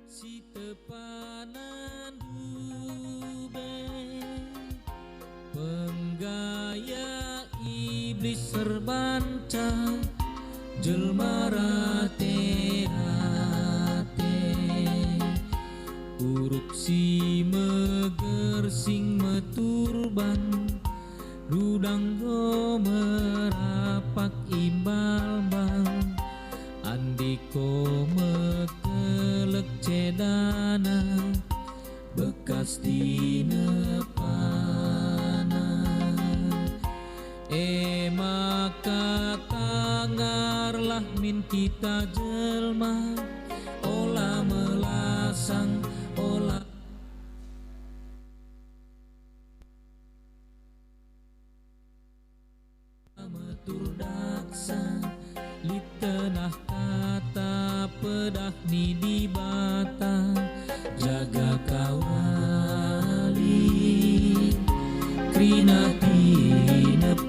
si tepanan dube penggaya iblis serbanca jelma rate-rate uruk si meger sing meturban rudang go merapak imbal-bal andiko mekelek cedana bekas dinepana maka tangarlah min kita jelma olah melasang olah metur daksa li tenah kata pedah ni di bata jaga kawali krina tinepana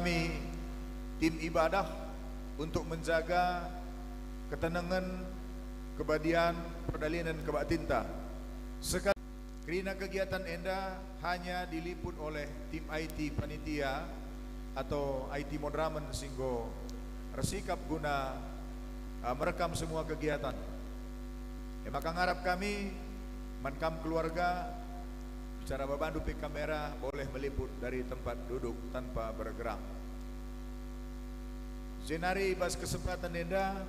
kami tim ibadah untuk menjaga ketenangan, kebadian, perdalian dan kebatinta. Sekali kerana kegiatan enda hanya diliput oleh tim IT panitia atau IT Modramen singgo resikap guna merekam semua kegiatan. Maka ngarap kami mankam keluarga bicara babandu pe kamera boleh meliput dari tempat duduk tanpa bergerak. Jenari ibas kesempatan enda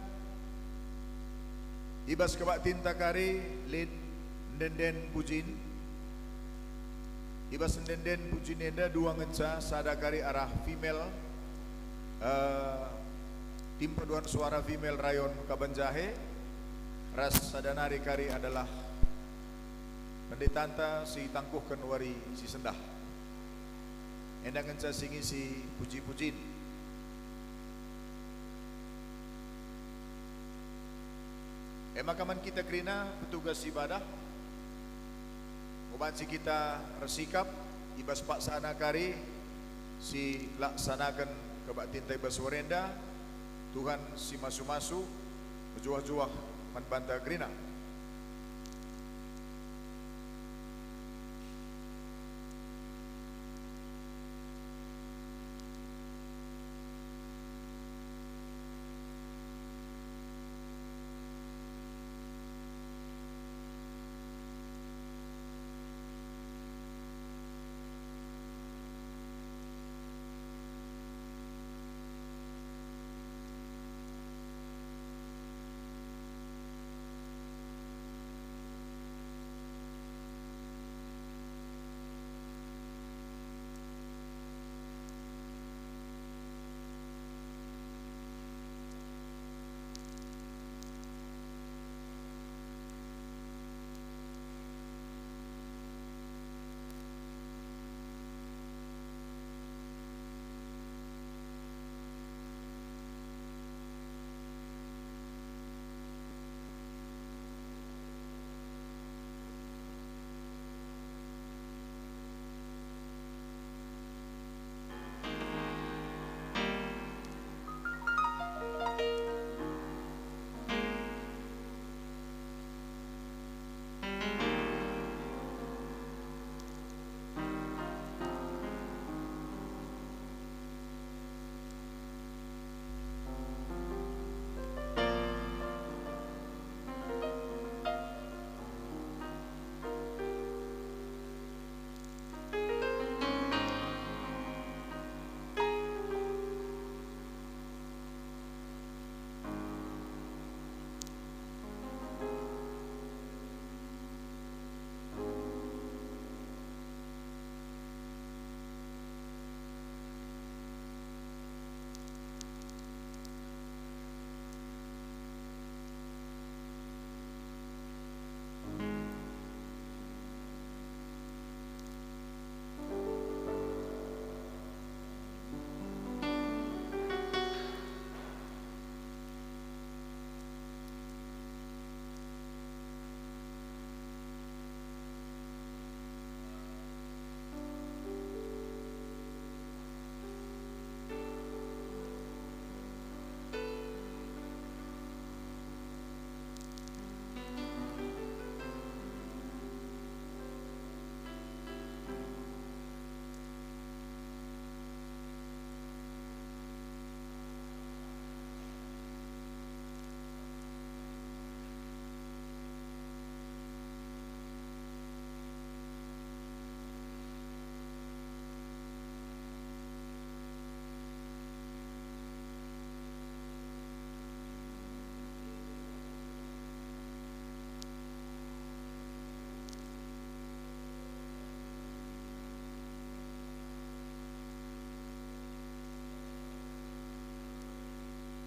ibas kebak tinta kari lid Ndenden Pujin ibas Ndenden Pujin enda dua ngenca sada kari arah female tim paduan suara female rayon Kabanjahe. Ras sadanari kari adalah mendetanta si tangkuhkan wari si sendah. Endang ngenca singi si puji-pujin. Makaman kita kerina petugas ibadah. Ubansi kita resikap ibas pak sana kari si laksanakan kebak tintai baswarenda. Tuhan si masu-masu berjuah-juah banta kerina.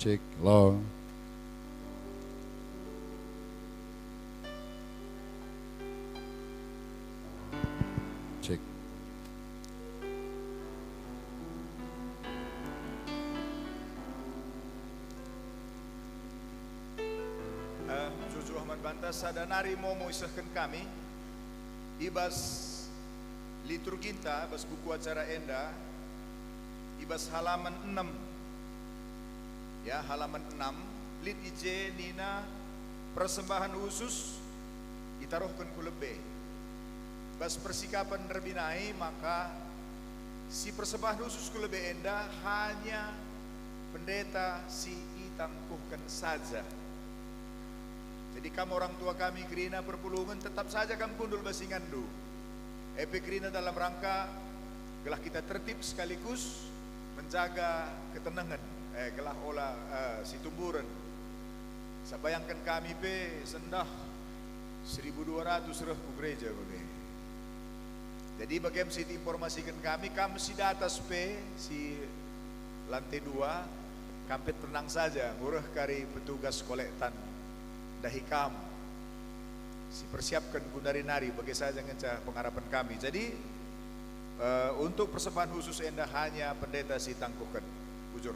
Cek low. Cek. Juju Ahmad Banta sadanari momo isahkan kami ibas liturginta bas buku acara enda Ibas halaman 6. Ya, halaman 6. Lid IJ Nina persembahan khusus itaruhkan ku lebih. Bas persikapan terbinai maka si persembahan khusus ku lebih enda hanya pendeta si itangkuhkan saja. Jadi kamu orang tua kami kerina perpulungan tetap saja kamu kundul basingandu. Epe kerina dalam rangka gelah kita tertib sekaligus menjaga ketenangan. Gelah olah si tumburan. Saya bayangkan kami pe sendah 1.200 reh ku gereja bagai. Jadi bagaimana si informasikan kami si di atas pe si lantai 2 kampet tenang saja ngurah kari petugas kolektan dahikam si persiapkan gundari nari bagi saja ngeca pengharapan kami. Jadi untuk persembahan khusus enda hanya pendeta si tangkuhkan bujur.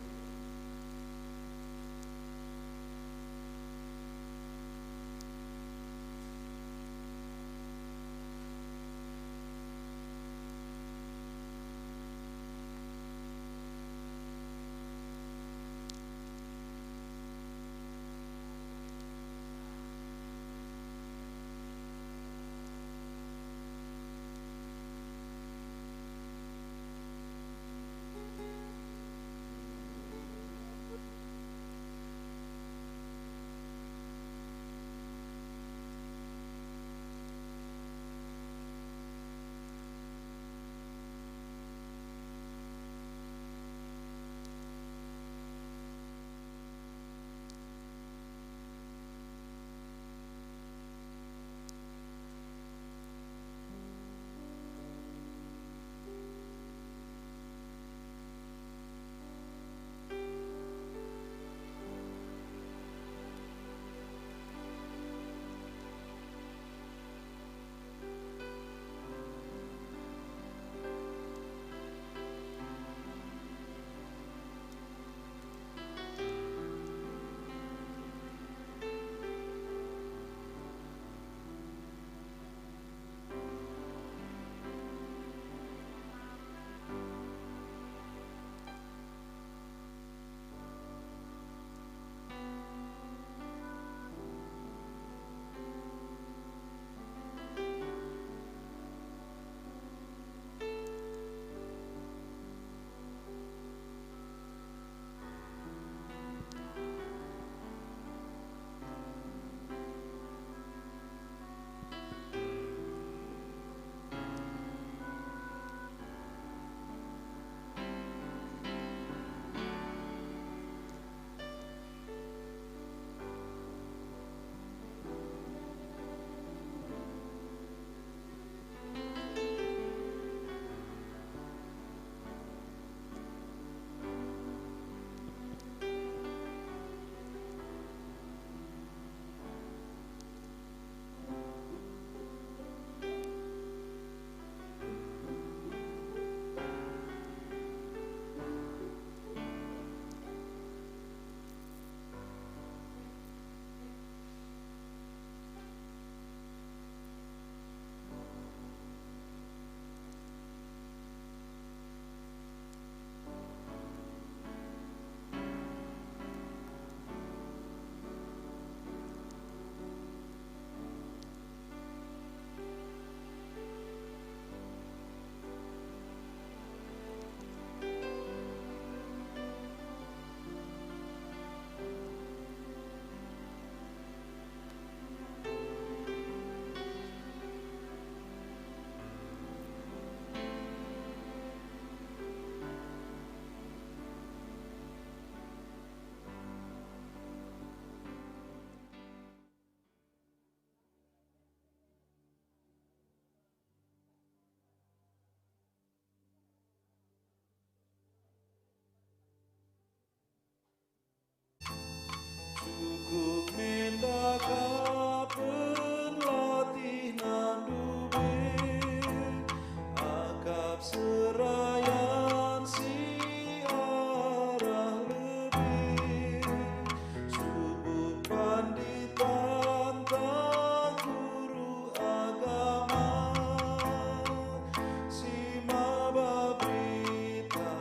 Cukup mendaka pelatihan dube akap serayan siarah lebih subuh panditan tak guru agama si maba berita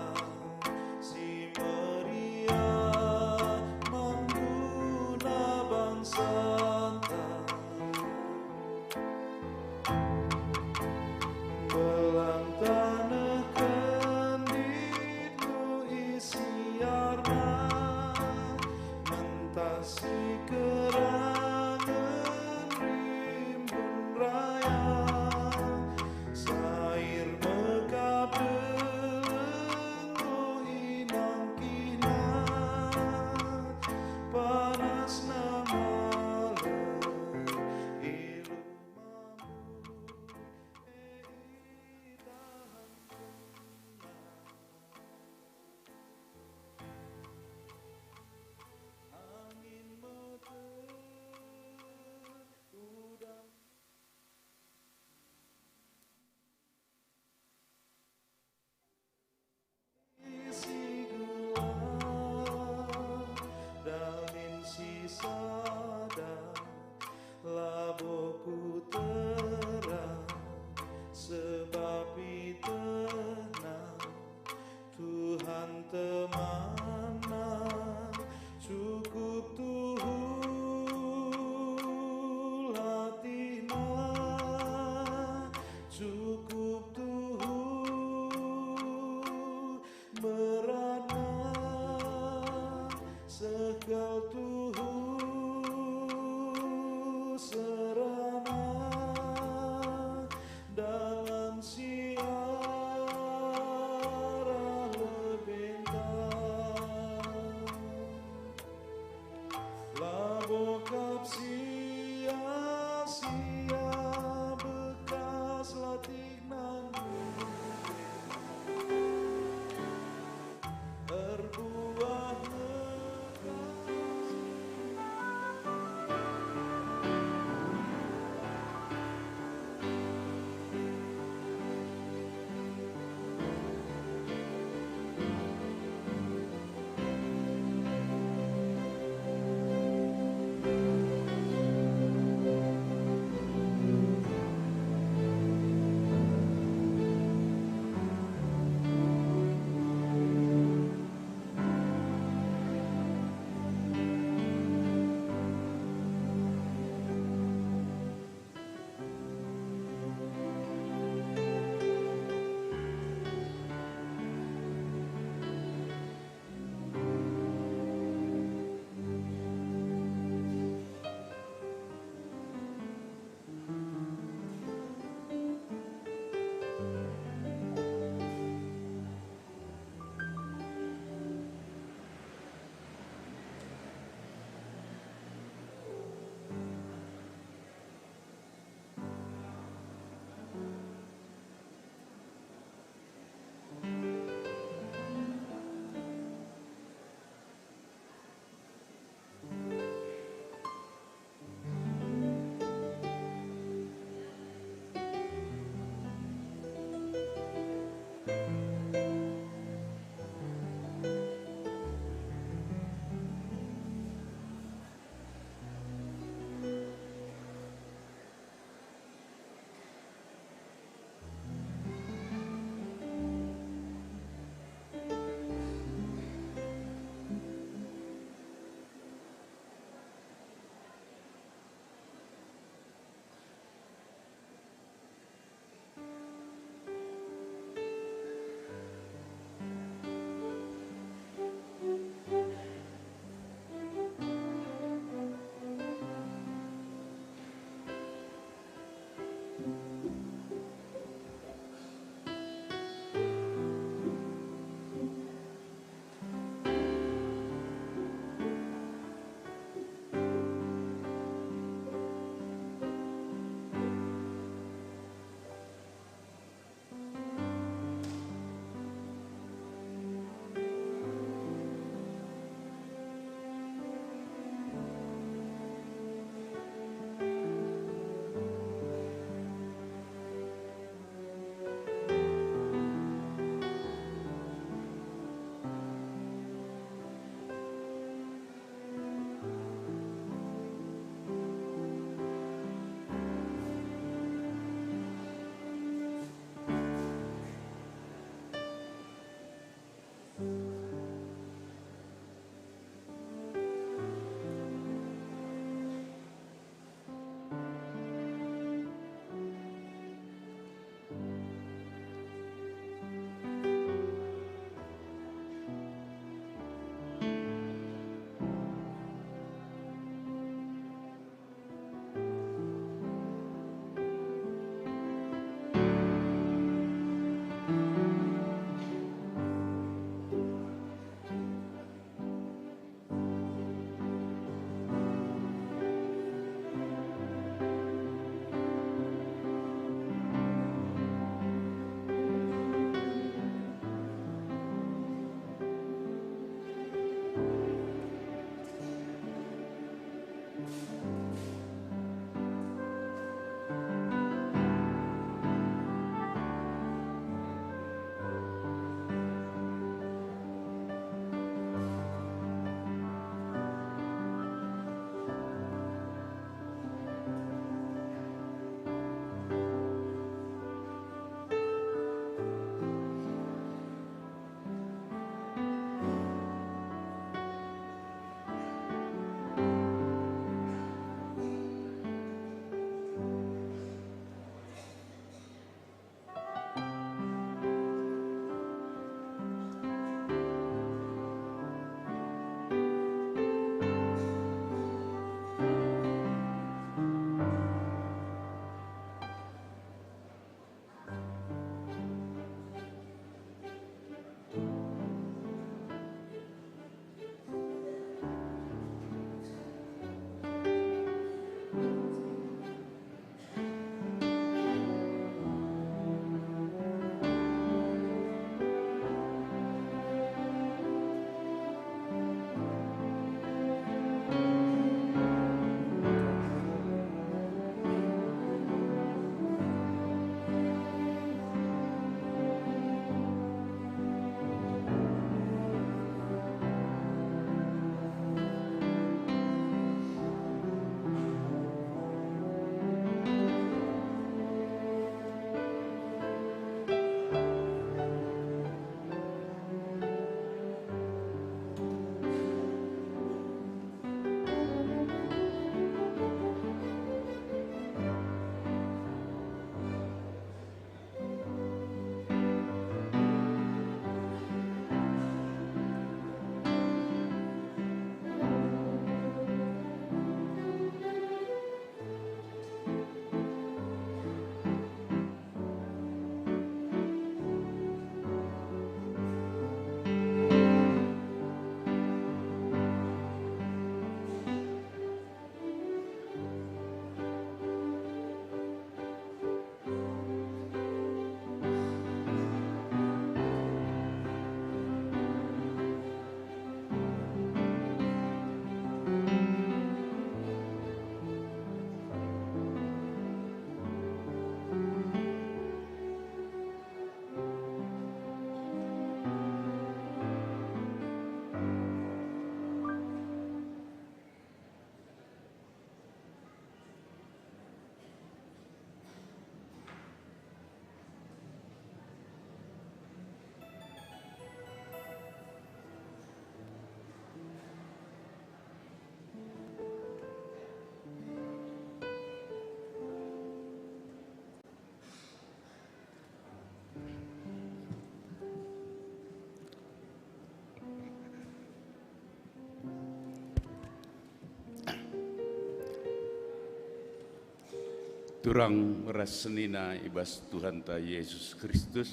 Turang rasenina ibas Tuhan ta Yesus Kristus,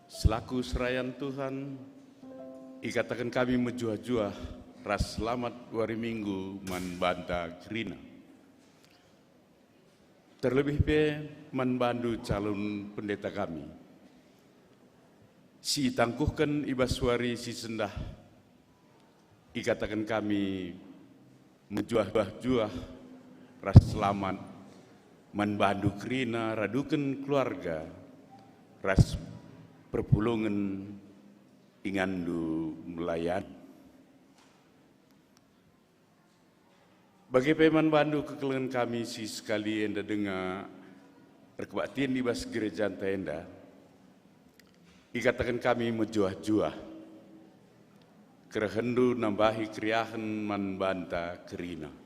selaku serayan Tuhan, ikatakan kami menjuah-juah ras selamat wari minggu man banta kerina. Terlebih pe man bandu calon pendeta kami, si tangkuhkan ibas wari si sendah, ikatakan kami menjuah-juah ras selamat manbandu kerina raduken keluarga ras perpulungan ingandu melayan. Bagi peman bandu kekelengan kami si sekali enda dengar rekbaktian di bas gereja enda, ikatakan kami menjuah-juah kerehendu nambahi kriahan manbanta kerina.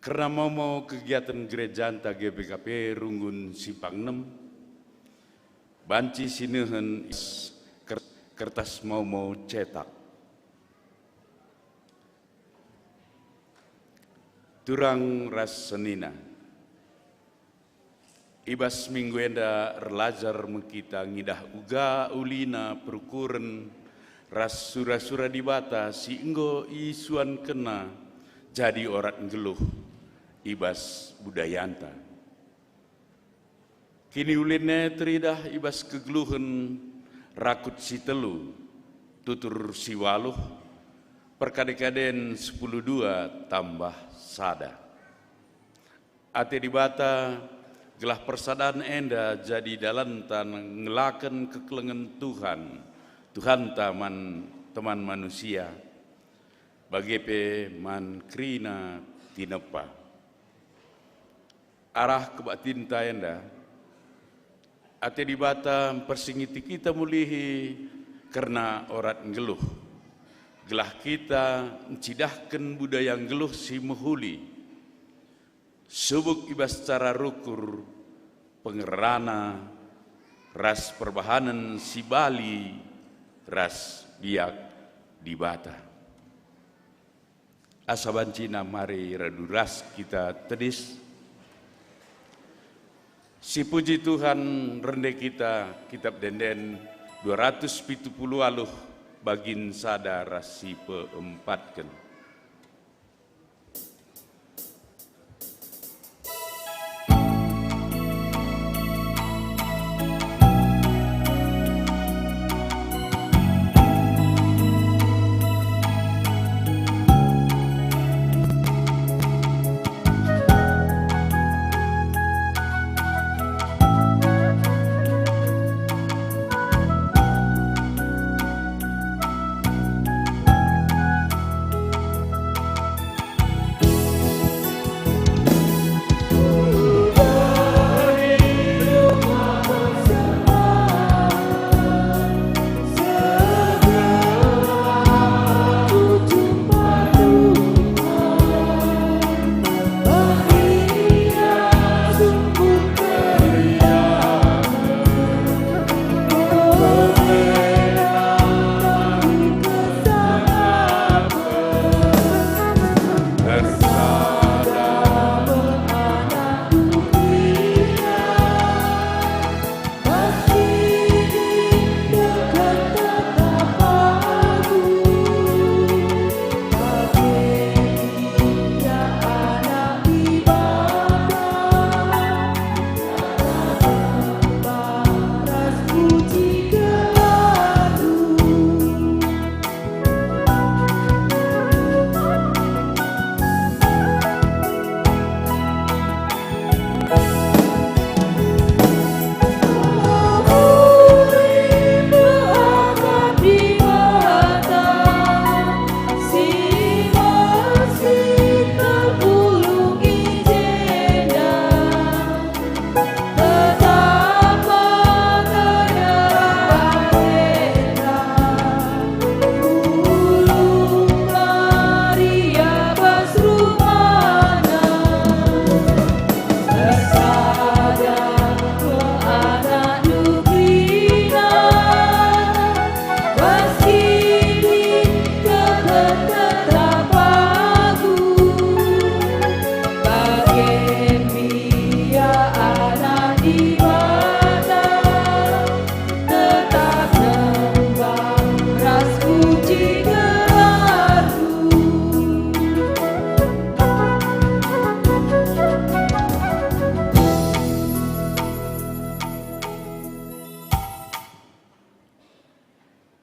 Karena mau kegiatan gereja anta GBKP Runggun Simpang 6, banci sinehen kertas mau cetak. Turang ras senina. Ibas minggu enda relajar mengkita ngidah uga ulina perukuran ras sura-sura di bata si enggo isuan kena jadi orang geluh ibas budayanta. Kini ulinnya teridah ibas kegeluhan rakut si telu, tutur si waluh, perkadekaden 10-2 tambah sada. Ate di bata gelah persadaan enda jadi dalanta ngelaken kekelengan Tuhan, Tuhan taman teman manusia, bagi pe man krina tinepa. Arah kebatin enda, ate di bata persingiti kita mulihi karena orat ngeluh. Gelah kita mencidahkan budaya ngeluh si mehuli. Subuk ibas cara rukur pengerana ras perbahanan si Bali ras biak di bata. Asabancina mari raduras kita tedis. Si puji Tuhan rende kita kitab denden 270 aluh bagin sadar si peempatkan.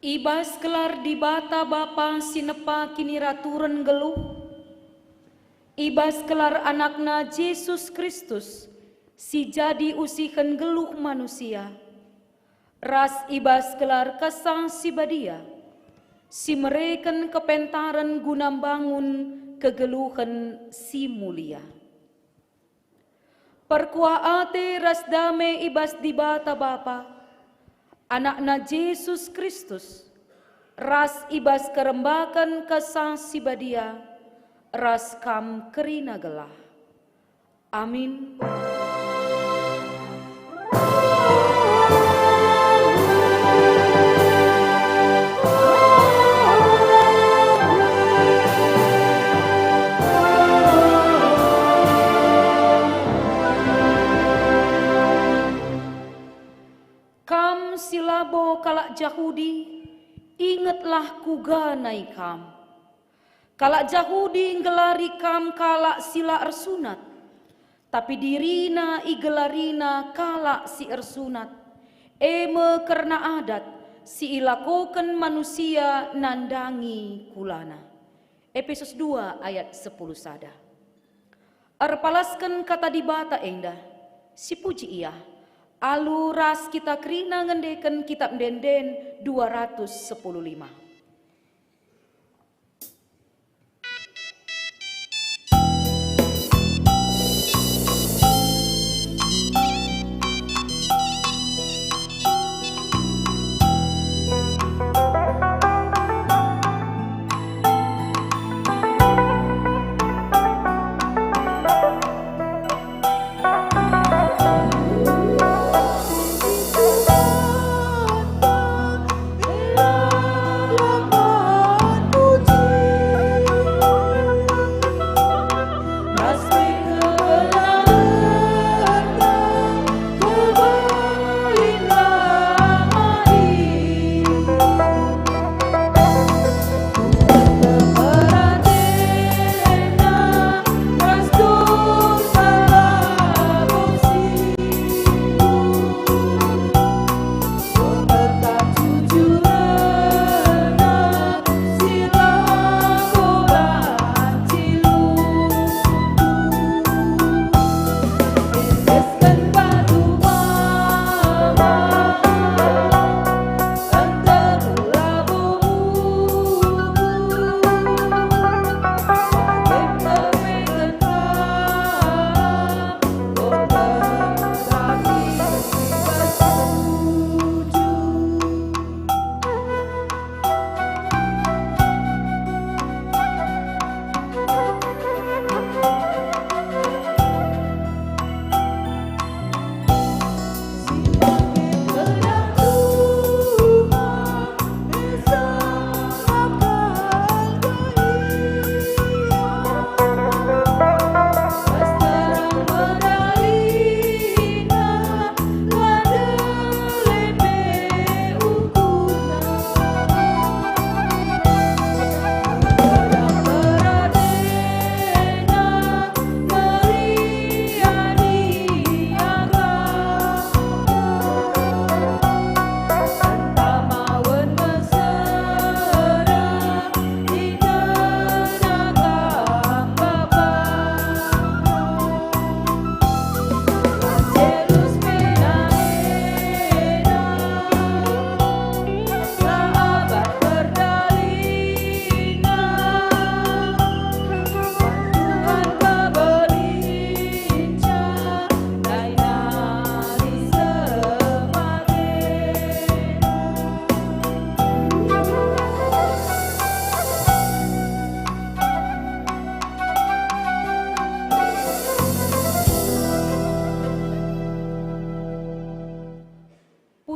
Ibas kelar di bata bapa sinepa kini raturen geluh. Ibas kelar anakna Yesus Kristus si jadi usihan geluh manusia. Ras ibas kelar kesang si badia. Si mereken kepentaran guna bangun kegeluhan si mulia. Perkuaate ras dame ibas di bata bapa. Anakna Yesus Kristus, ras ibas kerembakan kesang si badia, ras kam kerina gelah. Amin. Kam silabo kalak Yahudi, ingatlah kuganai kam. Kalak Yahudi ngelari kam kalak sila ersunat, tapi dirina igelarina kalak si ersunat. Eme karena adat si ilakokan manusia nandangi kulana. Efesus 2 ayat 10 sada. Arpalaskan kata di bata endah, si puji ia. Alu ras kita kerina ngendeken kitab denden 215.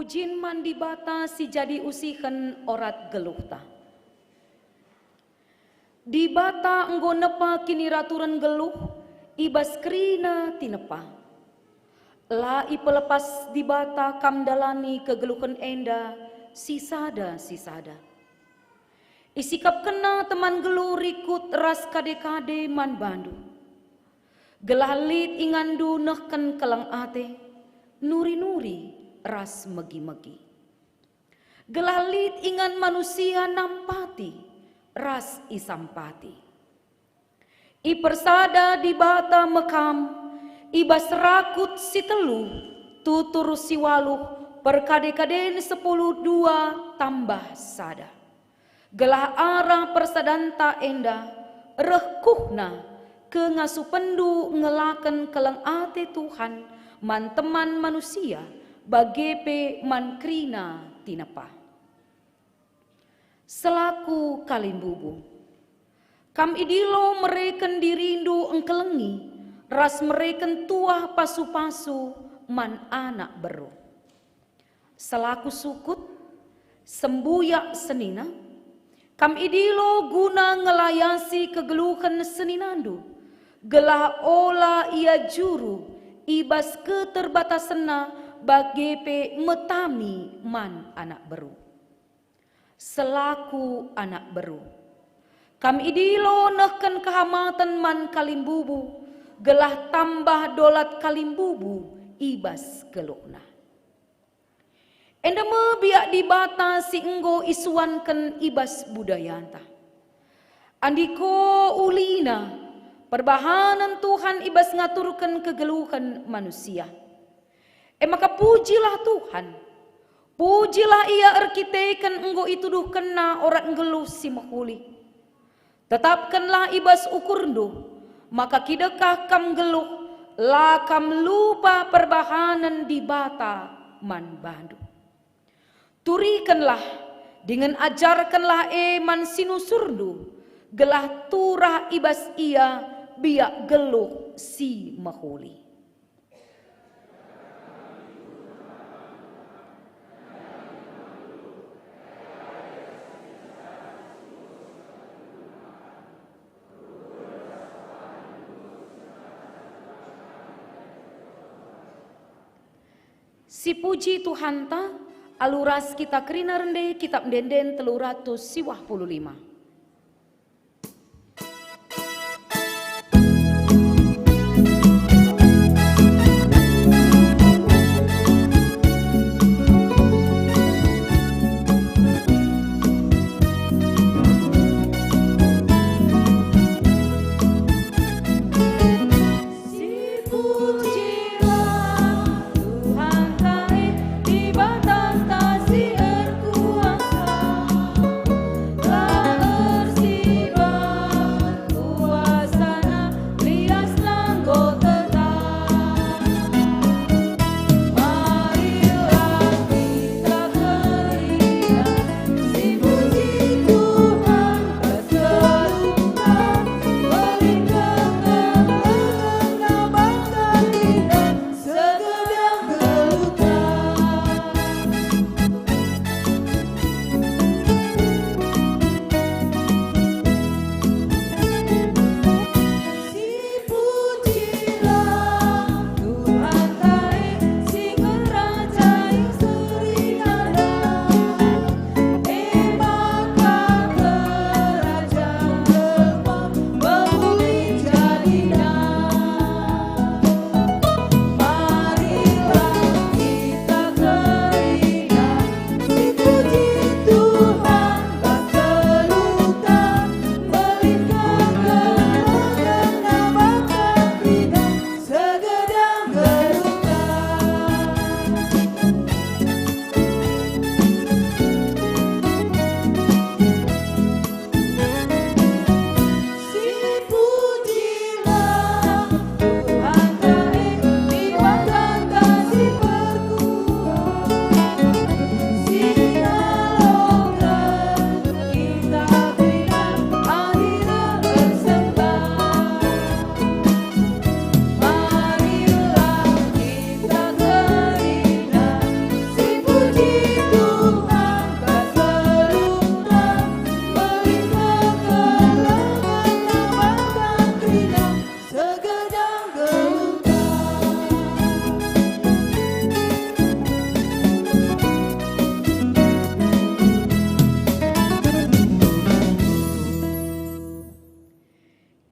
Pujin mandi bata si jadi usihan orat geluhta. Di bata enggo nepa kini raturan geluh, ibas krina tinepa. La ipelepas di bata kamdalani kegeluhan enda, sisada. Isikap kena teman geluh rikut ras kade-kade man bandu. Gelalit ingandu nehken kelang ate, nuri-nuri ras megi-megi. Gelalit ingan manusia nampati, ras isampati. I persada di bata mekam, ibas rakut si telu, tutur si waluh, perkade-kaden 10 2 tambah sada. Gelah arah persadanta enda, rehkuhna, ke ngasu pendu ngelaken keleng ate Tuhan, man teman manusia, bagepe man krina tinapa. Selaku kalimbubu, kam idilo mereken dirindu engkelengi, ras mereken tuah pasu-pasu man anak beru. Selaku sukut, sembuyak senina, kam idilo guna ngelayasi kegeluhan seninandu, gelah ola ia juru, ibas keterbatasena bagepe metami man anak beru. Selaku anak beru, kam idilo neken kehamatan man kalimbubu, gelah tambah dolat kalimbubu ibas gelukna. Endeme biak dibata si enggo isuanken ibas budayanta. Andiko ulina perbahanan Tuhan ibas ngaturkan kegeluhan manusia. Maka pujilah Tuhan. Pujilah ia arkiteken enggo ituduh kena orang geluh si makuli. Tetapkanlah ibas ukurndu, maka kidekah kam geluh, la kam lupa perbahanan di bata man bandu. Turikanlah, dengan ajarkanlah man sinusurdu, gelah turah ibas ia biak geluh si makuli. Si puji Tuhan ta, aluras kita kerina rende kitab denden 355.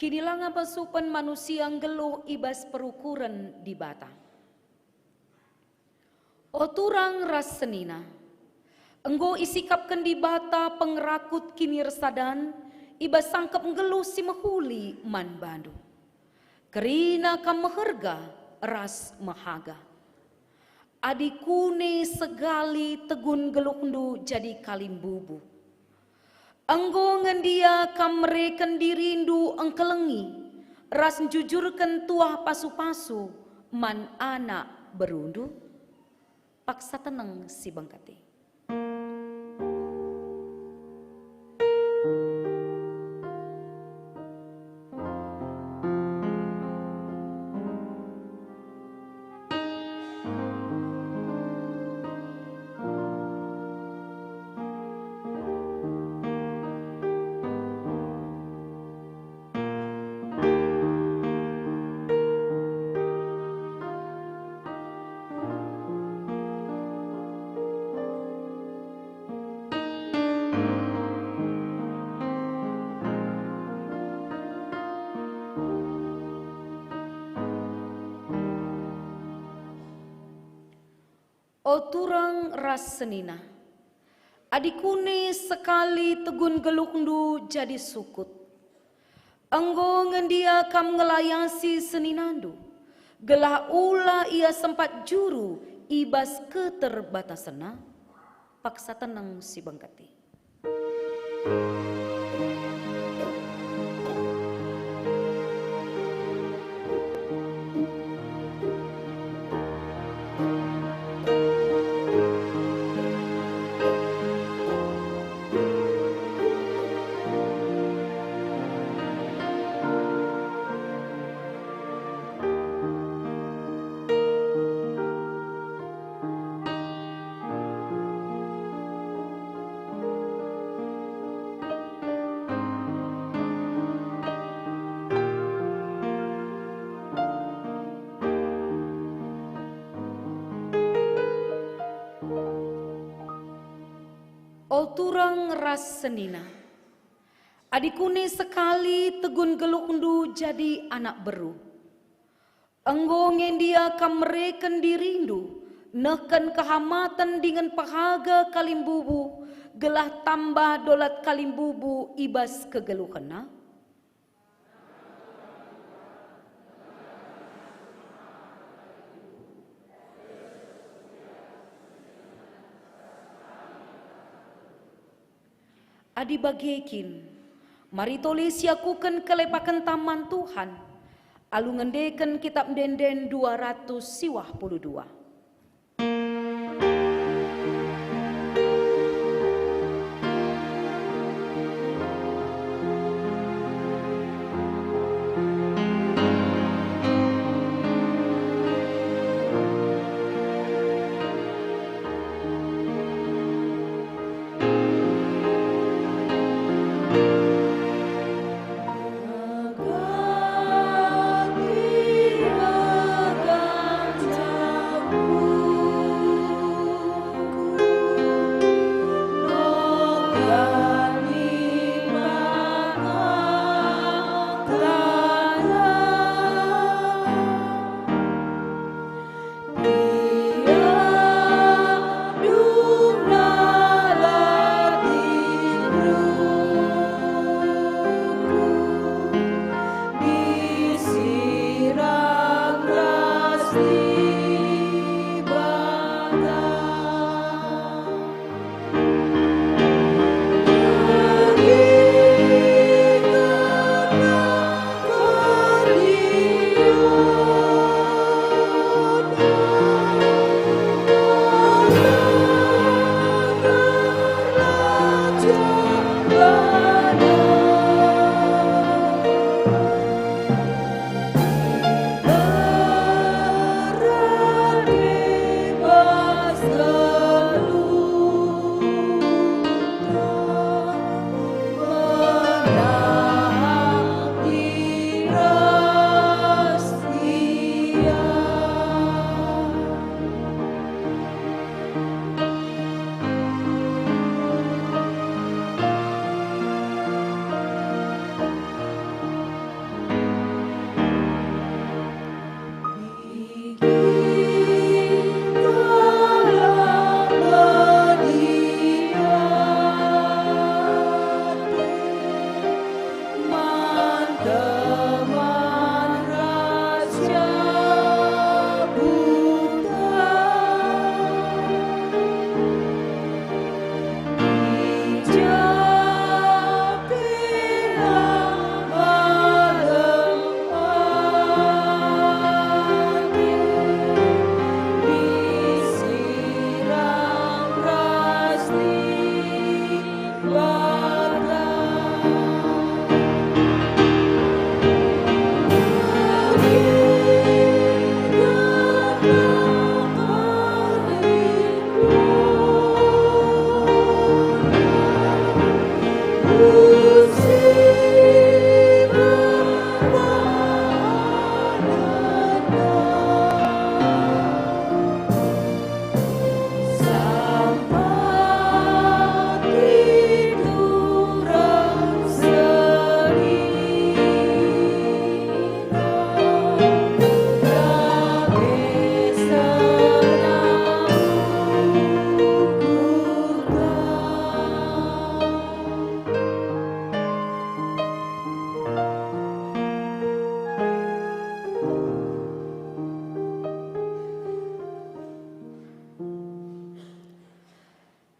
Kinilah ngapasupan manusia yang geluh ibas perukuran di bata. O turang ras senina, Enggo isikapkan di bata pengerakut kini resadan, iba sangkep nggeluh si mehuli man bandu. Kerina kam meherga ras mahaga. Adikune segali tegun geluhndu jadi kalimbubu. Enggo ngendia kam mereken dirindu engkelengi, ras jujurkan tuah pasu-pasu man anak berundu. Paksa tenang si bangkati. O turang ras senina, adikune sekali tegun geluhndu jadi sukut. Enggo ngendia kam ngelayasi seninandu, gelah ula ia sempat juru ibas keterbatasana, paksa tenang si bangkati. O turang ras senina, adikune sekali tegun geluhndu jadi anak beru. Enggo ngendia kam mereken dirindu, neken kehamatan dengan pahaga kalimbubu, gelah tambah dolat kalimbubu ibas kegeluhana. Adi bagekin, mari tulis yakuken kelepakan taman Tuhan, alu ngendeken kitab denden 252. Agak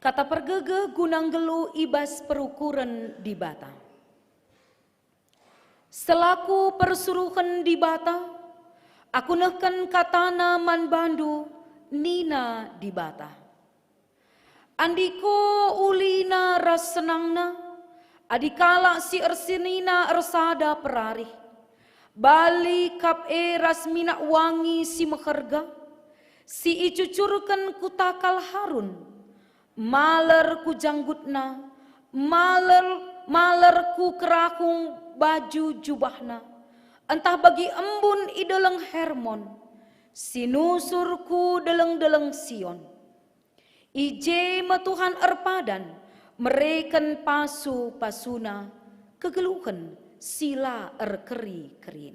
Kata pergege gunang gelu ibas perukuran di bata. Selaku persuruhan di bata, aku nehken katana man bandu nina di bata. Andiko ulina ras senangna, adikala si ersinina ersada perari. Bali kap ras minak wangi si mekerga, si icucurkan kutakal harun. Maler ku janggutna, maler ku kerakung baju jubahna. Entah bagi embun ideleng Hermon, sinusurku deleng-deleng Sion. Ije matuhan erpadan, mereken pasu pasuna, kegeluhan sila erkeri-kerin.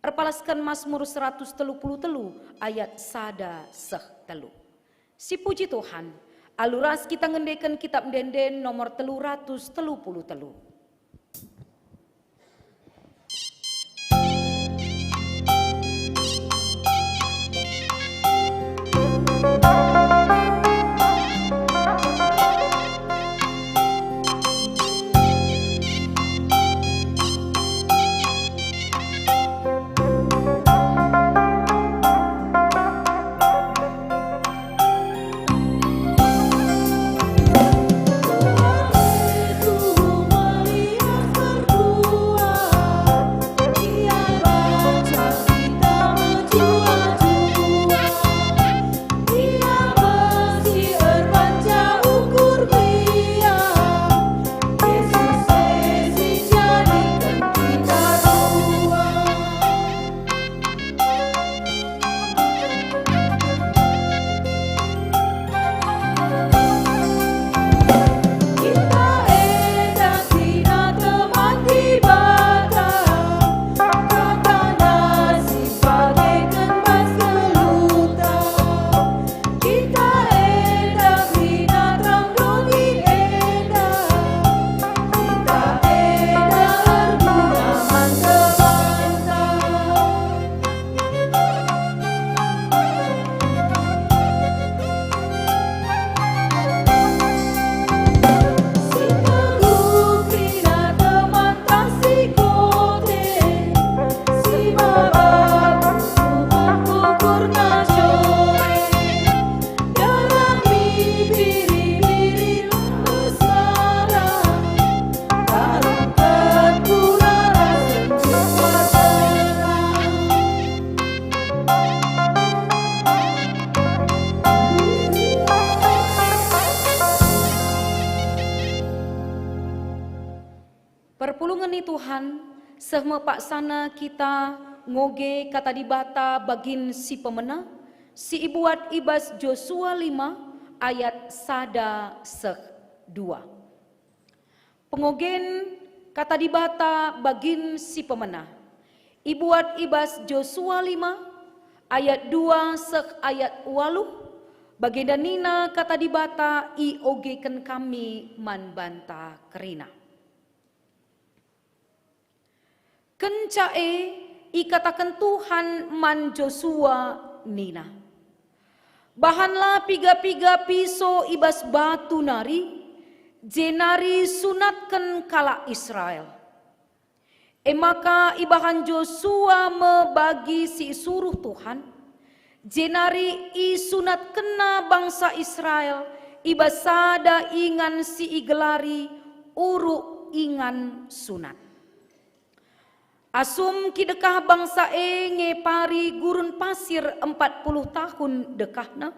Erpalaskan Mazmur 133 ayat sada seh telu. Si puji Tuhan. Aluras kita ngendekan kitab denden nomor 333. Perpulungan Tuhan, sehme paksana kita ngoge kata dibata bagin si pemena, si ibuat ibas Joshua 5 ayat sada seh 2. Pengogen kata dibata bagin si pemena, ibuat ibas Joshua 5 ayat 2 seh ayat 8, bagenda nina kata dibata i ogeken kami man banta kerina. Kencae ikatakan Tuhan man Joshua nina. Bahanlah piga-piga piso ibas batu nari, jenari sunatkan kala Israel. Maka ibahan Joshua membagi si suruh Tuhan, jenari isunat kena bangsa Israel, ibasada ingan si igelari, uru ingan sunat. Asum kidekah bangsa ngepari gurun pasir 40 tahun dekahna.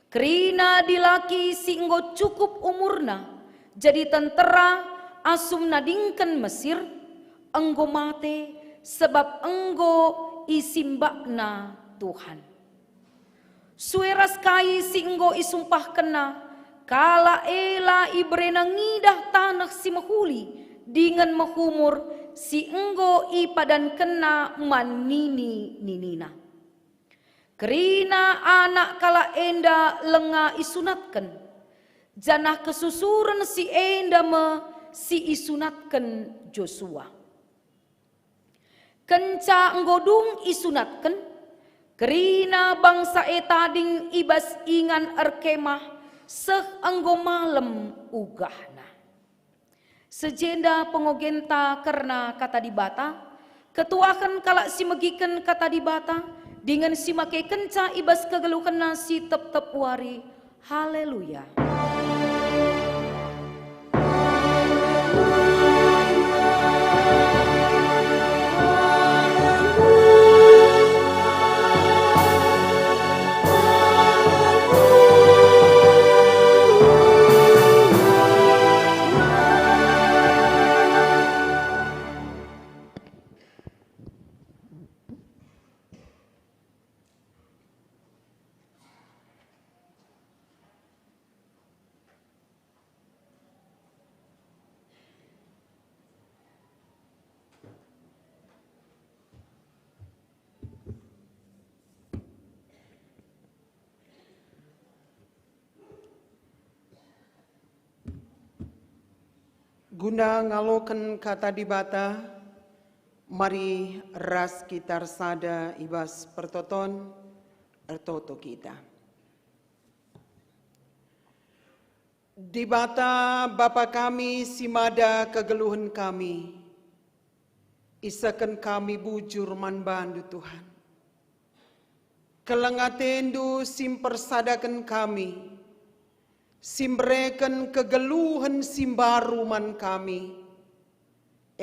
Kerina dilaki si enggo cukup umurna, jadi tentera asum nadingken Mesir, enggo mate sebab enggo isimbakna Tuhan. Sueras kai si enggo isumpah kena, kala ela ibrena ngidah tanah si mahuli, dengan mahumur si enggo ipadan kena man ninina. Kerina anak kala enda lenga isunatkan, janah kesusuran si enda si isunatkan Joshua. Kenca enggodung isunatkan, kerina bangsa etading ibas ingan erkemah, seh anggo malem ugahna. Sejenda pengogenta karena kata dibata, ketuakan kalak si megiken kata dibata, dengan si make kenca ibas kegeluhan nasi tep-tep wari. Haleluya. Guna ngaloken kata dibata, mari ras kitar sada ibas pertoton ertoto kita. Dibata Bapa kami simada kegeluhan kami, isakan kami bujur manbandu Tuhan. Kelengatendu simpersadakan kami, simbreken kegeluhan simbaruman kami,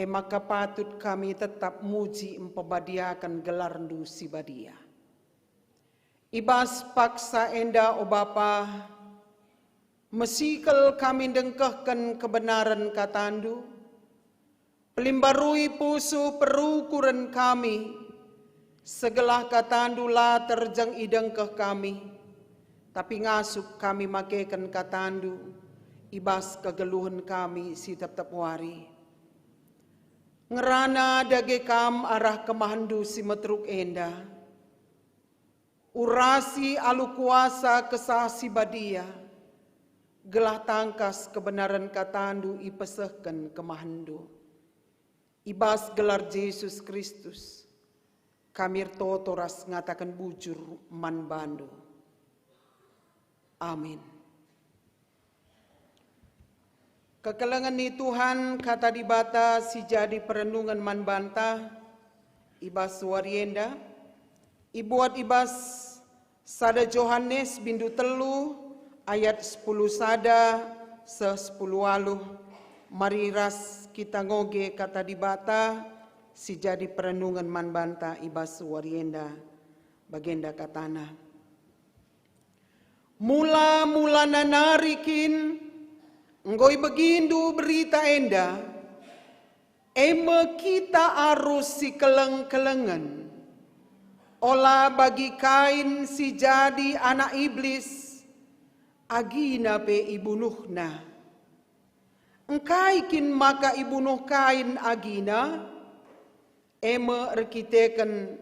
maka patut kami tetap muji empebadiakan gelarndu si badia. Ibas paksa enda o Bapa, mesikal kami dengkahkan kebenaran katandu, pelimbarui pusu perukuran kami, segelah katandu la terjang idengkah kami, tapi ngasup kami makekan katandu, ibas kegeluhan kami si tetap wari. Ngerana dage kam arah kemahandu si metruk enda, urasi alu kuasa kesah si badia, gelah tangkas kebenaran katandu ipesehkan kemahandu. Ibas gelar Yesus Kristus, kami totoras ngatakan bujur man bandu. Amin. Kekelengan ni Tuhan kata dibata si jadi perenungan man banta, ibas warienda, ibuat ibas sada Johannes bindu telu ayat 10 sada se 10 waluh, mari ras kita ngoge kata dibata si jadi perenungan man banta ibas warienda bagenda katana. Mula-mula nanarikin ngoi begindu berita enda, eme kita arus si keleng-kelengan, olah bagi kain si jadi anak iblis, agina pe ibunuhna. Engkaikin maka ibunuh kain agina, eme rekiteken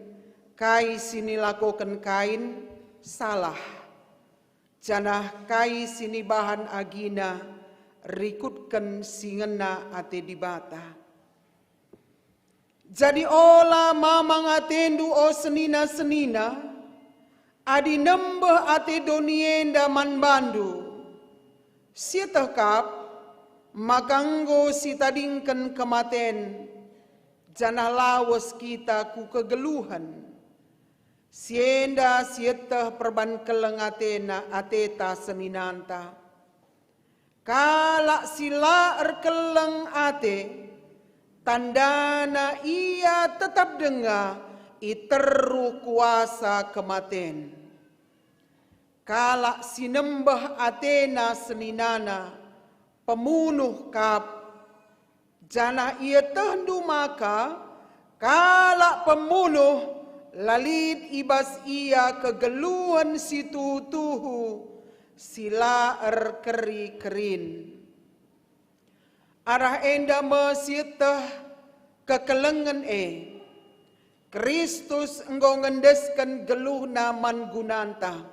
kai sini lakukan kain salah. Janah kai sini bahan agina rikutkan singena ate dibata. Jadi ola mamang atendu o senina-senina, adi nembeh ate donienda man bandu. Sietahkap makanggo si tadingken kematen, janah lawas kita ku kegeluhan. Sienda sietah perban keleng atena ateta seninanta. Kalak sila erkeleng ate, tandana ia tetap dengar iteru kuasa kematen. Kalak sinembah atena seninana, pemunuh kap, jana ia tendu maka, kalak pemunuh, lalit ibas ia kegeluhan situ tuhu, sila erkeri kerin. Arah enda mesitah kekelengan Kristus engkau ngendeskan geluh naman gunanta.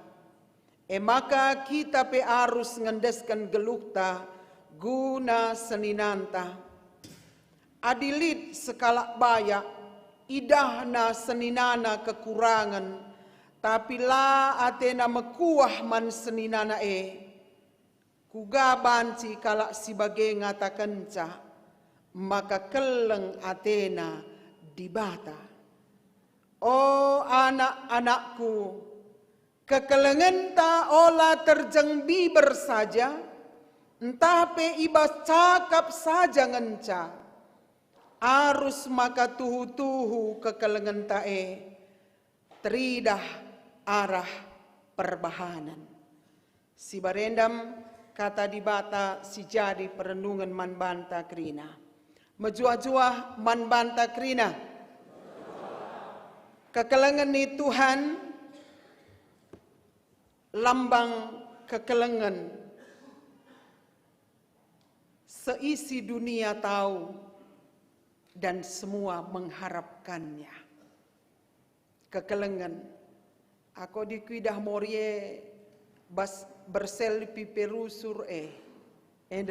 Maka kita pe harus ngendeskan geluh ta guna seninanta. Adilit sekalak bayak, idahna seninana kekurangan, tapi la atena mekuah man seninana Kuga banci kalak sebagai ngatakan cah, maka keleng Athena di bata. Oh anak-anakku, kekelengan ta olah terjeng biber saja, entah pe ibas cakap saja ngenca. Arus maka tuhu-tuhu kekelengan tae, teridah arah perbahanan. Si barendam kata di bata si jadi perenungan man banta krina. Mejuah-juah man banta krina. Kekelengan ni Tuhan, lambang kekelengan. Seisi dunia tahu dan semua mengharapkannya. Kekelengan. Aku di kuidah morie bas bersel piperusur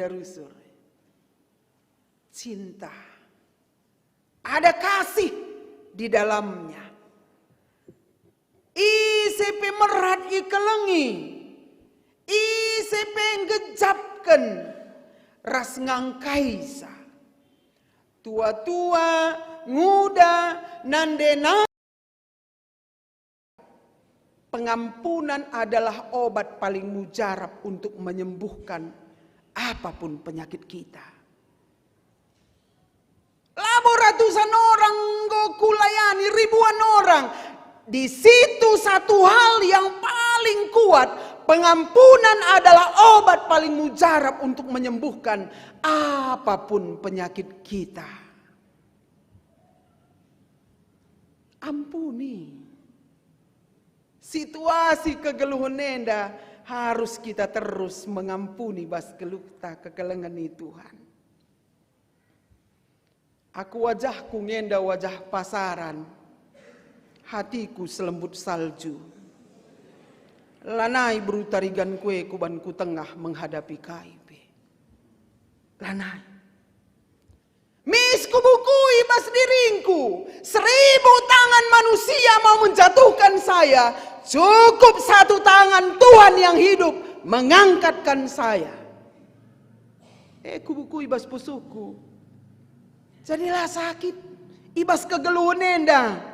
rusur. Cinta. Ada kasih di dalamnya. Isepe merat ikelengi. Isepe ngejapkan ras ngangkaisa. Tua-tua, nguda, nandena. Pengampunan adalah obat paling mujarab untuk menyembuhkan apapun penyakit kita. Labo ratusan orang kulayani, ribuan orang. Di situ satu hal yang paling kuat, pengampunan adalah obat paling mujarab untuk menyembuhkan apapun penyakit kita. Ampuni. Situasi kegeluhan nenda harus kita terus mengampuni bas kelukta kekelengan ni Tuhan. Aku wajahku ngenda wajah pasaran, hatiku selembut salju. Lanai berutarigan kue kubanku tengah menghadapi KIP. Lanai. Misku bukui bas diringku, 1000 tangan manusia mau menjatuhkan saya, cukup 1 tangan Tuhan yang hidup mengangkatkan saya. Kubukui bas pusuku, jadilah sakit, ibas kegeluhan nenda.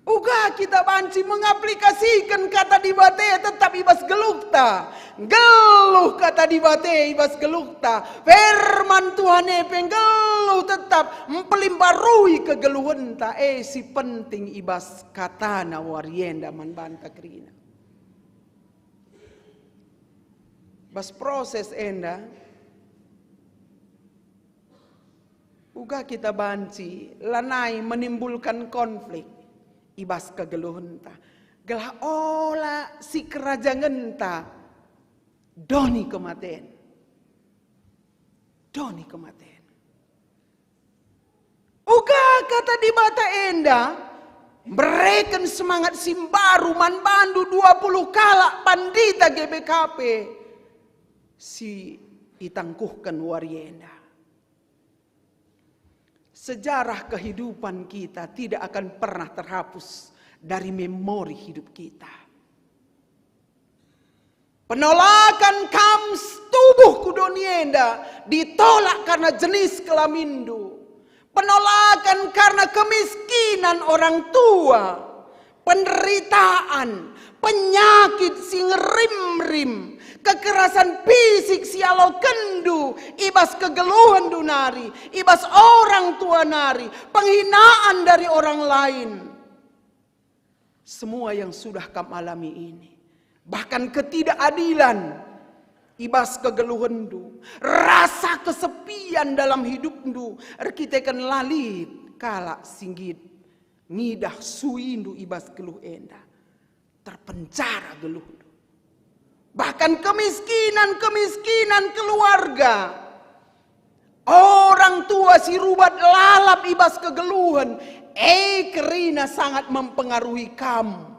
Uga kita banci mengaplikasikan kata di bate tetap ibas gelukta. Geluh kata di bate ibas gelukta. Firman Tuhan penggeluh tetap mempelimbarui kegeluhan ta si penting ibas kata na warienda man banta krina. Bas proses enda. Uga kita banci lanai menimbulkan konflik. Ibas kegeluhan ta. Gelah olah si kerajaan ta. Doni kematian. Doni kematian. Uga kata di bata enda. Berikan semangat simbaru man bandu 20 kalak pandita GBKP. Si itangkuhkan warienda. Sejarah kehidupan kita tidak akan pernah terhapus dari memori hidup kita. Penolakan kams tubuh kudonienda ditolak karena jenis kelamindu. Penolakan karena kemiskinan orang tua. Penderitaan, penyakit sing rim-rim. Kekerasan fisik sialo kendu, ibas kegeluhan dunari, ibas orang tua nari, penghinaan dari orang lain. Semua yang sudah kamu alami ini, bahkan ketidakadilan, ibas kegeluhan du, rasa kesepian dalam hidup du, kita kan lalit kala singgit, ngidah suindu ibas geluh enda, terpenjara geluh du. Bahkan kemiskinan keluarga. Orang tua si rubat lalap ibas kegeluhan. Kerina sangat mempengaruhi kamu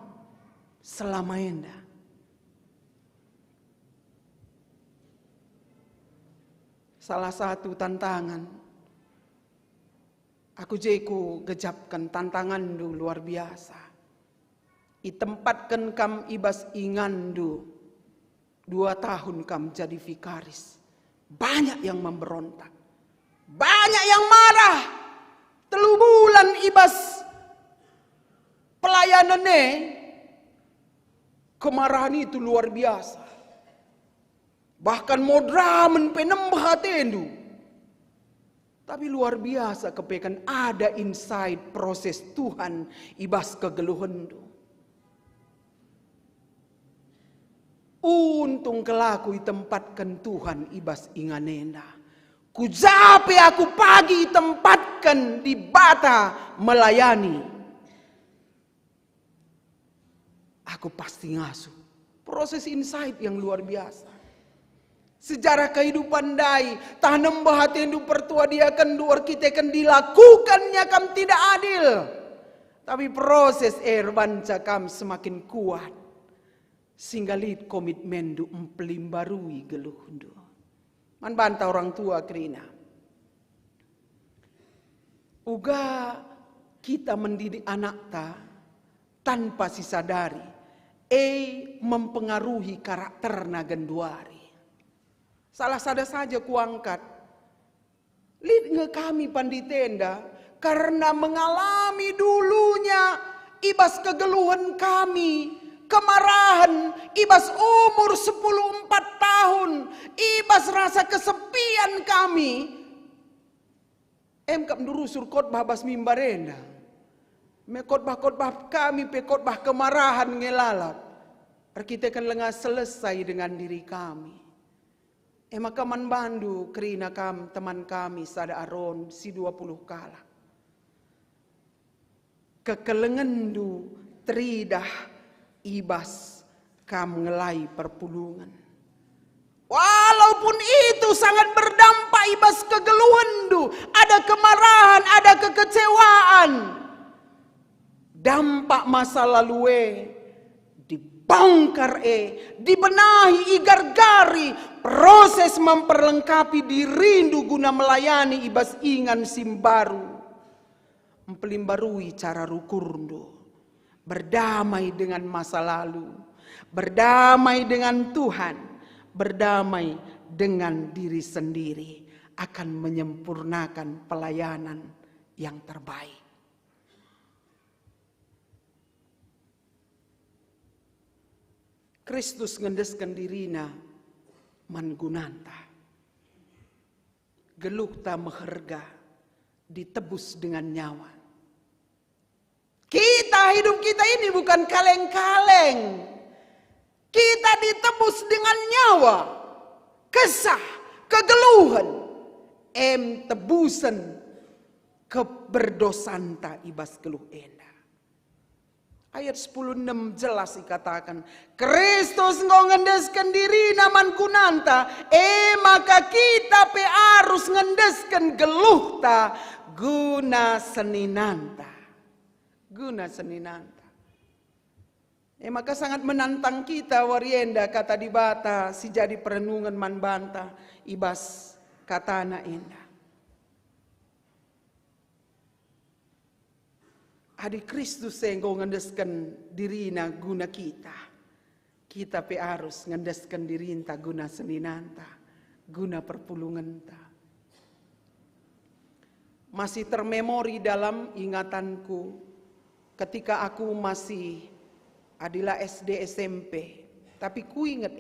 selama enda. Salah satu tantangan. Aku jeku gejapkan tantangan du luar biasa. Itempatkan kam ibas ingandu. 2 tahun kam jadi vikaris. Banyak yang memberontak. Banyak yang marah. 3 bulan ibas pelayanannya. Kemarahan itu luar biasa. Bahkan modramen penembah tendu. Tapi luar biasa kepekan ada inside proses Tuhan ibas kegeluhan tu. Untung kelaku tempatkan Tuhan ibas inganenda. Kujape aku pagi tempatkan di bata melayani. Aku pasti ngasuh. Proses insight yang luar biasa. Sejarah kehidupan dai, tanam bahatendu pertua dia kan luar kita kan dilakukannya kam tidak adil. Tapi proses banca kam semakin kuat. Sehingga lid komitmen du empelimbarui geluhundu. Man bantah orang tua kerina. Uga kita mendidik anak ta tanpa disadari. Mempengaruhi karakter nagenduari. Salah saja kuangkat. Lid nge kami panditenda karena mengalami dulunya ibas kegeluhan kami. Kemarahan, ibas umur 14 tahun, ibas rasa kesepian kami. Kam durusur khotbah bas mimbarenda. Me khotbah kami, pe khotbah kemarahan ngelalap. Kita kan lengah selesai dengan diri kami. Maka man bandu kerina kam teman kami sada aron si 20 kala. Kekelengendu teridah ibas kam ngelai perpulungan. Walaupun itu sangat berdampak ibas kegeluhandu. Ada kemarahan, ada kekecewaan. Dampak masa lalu dibongkar dibenahi igar-gari. Proses memperlengkapi dirindu guna melayani ibas ingan simbaru. Mempelimbarui cara rukurndo. Berdamai dengan masa lalu, berdamai dengan Tuhan, berdamai dengan diri sendiri akan menyempurnakan pelayanan yang terbaik. Kristus ngendeskan dirina mangunanta. Gelukta meherga ditebus dengan nyawa. Hidup kita ini bukan kaleng-kaleng. Kita ditebus dengan nyawa, kesah, kegeluhan, tebusan keberdosanta ibas geluh enda. Ayat 10:6 jelas dikatakan, Kristus ngendeskan diri naman kunanta, maka kita pe harus ngendeskan geluh ta guna seninanta. Guna seninanta. Maka sangat menantang kita warienda kata di bata si jadi perenungan man banta ibas katana enda. Adi Kristus enggo ngendeskan dirina guna kita. Kita pe harus ngendeskan dirinta guna seninanta, guna perpulungan ta. Masih termemori dalam ingatanku ketika aku masih adalah SD SMP, tapi ku ingat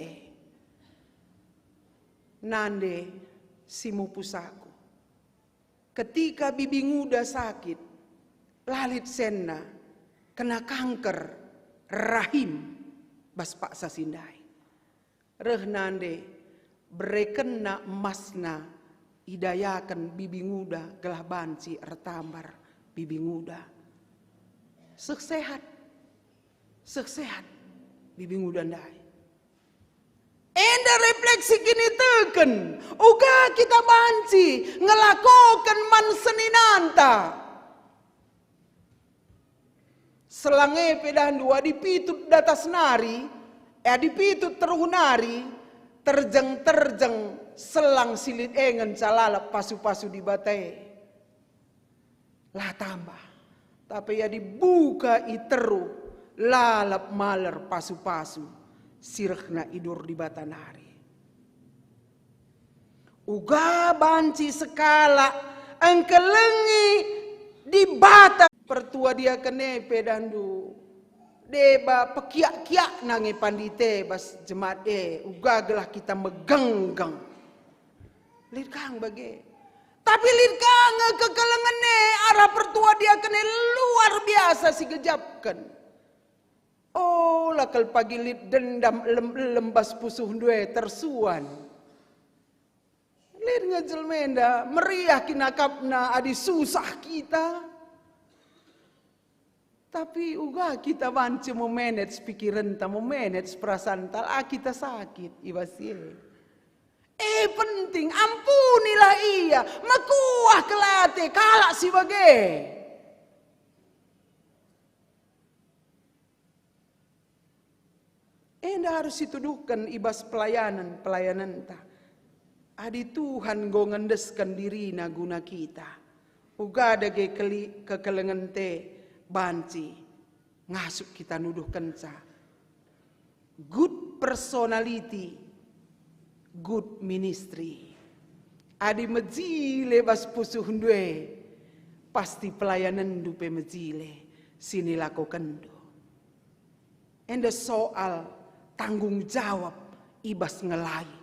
nande simu pusaku. Ketika bibi nguda sakit, lalit senna, kena kanker rahim, bas pak sasindai. Reh nande berekena emasna idayakan bibi nguda gelah banci ertambar bibi nguda. Seksehat bibi ngudandai. Enda refleksi kini teken, uga kita banci ngelakokan man seninanta. Selange pedahan dua dipitut datas nari, dipitut teruhunari, terjeng selang silit engen calalap pasu-pasu di batai. Lah tambah. Tapi ya dibuka iteru lalap maler pasu-pasu sirhna idur di batanari. Uga banci sekala engkelengi di bata pertua dia kenepe dandu. Deba pekiak-kiak nangi pandite bas jemaat uga gelah kita megenggang. Lid kang bage. Tapi lid kang kekelengene arah pertua dia kene luar biasa si gejapkan. Oh lakal pagi lid dendam lembas pusuh due tersuan. Lid ngejel menda meriah kinakapna adi susah kita. Tapi uga kita banci memanage pikiran ta, memanage perasaan ta, kita sakit ibasil. Penting ampunilah ia, makuah kelate kalak si bage. Enda harus dituduhkan ibas pelayanan ta. Adi Tuhan go ngendeskan diri na guna kita. Uga ada kekelengan te banci ngasuk kita nuduhkan sa. Good personality, good ministry. Adi mejile bas pusuh ndue, pasti pelayanan dupe mejile sini lakukan do. Enda soal tanggung jawab ibas ngelai.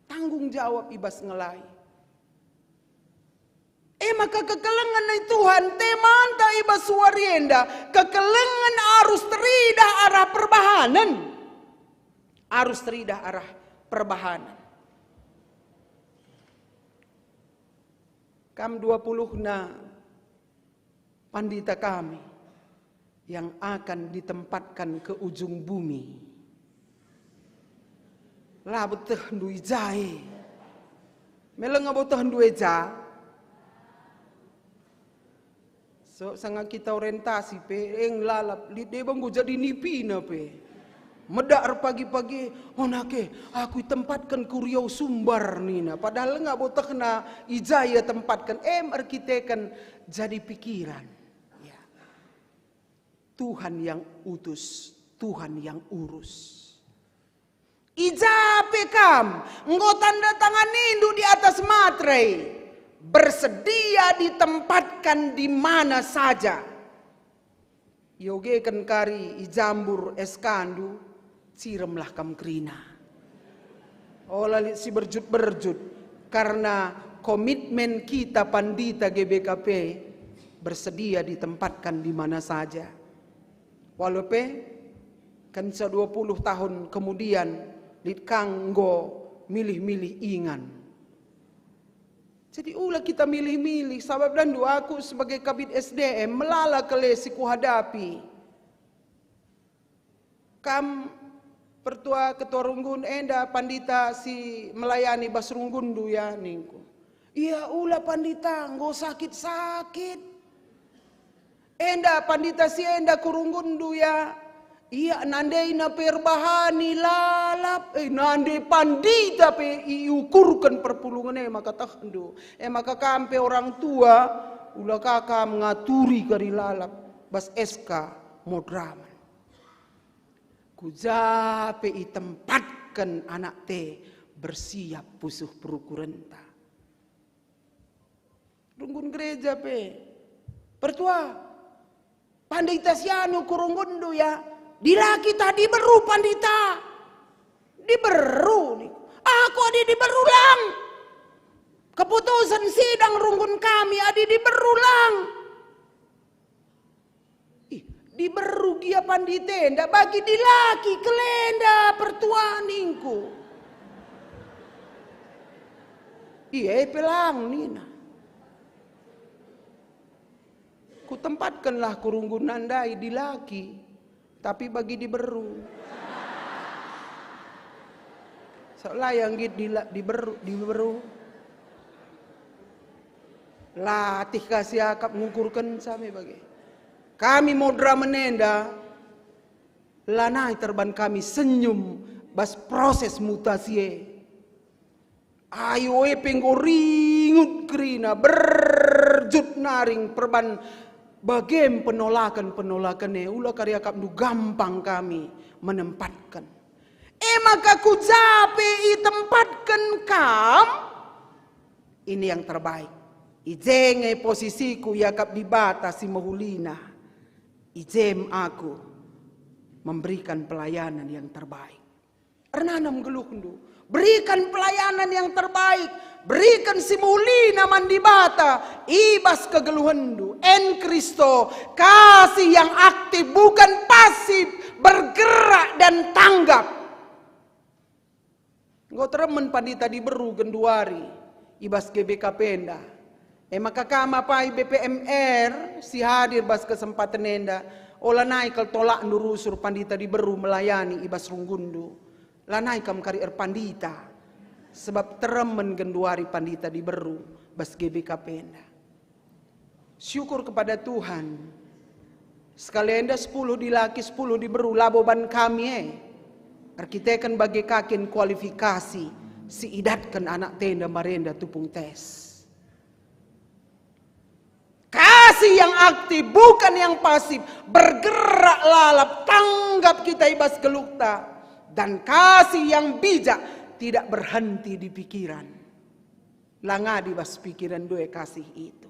Tanggung jawab ibas ngelai. Maka kekelengan dari Tuhan temanta ibas suarienda. Kekelengan arus teridah arah perbahanan. Arus teridah arah perbahanan. Kam 20 na pandita kami yang akan ditempatkan ke ujung bumi. Lah beteh ndui jae. Meleng beteh ndui ja. So sangat kita orientasi pe lalap lide bang go jadi nipina pe. Medar pagi-pagi onake aku tempatkan Riau Sumbar nina padahal enggak botak kena ijaya tempatkan arkitekan jadi pikiran. Ya. Tuhan yang utus, Tuhan yang urus. Ijape kam engko tanda tangan indu di atas materai. Bersedia ditempatkan di mana saja. Yoge kan kari ijambur eskandu ciremlah kam krina. Olah si berjut karena komitmen kita pandita GBKP bersedia ditempatkan di mana saja. Walaupun kan 20 tahun kemudian litkang go milih-milih ingan. Jadi ulah kita milih-milih. Sabab dan doa aku sebagai kabit SDM melala kelesi ku hadapi. Kam pertua ketua runggun enda pandita si melayani bas runggun du ya ningku. Iya ulah pandita nggo sakit-sakit. Enda pandita si enda kurunggun du ya. Iya nandai na perbahani lalap nandai pandita pe iukurkan perpulungan maka tahndu maka kampe orang tua ulah kakak mengaturi kari lalap bas SK modraman kujape itempatkan anak te bersiap pusuh perukurenta runggun gereja pe pertua pandita sianu kurunggundu ya. Dilaki tadi beru pandita. Diberu nih. Aku adi diberulang. Keputusan sidang runggun kami adi diberulang. Diberu gia panditenda bagi dilaki kelenda pertuaningku. Pelang nina. Kutempatkanlah kurunggun nandai dilaki. Tapi bagi diberu. Soalnya yang diberu. Latih kasih akap ngukurkan sami bagi. Kami modra menenda. Lanai terban kami senyum. Bas proses mutasi. Ayo penggoringut kerina. Berjut naring perban. Bagem penolakan ulah karya kapnu gampang kami menempatkan. Maka ku jape i tempatkan kam, ini yang terbaik. Ijenge posisiku yakap di bata si mahulina. Ijem aku memberikan pelayanan yang terbaik. Ernanam geluhndu, berikan pelayanan yang terbaik. Berikan si mahulina mandi bata, ibas kegeluhandu. En Kristo, kasih yang aktif bukan pasif, bergerak dan tanggap. Nggo teremen pandita di beru genduari, ibas GBK Penda. Maka kama pai BPMR si hadir bas kesempatan enda. Ola naik kel tolak nurusur pandita di beru melayani ibas runggundu. Lanai kam kari pandita. Sebab teremen genduari pandita di beru bas GBK Penda. Syukur kepada Tuhan. Sekali enda 10 di laki 10 di beru laboban kami Arkitekan bagi kakin kualifikasi si idatkan anak tenda marenda tupung tes. Kasih yang aktif bukan yang pasif, bergerak lalap, tanggap kita ibas gelukta, dan kasih yang bijak tidak berhenti di pikiran. Langadi bas pikiran dua kasih itu,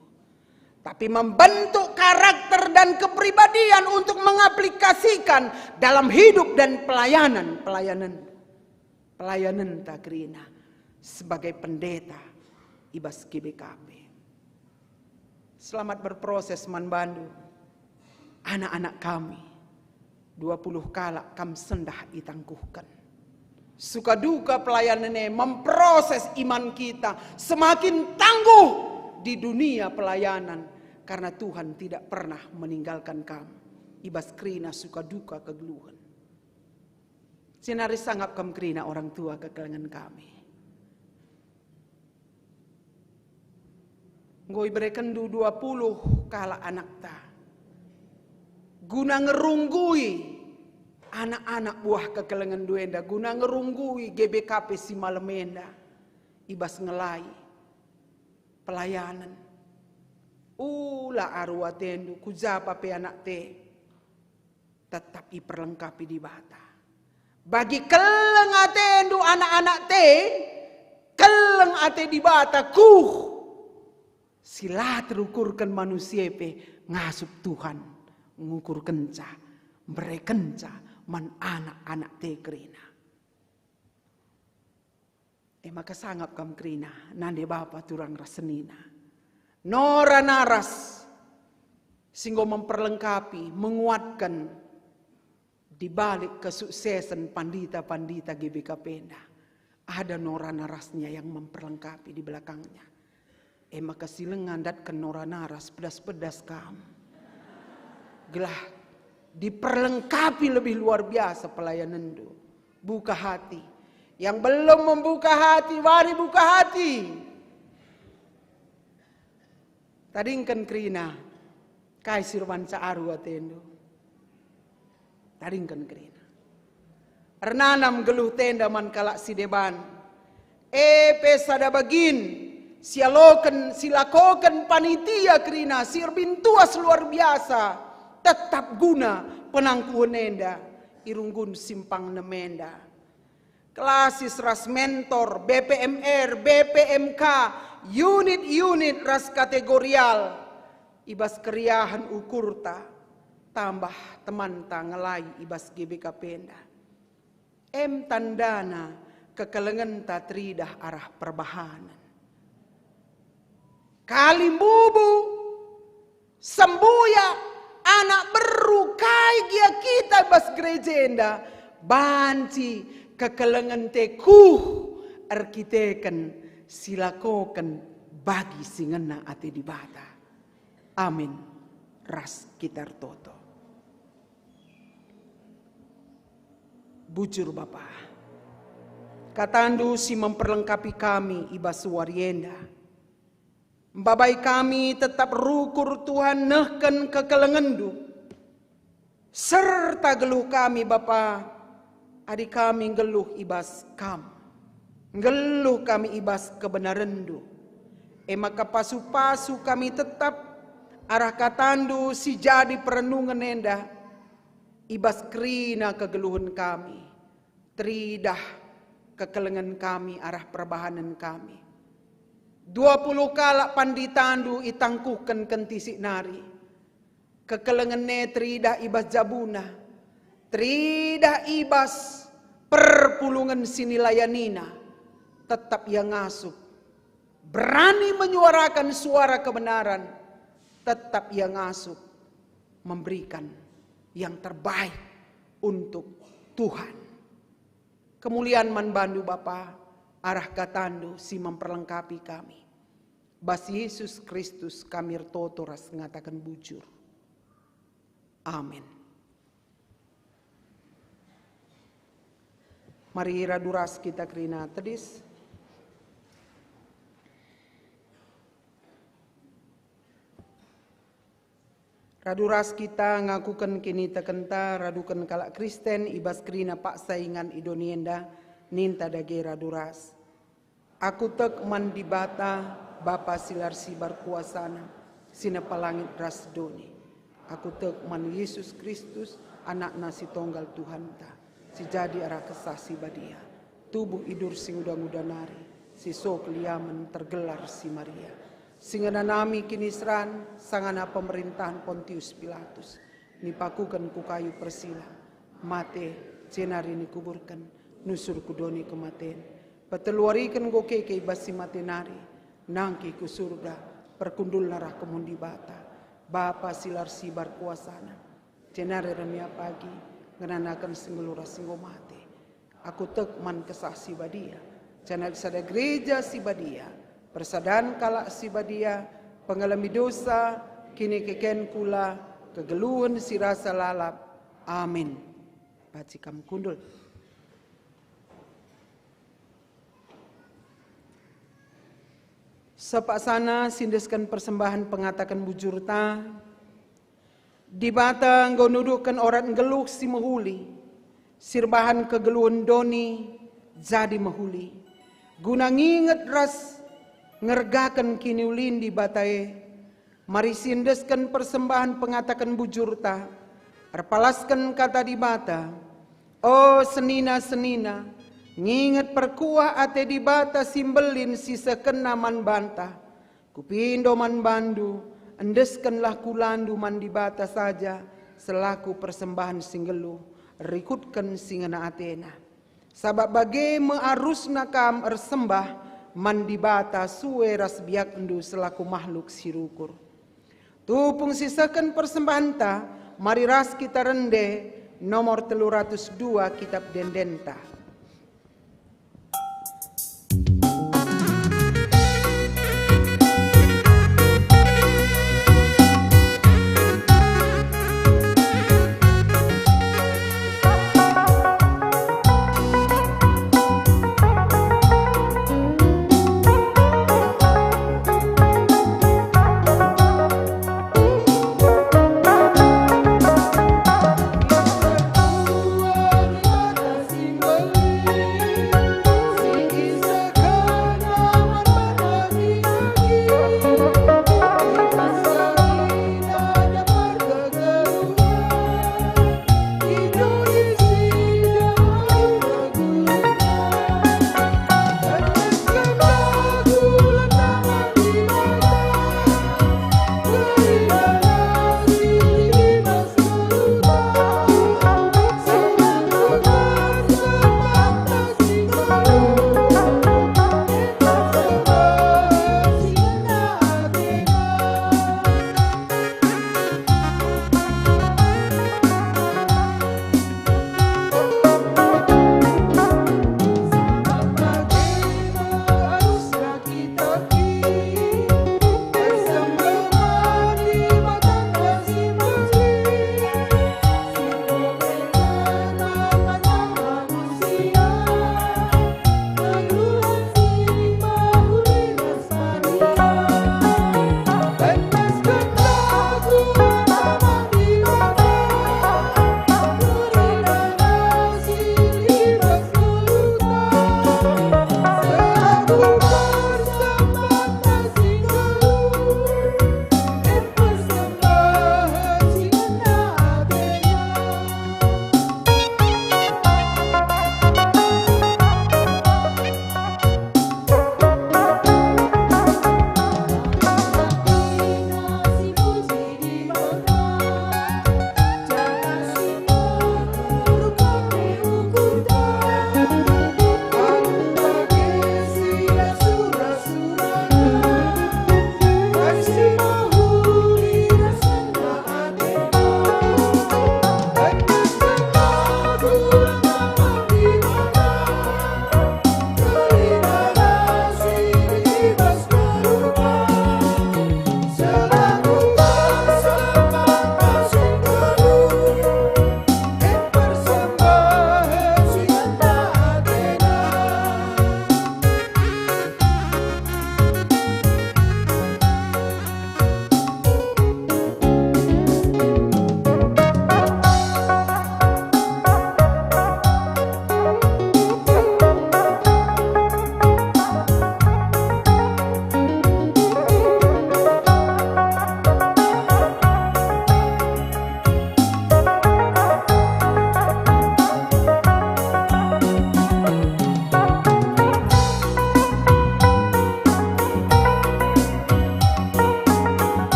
tapi membentuk karakter dan kepribadian untuk mengaplikasikan dalam hidup dan pelayanan takrina sebagai pendeta ibas GBKP. Selamat berproses manbandu. Anak-anak kami 20 kala kam sendah itangkuhkan. Suka duka pelayanannya memproses iman kita semakin tangguh di dunia pelayanan karena Tuhan tidak pernah meninggalkan kamu. Ibas krina suka duka kegeluhan. Sinari sanggap kam krina orang tua kekelangan kami. Ngoi berekendu 20 kala anak ta. Guna ngerunggui anak-anak buah kekelengan duenda. Guna ngerunggui GBKP si malemenda. Ibas ngelai pelayanan. Ula arwah tendu kujapa pe anak te. Tetap iperlengkapi di bata. Bagi keleng atendu anak-anak te. Keleng ate di bata kuh. Sila terukurkan manusia pe ngasup Tuhan ngukur kenca berekenca man anak-anak te kerina. Maka sanggap kam kerina nande bapa turang rasenina. Nora naras singgo memperlengkapi menguatkan di balik kesuksesan pandita-pandita GBK Penda. Ada nora narasnya yang memperlengkapi di belakangnya. Maka silengan datkan nora naras pedas-pedas kamu. Gelah diperlengkapi lebih luar biasa pelayanan itu. Buka hati. Yang belum membuka hati, mari buka hati. Tadingkan krina. Kai sirwanca aru atendo. Tadingkan krina. Ernanam geluh tenda man kalak si deban. Pesada bagin. Silakokan panitia krina sirbintuas luar biasa tetap guna penangkuhan enda irunggun simpang nemenda klasis ras mentor BPMR BPMK unit-unit ras kategorial ibas keriahan ukurta tambah teman tangelai ibas GBK Penda tandana kekelengan tatridah arah perbahanan. Kalimbubu, sembuya, anak beru, kai gia kita bas gerejenda, banci kekelengan tekuh, arkiteken silakokan bagi singena ati di bata. Amin. Ras kitar toto. Bujur Bapa, katandu si memperlengkapi kami ibas warienda. Babai kami tetap rukur Tuhan nehken kekelengendu. Serta geluh kami Bapa, adik kami geluh ibas kam. Geluh kami ibas kebenarandu. Maka pasu-pasu kami tetap arah katandu si jadi perenungan enda. Ibas krina kegeluhan kami. teridah kekelengan kami arah perbahanan kami. 20 kalak panditandu itangkukan kentisik nari. Kekelengan teridah ibas jabuna. Teridah ibas perpulungan sinilayanina. Tetap yang ngasup. Berani menyuarakan suara kebenaran. Tetap yang ngasup. Memberikan yang terbaik untuk Tuhan. Kemuliaan manbandu Bapa, arah katandu si memperlengkapi kami. Bas Yesus Kristus kami totoras ngatakan bujur. Amin. Mari raduras kita kerina tedis. Raduras kita ngakukan kini tekenta radukan kalak Kristen ibas kerina pak saingan idonienda ninta dage raduras. Aku tek mandibata Bapa silar sibar kuasana sina palangit rasdoni. Aku tek man Yesus Kristus anak nasi tonggal Tuhan ta. Si jadi arah kesah si badia. Tubuh idur sing udang-udanari. Si sok liaman tergelar si Maria. Singana nami kinisran sangana pemerintahan Pontius Pilatus. Nipakukan ku kayu persila. Mate cenari nikuburkan. Nusur kudoni kematen. Pateluarikan go keke basi matenari. Nangki ku surga. Perkundul narah kemundi bata. Bapa silar sibar kuasana. Cenari remia pagi. Ngenanakan singelura singgo mate. Aku tek man kesah si badia. Cenari sada gereja si badia. Persadaan kalak si badia, pengalami dosa, kini keken kula, kegeluhan si rasa lalap. Amin. Baci kam kundul. Sepak sana sindeskan persembahan pengatakan bujurta. Di bata ngonudukkan orang geluh si mahuli. Sirbahan kegeluhan doni jadi mahuli. Guna nginget ras ngergakan kini ulin di batae, mari sindeskan persembahan pengatakan bujurta, arpalaskan kata di bata, oh senina-senina, nginget perkuah ate di bata simbelin si sekena man banta, kupindo man bandu, endeskanlah kulandu man di bata saja, selaku persembahan singgelu, rikutkan singana Athena. Sabab bage mearusna kam ersembah, mandibata suwe ras biak endu selaku makhluk sirukur. Tupung sisakan persembahan ta, mari ras kita rende nomor 302 kitab Dendenta. Simbol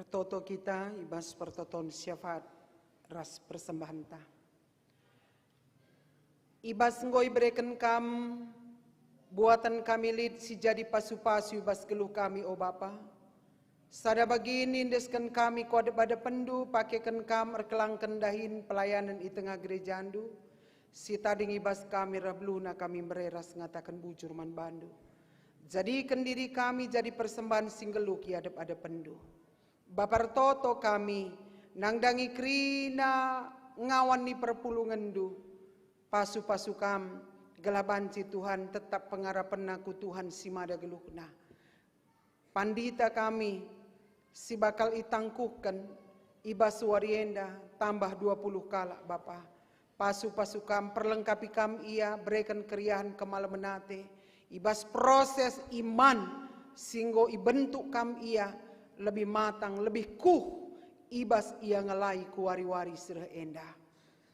Pertoto kita ibas pertoton syafaat ras persembahan ta. Ibas ngoi bereken kam buatan kami lid si jadi pasu-pasu ibas geluh kami o Bapa. Sada bagini indeskan kami kuada pada pendu pakaikan kam erkelangkan dahin pelayanan i tengah gereja andu. Si tading ibas kami rabluna kami mereras ngatakan bujur man bandu. Jadikan diri kami jadi persembahan singgeluk i adep ada pendu. Bapar toto kami nangdangi krina ngawan ni perpulungan du. Pasu-pasu kam gelabanci Tuhan tetap pengarapan aku Tuhan si mada geluhna. Pandita kami si bakal itangkuhkan ibas warienda tambah 20 kala Bapa. Pasu-pasu kam perlengkapi kam ia berikan keriahan kemalamenate. Ibas proses iman singgo ibentuk kam ia lebih matang, lebih kuh, ibas ia ngelai kuari-wari sereh endah.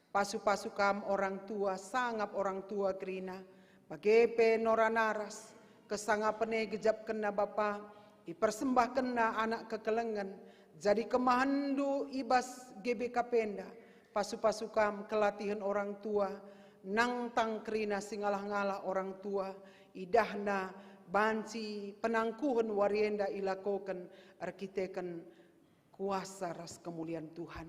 Pasu-pasu kam orang tua, sangap orang tua kerina, bagepe noranaras, kesangapene gejap kena Bapa, ipersembah kena anak kekelengan, jadi kemahandu ibas GBK Penda, pasu-pasu kam kelatihan orang tua, nangtang kerina singalah-ngalah orang tua, idahna banci penangkuhan warienda ilakokan arkiteken kuasa ras kemuliaan Tuhan.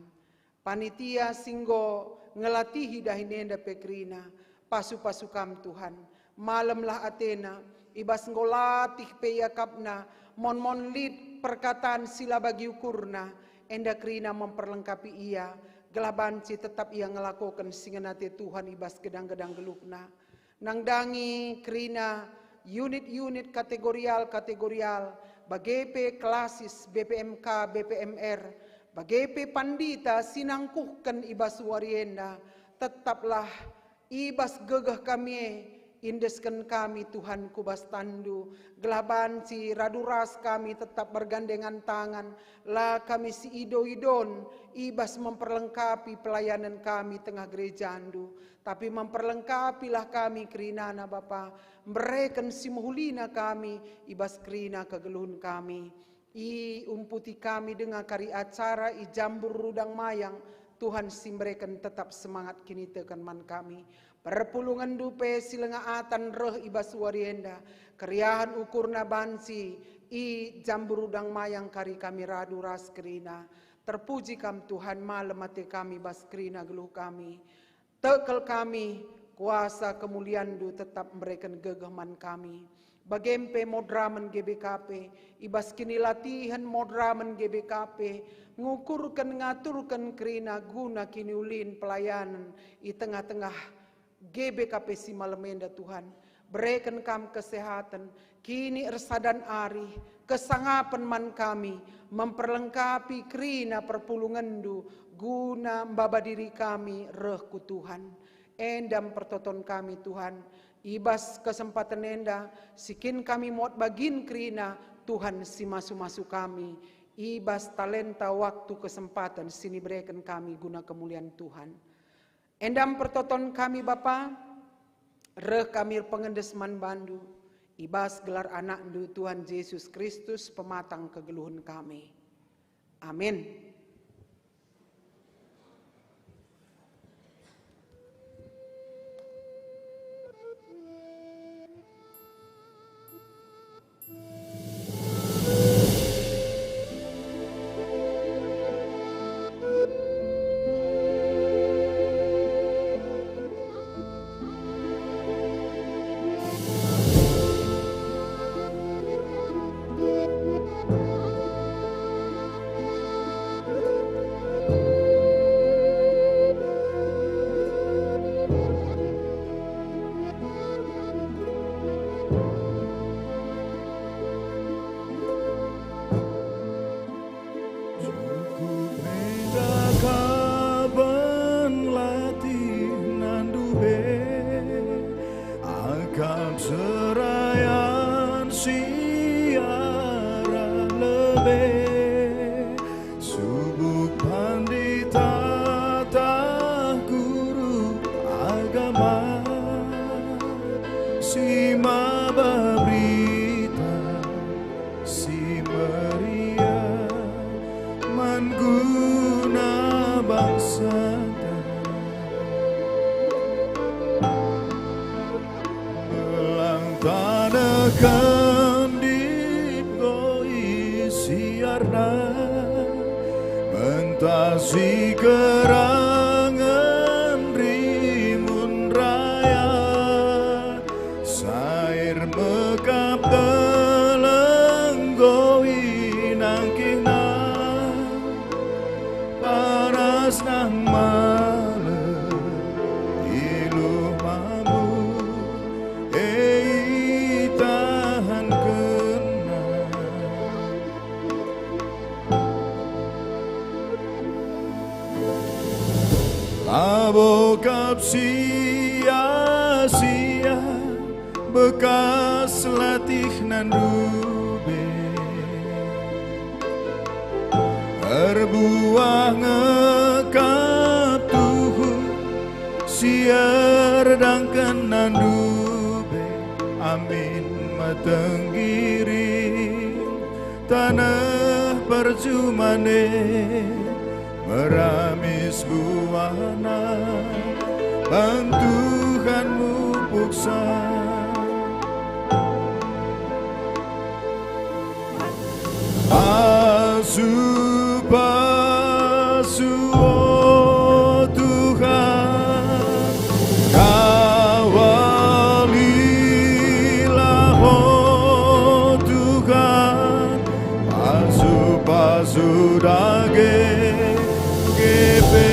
Panitia singgo ngelatihi dahinenda pekrina pasu-pasu kam Tuhan. Malamlah Athena ibas ngolatih peyakapna mon lid perkataan sila bagi ukurna enda krina memperlengkapi ia gelabanci tetap ia ngelakokan singenate Tuhan ibas gedang-gedang gelukna. Nangdangi krina unit-unit kategorial bagepe klasis BPMK BPMR bagepe pandita sinangkuhkan ibas warienda tetaplah ibas gegah kami indeskan kami Tuhan kubas tandu gelabanci raduras kami tetap bergandengan tangan lah kami si idon ibas memperlengkapi pelayanan kami tengah gereja andu tapi memperlengkapilah kami kerinana Bapa mereken si muhulina kami ibas kerina kegeluhun kami i umputi kami dengan kari acara i jambur rudang mayang Tuhan si mereken tetap semangat kini tekan man kami. Perpulungan dupe silengaatan reh ibas warienda. Keriahan ukurna bansi i jambur udang mayang kari kami radu ras kerina. Terpuji kam Tuhan malam mati kami bas kerina geluh kami. Tekel kami kuasa kemuliaan du tetap memberikan gegeman kami. Bagempe modramen GBKP, ibas kini latihan modramen GBKP, ngukurkan ngaturkan kerina guna kini ulin pelayanan di tengah-tengah GBKP si malemenda Tuhan. Berikan kami kesehatan, kini ersadan ari, kesangapan man kami, memperlengkapi kerina perpulungan du, guna mbaba diri kami rehku Tuhan. Endam pertoton kami Tuhan, ibas kesempatan enda, sikin kami muat bagin kerina, Tuhan si masu-masu kami, ibas talenta waktu kesempatan sini berikan kami guna kemuliaan Tuhan. Endam pertoton kami Bapa, reh kami pengendes man bandu, ibas gelar anak du Tuhan Yesus Kristus pematang kegeluhan kami. Amin. kendit goi siarna mentasi kerangan rimun raya sair mekap telenggoi nangkina panas nang malam ilu mamu tahan kena labokap sia-sia bekas latih nandube berbuah ngekap tuhu siar dangkan nandube amin matenggiri tanah percumane meramis buana bantuhanmu buksa pasu oh Tuhan kawalilah oh Tuhan pasu dage GPKB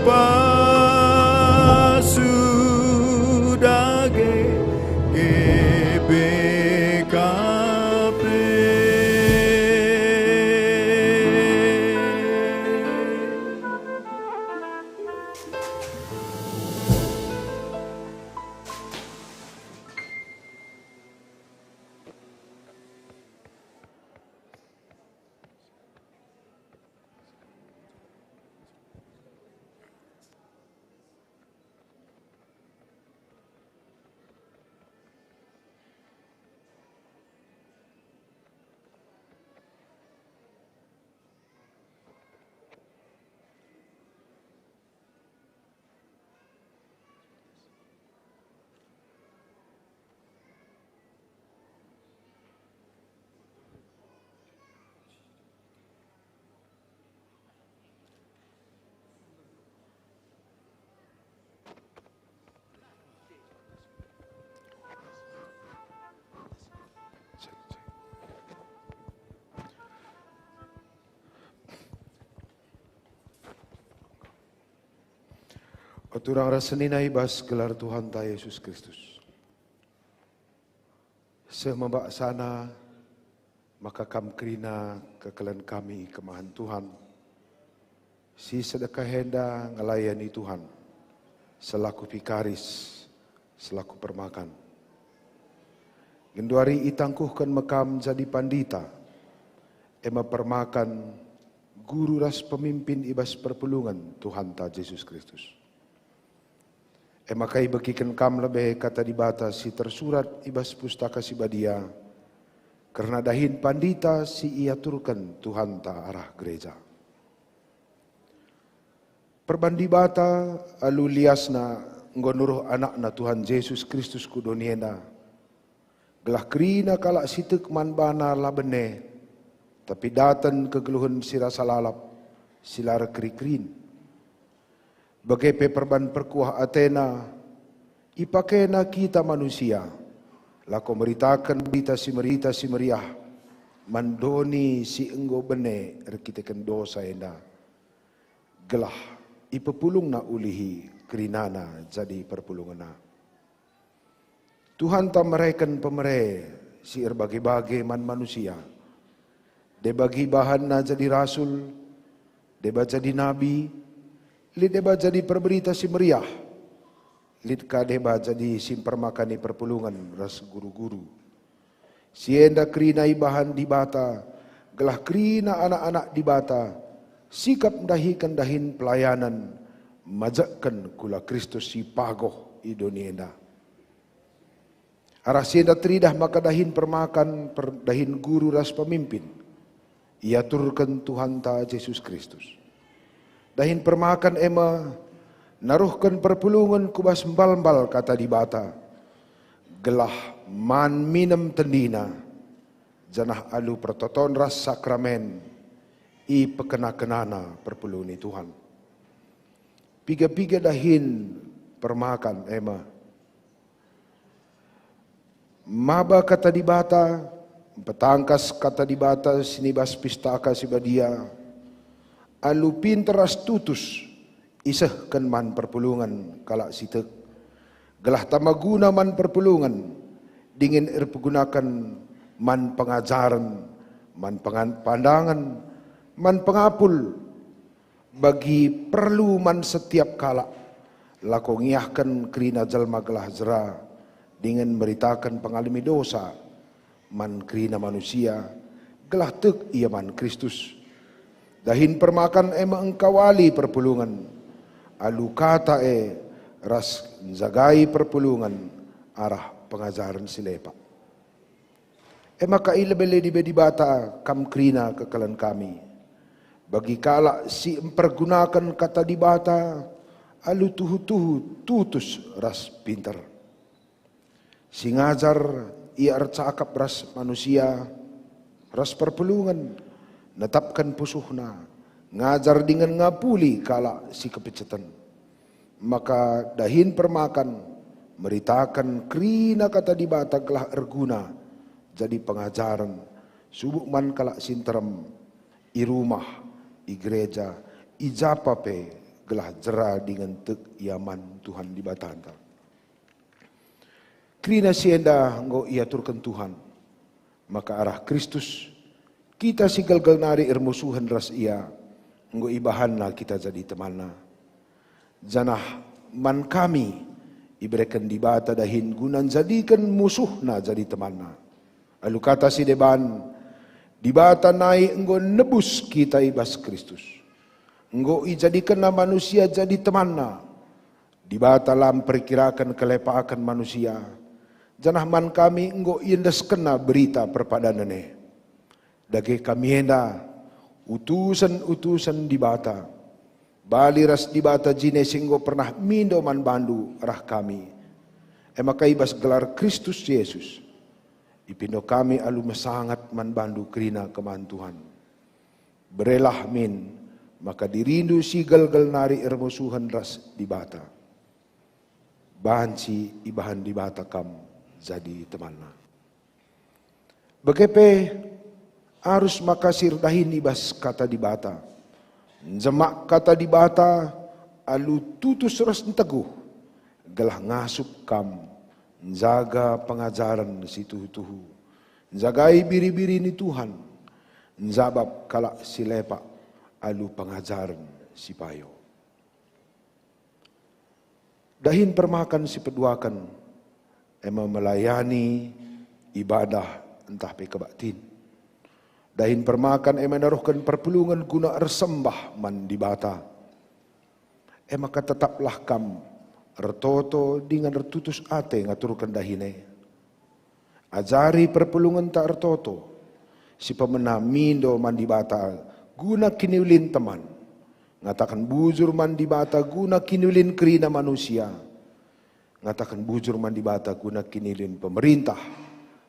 pasu dage GPKB. Oturang rasenina ibas gelar Tuhan ta Yesus Kristus. Semembak sana maka kam krina kekelan kami kemahan Tuhan. Si sedekah henda ngelayani Tuhan selaku pikaris, selaku permakan. Genduari itangkuhkan mekam jadi pandita, ema permakan guru ras pemimpin ibas perpulungan Tuhan ta Yesus Kristus. Emakai bekikan kam lebih kata dibata si tersurat ibas pustaka si badia, karena dahin pandita si ia turkan Tuhan ta arah gereja. Perbandi bata alu liasna ngonuruh anakna Tuhan Yesus Kristus kudoniena, gelah kerina kalak sitek manbana labene, tapi datan kegeluhan sirasa lalap silara kerikrin. Bagai perban perkuah Athena, ipakena kita manusia, lako meritakan berita si meriah, mandoni si enggo bene rekitekan dosa enda. Gelah ipepulung na ulihi kerinana jadi perpulungana. Tuhan tak mereken pemere si erbagi-bagi man manusia. De bagi bahan na jadi rasul, deba jadi nabi, lid deba jadi perberita si meriah, lid ka deba jadi simpermakani perpulungan ras guru-guru. Sienda krina ibahan di bata, gelah krina anak-anak di bata, sikap dahikan dahin pelayanan, majakkan kula Kristus si pagoh idonienda. Arah sienda teridah maka dahin permakan, dahin guru ras pemimpin, ia turkan Tuhan ta Yesus Kristus. Dahin permakan ema naruhkan perpulungan kubas mbal-mbal kata di bata, gelah man minum tendina, janah alu pertoton ras sakramen, i pekena-kenana perpuluni Tuhan. Piga-piga dahin permakan ema. Maba kata di bata, petangkas kata di bata, sinibas pistaka sibadia, alu pinteras tutus, isehkan man perpulungan kalak sitek, gelah tamaguna man perpulungan, dingin pergunakan man pengajaran, man pandangan, man pengapul, bagi perlu man setiap kala, lako ngiahkan kerina jalma gelah jera, dengan beritakan pengalami dosa, man kerina manusia, gelah tek ia man Kristus. Dahin permakan ema engkawali perpulungan, alu kata ras jagai perpulungan arah pengajaran silepa. Ema kailebele di bata kam krina kekalan kami. Bagi kala si mempergunakan kata di bata, alu tuhu-tuhu tutus ras pinter. Si ngajar ia cakap ras manusia, ras perpulungan, netapkan pusuhna, ngajar dengan ngapuli kala si kepecetan. Maka dahin permakan, meritakan krina kata di bata gelah erguna, jadi pengajaran, subuk man kala sinterem, i rumah, i gereja, i japape, gelah jera dengan tek yaman Tuhan di batanta. Krina sienda nggo iaturkan Tuhan, maka arah Kristus, kita si galgal nari ermusuhan ras ia, nggo ibahanna kita jadi temanna. Janah man kami, iberikan di bata dahin gunan jadikan musuhna jadi temanna. Lalu kata si deban, di bata naik enggo nebus kita ibas Kristus. Enggo ijadikan manusia jadi temanna. Di bata lam perkirakan kelepaakan manusia. Janah man kami enggo indes kena berita perpadanane. Dage kami henda utusan-utusan di bata. Bali ras di bata jine singgo pernah mindo man bandu rah kami. Ema kaibas gelar Kristus Yesus. Ipindo kami alu masangat man bandu krina keman Tuhan. Berelah min, maka dirindu si galgal nari ermusuhan ras di bata. Bahan si ibahan di bata kam jadi temanna. Begepe harus makasir dahin ibas kata di bata. Jemak kata di bata alu tutus ras teguh. Gelah ngasup kam. Jaga pengajaran si tuhu-tuhu. Jagai biri-biri ni Tuhan. Njabab kalak si lepak alu pengajaran si payo. Dahin permakan si peduakan. Ema melayani ibadah entah pe kebaktin. Dahin permakan ema naruhkan perpulungan guna ersembah man di bata. Ema katetaplah kam ertoto dengan ertutus ate ngaturkan dahine. Ajari perpulungan tak ertoto. Si pemena mindo man di bata guna kiniulin teman. Ngatakan bujur man di bata guna kiniulin kerina manusia. Ngatakan bujur man di bata guna kinilin pemerintah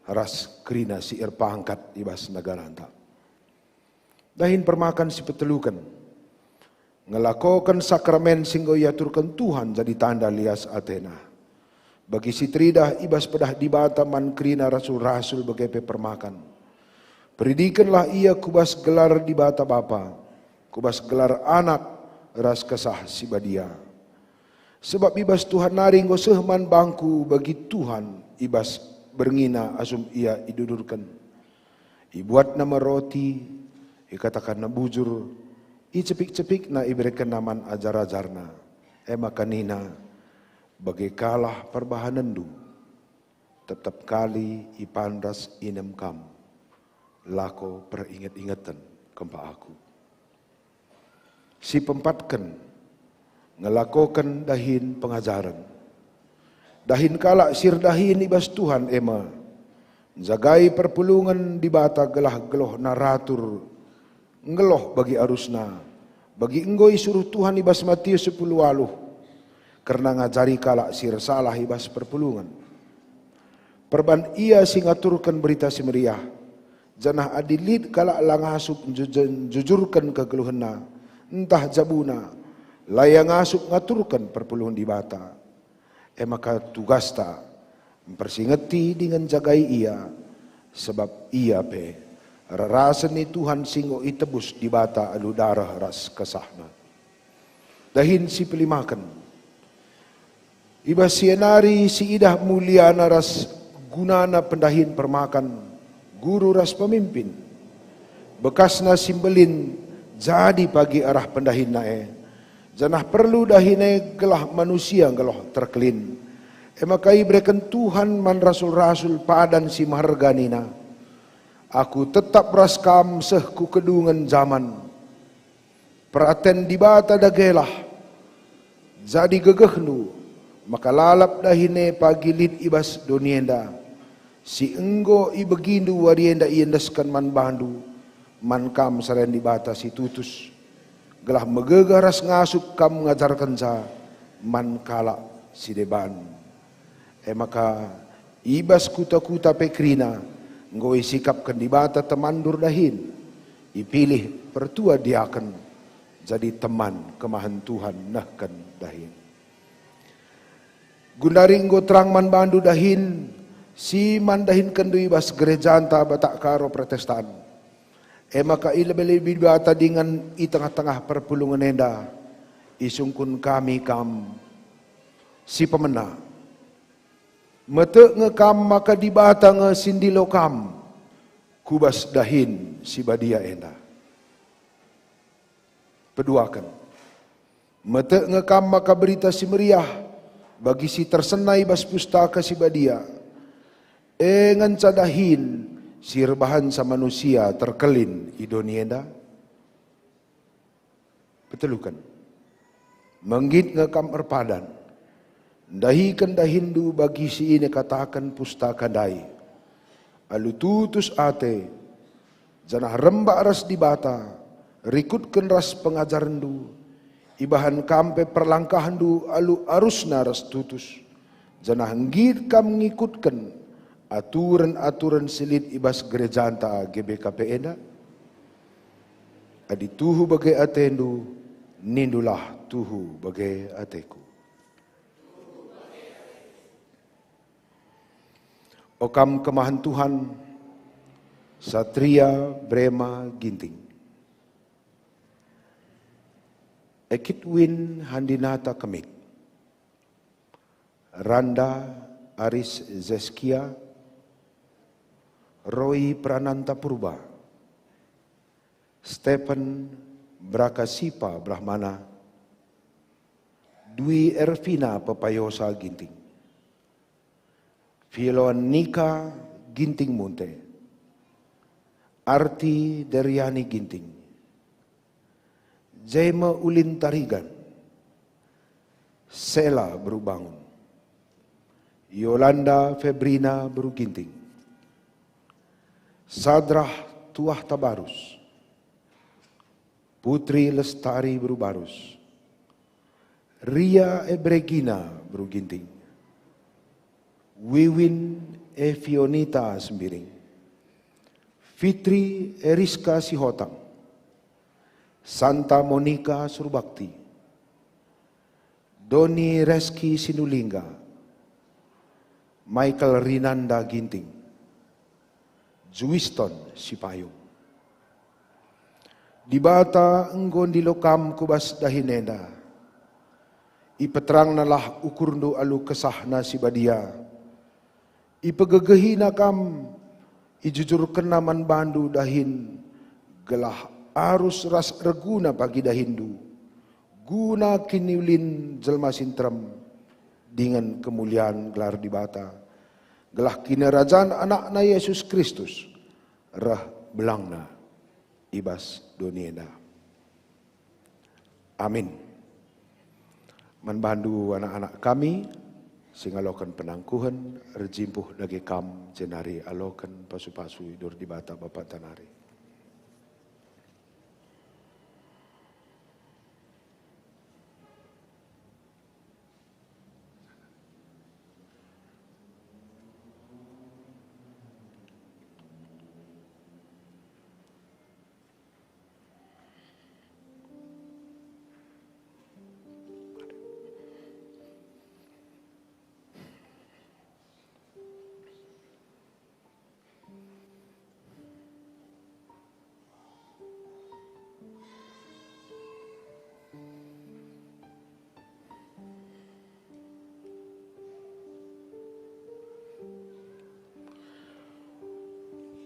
ras kerina si pangkat ibas negara anta. Dahin permakan si petelukan. Ngelakokan sakramen singgo yaturkan Tuhan jadi tanda lias Athena. Bagi si tridah ibas pedah di bata man kerina rasul-rasul begepe permakan. Peridikanlah ia kubas gelar di bata bapa, kubas gelar anak ras kesah si badia. Sebab ibas Tuhan naring sehman bangku bagi Tuhan ibas berngina asum ia idudurkan. Ibuat nama roti, ikatakan na bujur, icepik-cepik na iberikan naman ajar-ajarna. Ema kanina bagi kalah perbahanendu, tetap kali ipandas inem kam, lako peringat-ingatan kempa aku. Si pempatkan ngelakokan dahin pengajaran. Dahin kala sir dahin ibas Tuhan ema. Jagai perpulungan di bata gelah-geloh naratur. Ngeloh bagi arusna. Bagi enggoi suruh Tuhan ibas Matius 10:8. karena ngajari kalak sir salah ibas perpulungan. Perban ia singaturkan berita si meriah, janah adilid kalak langasup jujurkan kegeluhena, entah jabuna, layang asup ngaturkan perpulungan di bata. Maka tugas ta mempersingeti dengan jagai ia, sebab ia pe rarasan ni Tuhan singo itebus di bata alu darah ras kesahna. Dahin si pelimakan, iba sienari si idah muliana ras gunana pendahin permakan, guru ras pemimpin, bekasna simbelin jadi pagi arah pendahin nae, janah perlu dahine gelah manusia geloh terkelin, emakai berikan Tuhan man rasul-rasul padan si maharganina, aku tetap raskam sehku kedungan zaman, peraten di bata dagelah, jadi gegehnu, maka lalap dahine pagi lid ibas donienda, si enggo ibegindu warienda iendaskan man bandu, man kam saren di bata si tutus, gelah megegaras ngasup kam ngajarkan sa, man kalak si deban. Maka ibas kuta-kuta pekrina, ngoi sikapkan di bata temandur dahin, ipilih pertua diakan, jadi teman kemahan Tuhan nahkan dahin. Gundari nggo terang man bandu dahin, si man dahin kendu ibas gereja anta batak karo protestan. Maka ilebih bata dengan i tengah-tengah perpulungan enda, isungkun kami kam si pemena. Mete ngekam maka di bata nge sindilo kam, kubas dahin si badia enda. Peduakan. Mete ngekam maka berita si meriah, bagi si tersenai bas pustaka si badia. Ngan cadahin si rebahan sa manusia terkelin idonienda. Betelukan. Menggit ngekam erpadan. Dahikan dahindu bagi si ini katakan pustaka dai. Alu tutus ate. Janah rembak ras di bata. Rikutkan ras pengajarandu. Ibahan kampe perlangkahandu alu arusna ras tutus. Janah nggit kam ngikutkan aturan-aturan silit ibas gereja anta GBKP enda. Adi tuhu bagai atendu, nindulah tuhu bagai ateku. Okam kemahan Tuhan, Satria Brema Ginting. Ekitwin Handinata Kemik. Randa Aris Zeskia. Roy Prananta Purba. Stephen Brakasipa Brahmana. Dwi Ervina Papayosa Ginting. Filonika Ginting Munte. Arti Deryani Ginting. Jaima Ulin Tarigan. Sela Berubangun. Yolanda Febrina Beruginting. Sadrah Tuah Tabarus. Putri Lestari Berubarus. Ria Ebregina Beruginting. Wiwin Fionita Sembiring. Fitri Eriska Sihotang. Santa Monica Surbakti. Doni Reski Sinulingga. Michael Rinanda Ginting. Zuwiston Sipayung. Di bata enggon di lokam kubas dahinenda. Ipeterang nalah ukurndo alu kesahna si badia. Ipegegehi nakam ijujur kenaman bandu dahin gelah arus ras reguna pagi dahindu. Guna kiniulin jelma sintrem dengan kemuliaan gelar di bata. Gelah kinerajaan anakna Yesus Kristus rah belangna ibas doniena. Amin. Manbandu anak-anak kami singalokan penangkuhan rejimpuh dagi kam jenari alokan pasu-pasu idur di bata bapak tanari.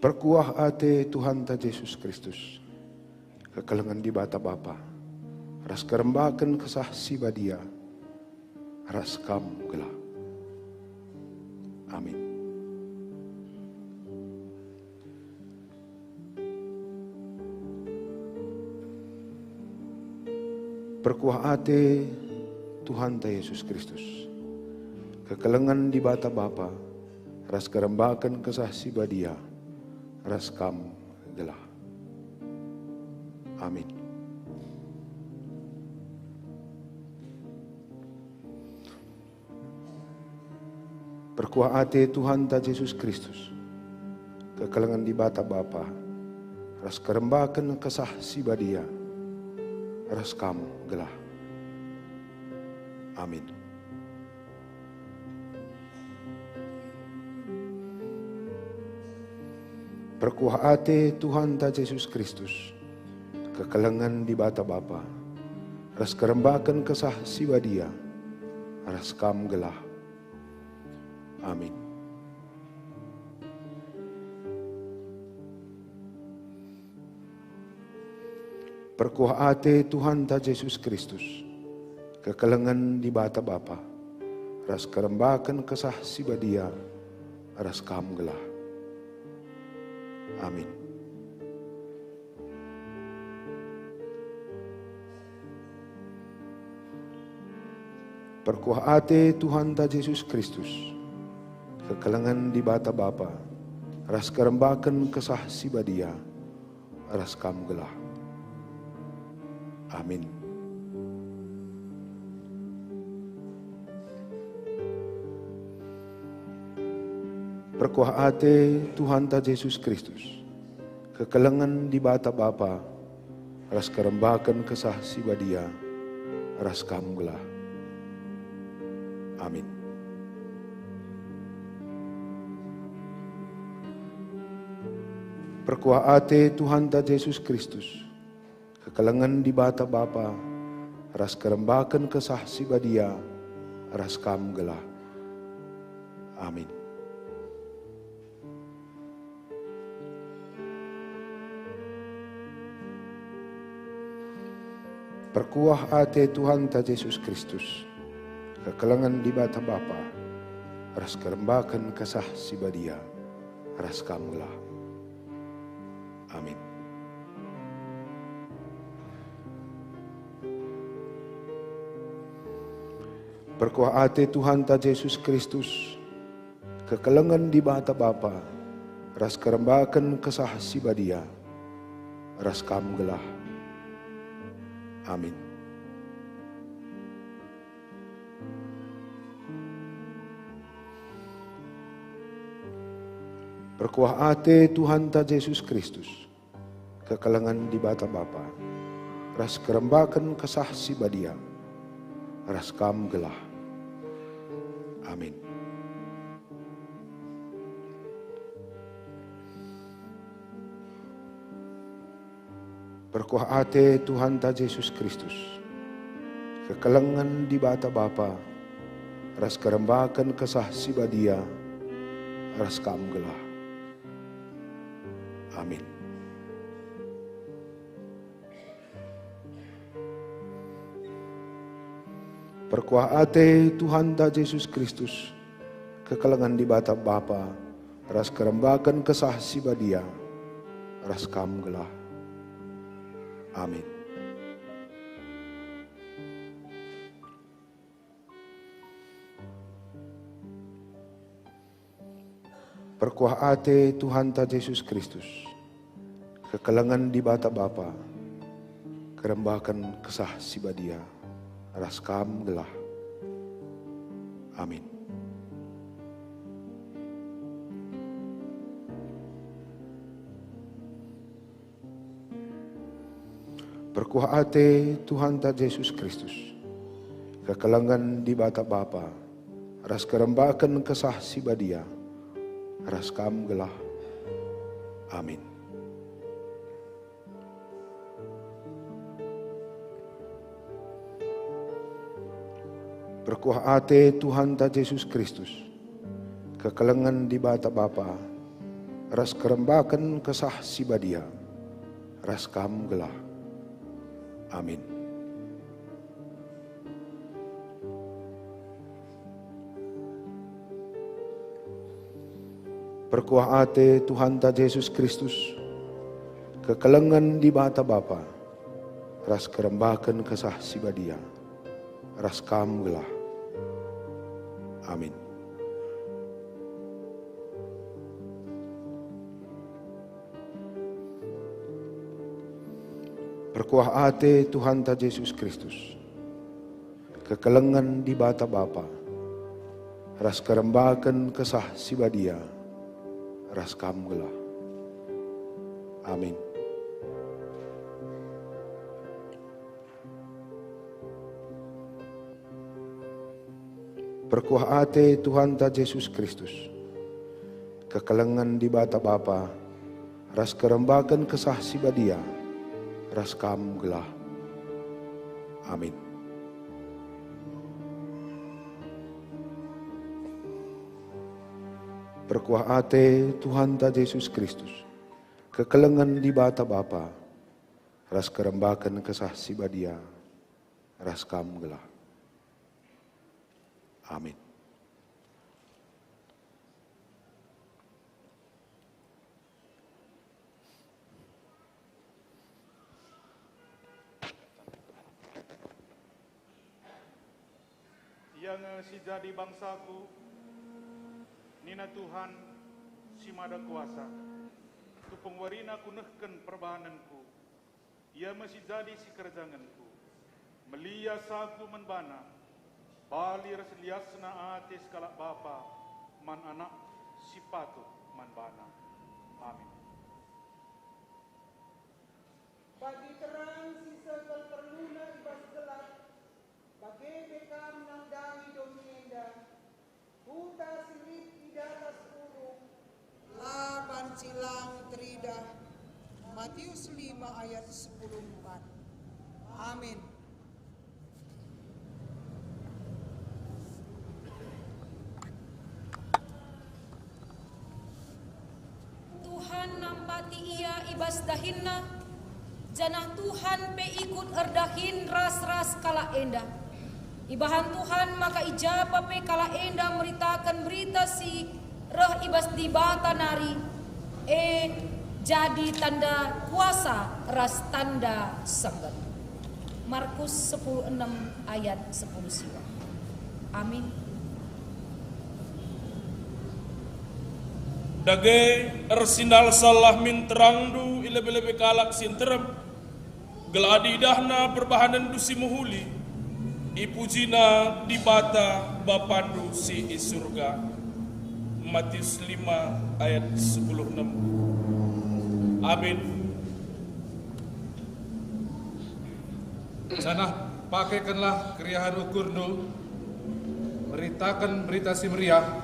Perkuah ate Tuhan ta Yesus Kristus. Kekelengan di bata Bapa. Ras kerembakan kesah si badia. Ras kam gelah. Amin. Perkuah ate Tuhan ta Yesus Kristus. Kekelengan di bata Bapa. Ras kerembakan kesah si badia. Ras kam gelah. Amin. Perkuah ate Tuhan ta Yesus Kristus. Kekelengan di bata Bapa. Ras kerembakan kesah si badia. Ras kam gelah. Amin. Perkuah ate Tuhan ta Yesus Kristus. Kekelengan di bata Bapa. Ras kerembakan kesah si badia. Ras kam gelah. Amin. Perkuah ate Tuhan ta Yesus Kristus. Kekelengan di bata Bapa. Ras kerembakan kesah si badia. Ras kam gelah. Amin. Perkuah ate Tuhan ta Yesus Kristus. Kekelengan di bata Bapa. Ras kerembakan kesah si badia. Ras kam gelah. Amin. Perkuah ate Tuhan ta Yesus Kristus. Kekelengan di bata Bapa. Ras kerembakan kesah si badia. Ras kam gelah. Amin. Perkuah ate Tuhan ta Yesus Kristus. Kekelengan di bata Bapa. Ras kerembakan kesah si badia. Ras kam gelah. Amin. Perkuah ate Tuhan ta Yesus Kristus. Kekelengan di bata Bapa. Ras kerembakan kesah si badia. Ras kam gelah. Amin. Perkuah ate Tuhan ta Yesus Kristus. Kekelengan di bata Bapa. Ras kerembakan kesah si badia. Ras kam gelah. Amin. Perkuah ate Tuhan ta Yesus Kristus. Kekelengan di bata Bapa. Ras kerembakan kesah si badia. Ras kam gelah. Amin. Perkuah ate Tuhan ta Yesus Kristus. Kekelengan di bata Bapa. Ras kerembakan kesah si badia. Ras kam gelah. Amin. Perkuah ate Tuhan ta Yesus Kristus. Kekelengan di bata Bapa. Ras kerembakan kesah si badia. Ras kam gelah. Amin. Perkuah ate Tuhan ta Yesus Kristus. Kekelengan di bata Bapa. Kerembakan kesah si badia. Ras kam gelah. Amin. Perkuah ate Tuhan ta Yesus Kristus. Kekelengan di bata Bapa. Ras kerembakan kesah si badia. Ras kam gelah. Amin. Perkuah ate Tuhan ta Yesus Kristus. Kekelengan di bata Bapa. ras kerembakan kesah si badia, ras kam gelah. Amin. Perkuah ate Tuhan ta Yesus Kristus, kekelengan di bata Bapa, ras kerembakan kesah si badia, ras kam gelah. Amin. Perkuah ate Tuhan ta Yesus Kristus, kekelengan di bata Bapa, ras kerembakan kesah si badia, ras kam gelah. Amin. Perkuah ate Tuhan ta Yesus Kristus, kekelengan di bata Bapa, ras kerembakan kesah si badia, ras kam gelah. Amin. Perkuah ate Tuhan ta Yesus Kristus, kekelengan di bata Bapa, ras kerembakan kesah si badia, ras kam gelah. Amin. Yang si jadi bangsaku, Nina Tuhan, si mada kuasa, tupung warina kunehken perbahananku, ia masih jadi si kerjanganku, melia saku menbana, bali resliasna ate sekalak bapa, man anak si patut man bana. Amin. Bagi terang si segel perluna ibas gelap, bagi bekam nang dahi domienda, buta silip di datas urung, laban silang teridah. Matius 5 ayat 14. Amin. Tuhan nampati ia ibas dahinna, janah Tuhan pe ikut erdahin ras-ras kala enda. Ibahan Tuhan maka ijapa pe kala enda meritakan berita si reh ibas di bata nari. Jadi tanda kuasa ras tanda sengget. Markus 10:6 ayat 10 siwa. Amin. Dage ersindal salah min terangdu ilebe-lebe kalak sinterem, geladi dahna perbahanan dusi muhuli, ipujina di bata bapandu si isurga. Matius 5 ayat 10-6. Amin. Janah pakaikanlah keriahan ukurnu, beritakan berita si meriah,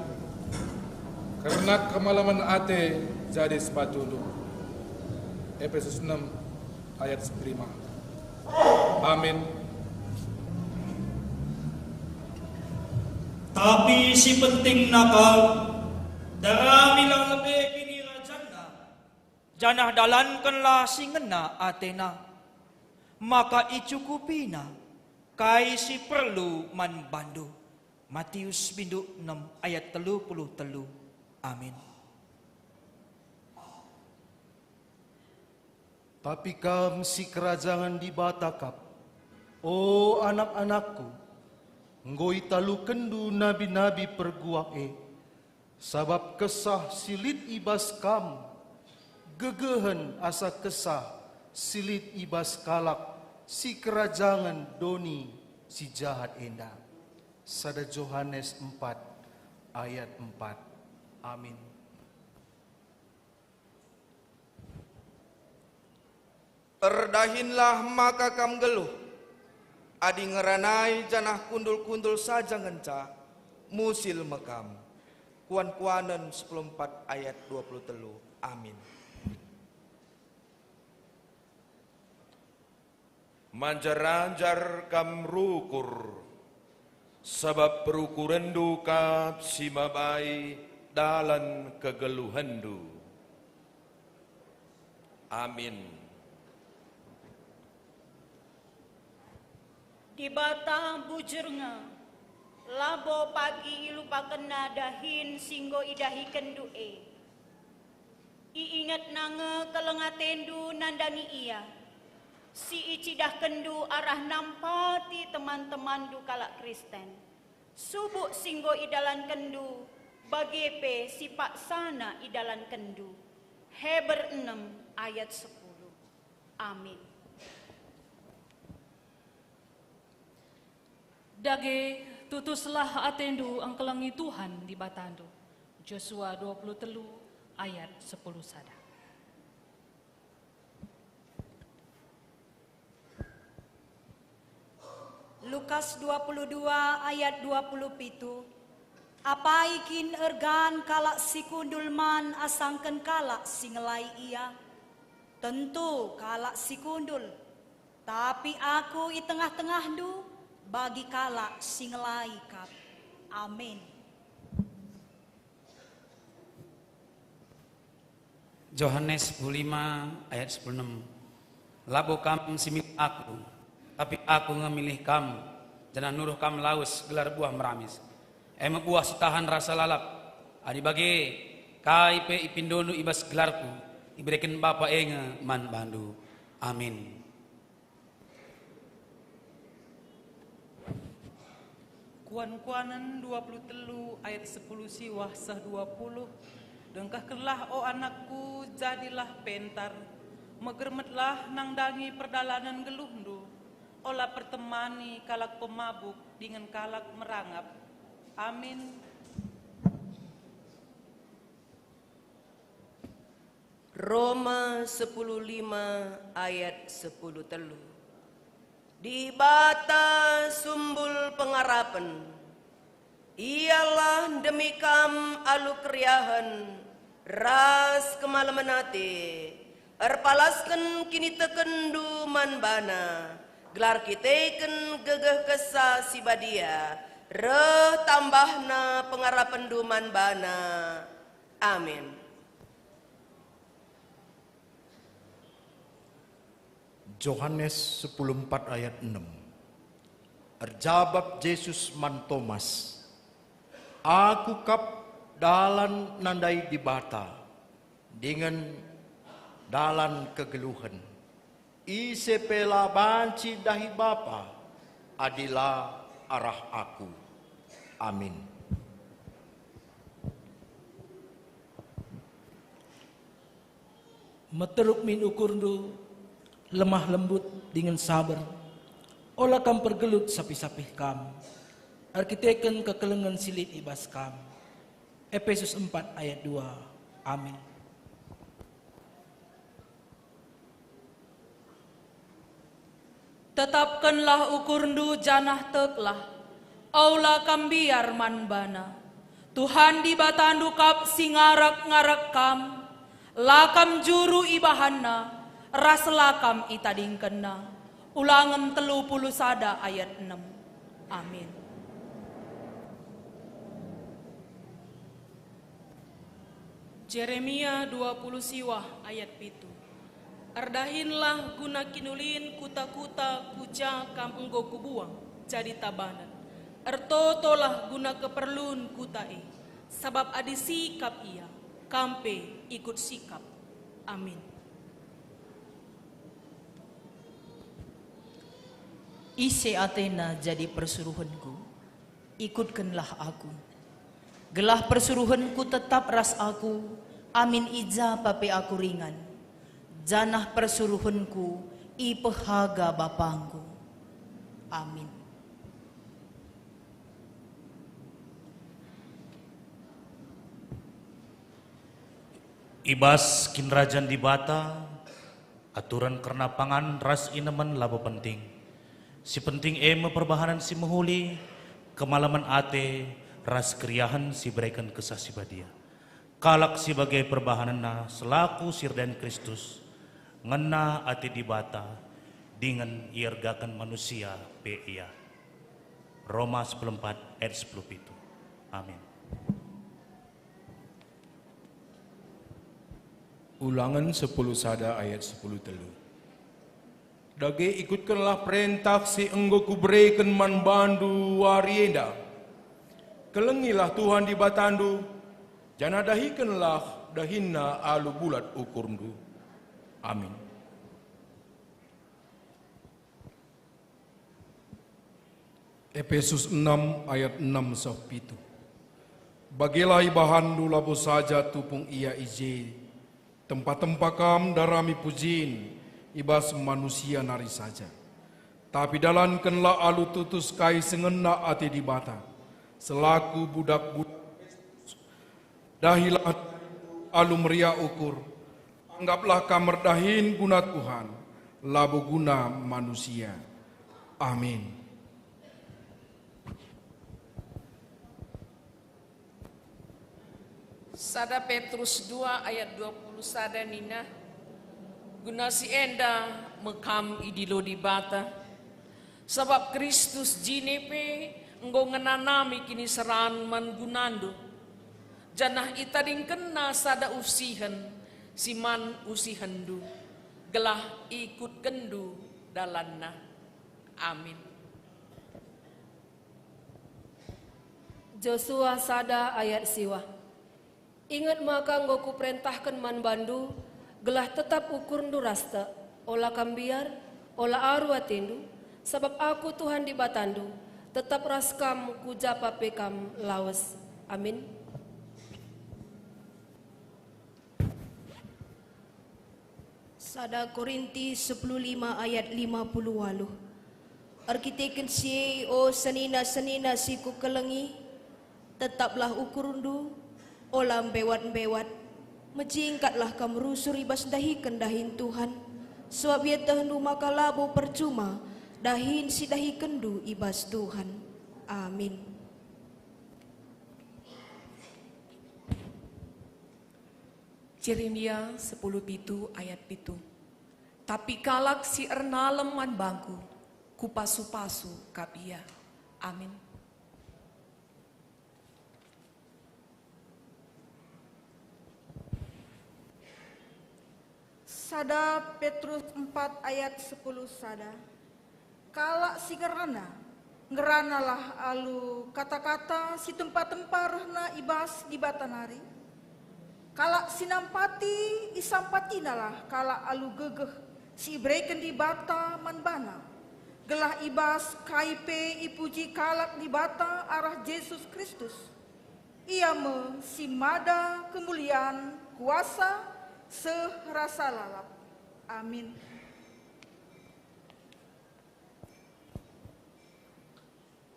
karena kemalaman ate jadi sepatulu. Efesus 6 ayat 5. Amin. Tapi si penting nakal, darami lang lebih kini rajana, janah dalankanlah si ngena atena, maka icukupina, kai si perlu man bandu. Matius 6 ayat 33. Amin. Tapi kam si kerajaan di batakap, o anak-anakku, ngoi talu kendu nabi-nabi perguak sabab kesah silit ibas kam, gegehen asa kesah silit ibas kalak, si kerajaan doni si jahat enda. Sada Yohanes 4 ayat 4. Amin. Erdahinlah maka kam geluh, adi ngeranai janah kundul-kundul saja ngenca, musil mekam. Kuan-kuanen 14 ayat 23. Amin. Manjar-anjar kam rukur, sebab perukurendu kap simabai dalan kegeluhendu. Amin. Di bata bujurnga, labo pagi ilupakan dahin singgo idahi kendue. Iingat nange kelengatendu nandani ia. Si icidah kendu arah nampati teman-teman du kalak Kristen. Subuk singgo idalan kendu, bagepe si paksana idalan kendu. Heber 6 ayat 10. Amin. Dage tutuslah atendu angkelangi Tuhan di batandu. Joshua 23 ayat 10 sada. Lukas 22 ayat 27. Apa ikin ergan kalak si kundulman asangken kalak si ngelai ia. Tentu kalak si kundul. Tapi aku i tengah-tengah du bagi kalak si ngelai kap. Amin. Yohanes 5 ayat 16. Labo kam simil aku, tapi aku ngemilih kamu, jangan nuruh kamu laus gelar buah meramis. Emak buah sitahan rasa lalap, adi bagi KIP ipindono ibas gelarku, iberikan Bapa enge man bandu. Amin. Kuan-kuanan 23 ayat 10 siwah sah 20. Dengkahkanlah o anakku jadilah pentar, megermetlah nang dangi perdalanan geluhdu, olah pertemani kalak pemabuk dengan kalak merangap. Amin. Roma 10:5 ayat 10 telu. Di bata sumbul pengarapan, ialah demi kam alu kriahan, ras kemalaman ate, erpalasken kini tekendu manbana, gelar kiteken gegeh kesa si badia, reh tambahna pengarapan du manbana. Amin. Yohanes 10:4 ayat 6. Erjabab Yesus man Thomas, aku kap dalan nandai di bata dengan dalan kegeluhan. Ise pela banci dahi Bapa adilah arah aku. Amin. Meteruk min ukurdu lemah lembut dengan sabar, olah kam pergelut sapi-sapi kam, arkiteken kekelengan silit ibas kam. Efesus 4 ayat 2. Amin. Tetapkanlah ukurdu janah teklah, aula kam biar manbana. Tuhan di batandu kap singarak-ngarak kam, lakam juru ibahana, ras lakam itading kena. Ulangan 30 sada ayat 6. Amin. Jeremia 20 siwah ayat 7. Ardahinlah guna kinulin kuta-kuta kuja kam enggo kubuang jadi tabanan. Ertotolah guna keperluan kutai, sabab adi sikap ia, kampe ikut sikap. Amin. Ise Athena jadi persuruhanku, ikutkanlah aku. Gelah persuruhanku tetap ras aku, amin ija pape aku ringan. Janah persuruhanku, ipehaga bapangku. Amin. Ibas kinrajan di bata, aturan karena pangan ras inemen labo penting. Si penting perbahanan si mehuli, kemalaman ate, ras kriahan si berikan kesah si badia. Kalak sebagai perbahanan na selaku sirdan Kristus, ngena ate di bata, dengan iargakan manusia pe ia. Roma 14 ayat 10 itu. Amin. Ulangan 10 sada ayat 10 telu. Dage ikutkanlah perintah si enggo kuberikan man bandu warienda. Kelengilah Tuhan di batandu, jana dahikanlah dahinna alu bulat ukurndu. Amin. Efesus 6 ayat 6 sampai 7. Bagilah ibahandu labu saja tupung ia ije, tempat-tempat kam darami pujin, ibas manusia nari saja. Tapi dalankanlah alu tutus kai sengena ati di bata, selaku budak-budak. Dahilah alu meria ukur, anggaplah kamar dahin guna Tuhan, labu guna manusia. Amin. Sada Petrus 2 ayat 20 sada nina. Guna si enda mekam idilo di bata. Sebab Kristus jinepe enggo ngenanami kini seran man gunando. Janah itading kena sada usihan siman usihandu. Gelah ikut kendu dalanna. Amin. Joshua sada ayat siwa. Ingat maka nggo ku perintahkan man bandu, gelah tetap ukur ndu rasta, olah kambiar, olah aru atindu, sebab aku Tuhan di batandu, tetap raskam ku japa pekam lawas. Amin. Sada Korinti 10:5 ayat 58. Arkiteken si o senina-senina si ku kelengi, tetaplah ukurundu, olam bewat-bewat, mejingkatlah kamu rusur ibas dahikan dahin Tuhan, sebab ia tahendu maka labo percuma, dahin si dahikendu ibas Tuhan. Amin. Jeremia 10:7 ayat 7. Tapi kalak si ernalem man bangku, kupasu-pasu kapia. Amin. Sada Petrus 4 ayat 10 sada. Kala si ngeranalah alu kata-kata si tempat-tempat rehna ibas di batanari. Kala sinampati isampatinalah kala alu gegeh si ibreken di bata manbana. Gelah ibas kaipe ipuji kalak di bata arah Yesus Kristus. Ia me si mada kemuliaan kuasa serasa lalap. Amin.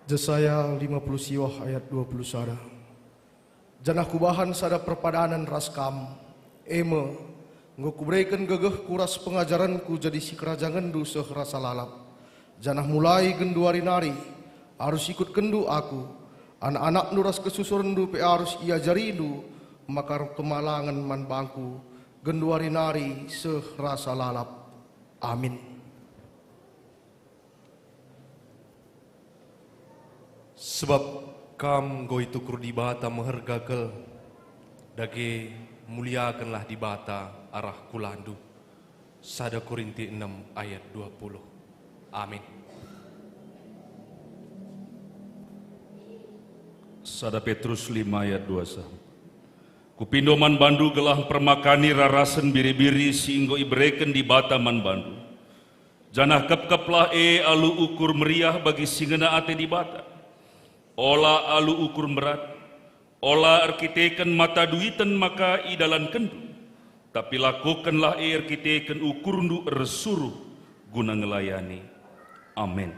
Jesaya 50 siwah ayat 20 sada. Janah kubahan sada perpadanan raskam, eme, nggo kubreiken gegeh kuras pengajaranku jadi si kerajangan du serasa lalap. Janah mulai genduari nari, harus ikut kendu aku, anak-anak nuras kesusuran du pe harus ia jaridu, makar kemalangan man bangku, genduari nari serasa lalap. Amin. Sebab kam goi tukur di bata mehergakel, dage muliakanlah di bata arah kulandu. Sada Korinti 6 ayat 20. Amin. Sada Petrus 5 ayat 21. Kupindo man bandu gelah permakani rarasen biri-biri singgo ibreken di bata man bandu. Janah kep-keplah alu ukur meriah bagi singena ate di bata. Ola alu ukur berat, ola arkiteken mata duiten maka idalan kendu. Tapi lakukanlah arkiteken ukurndu ersuruh guna ngelayani. Amin.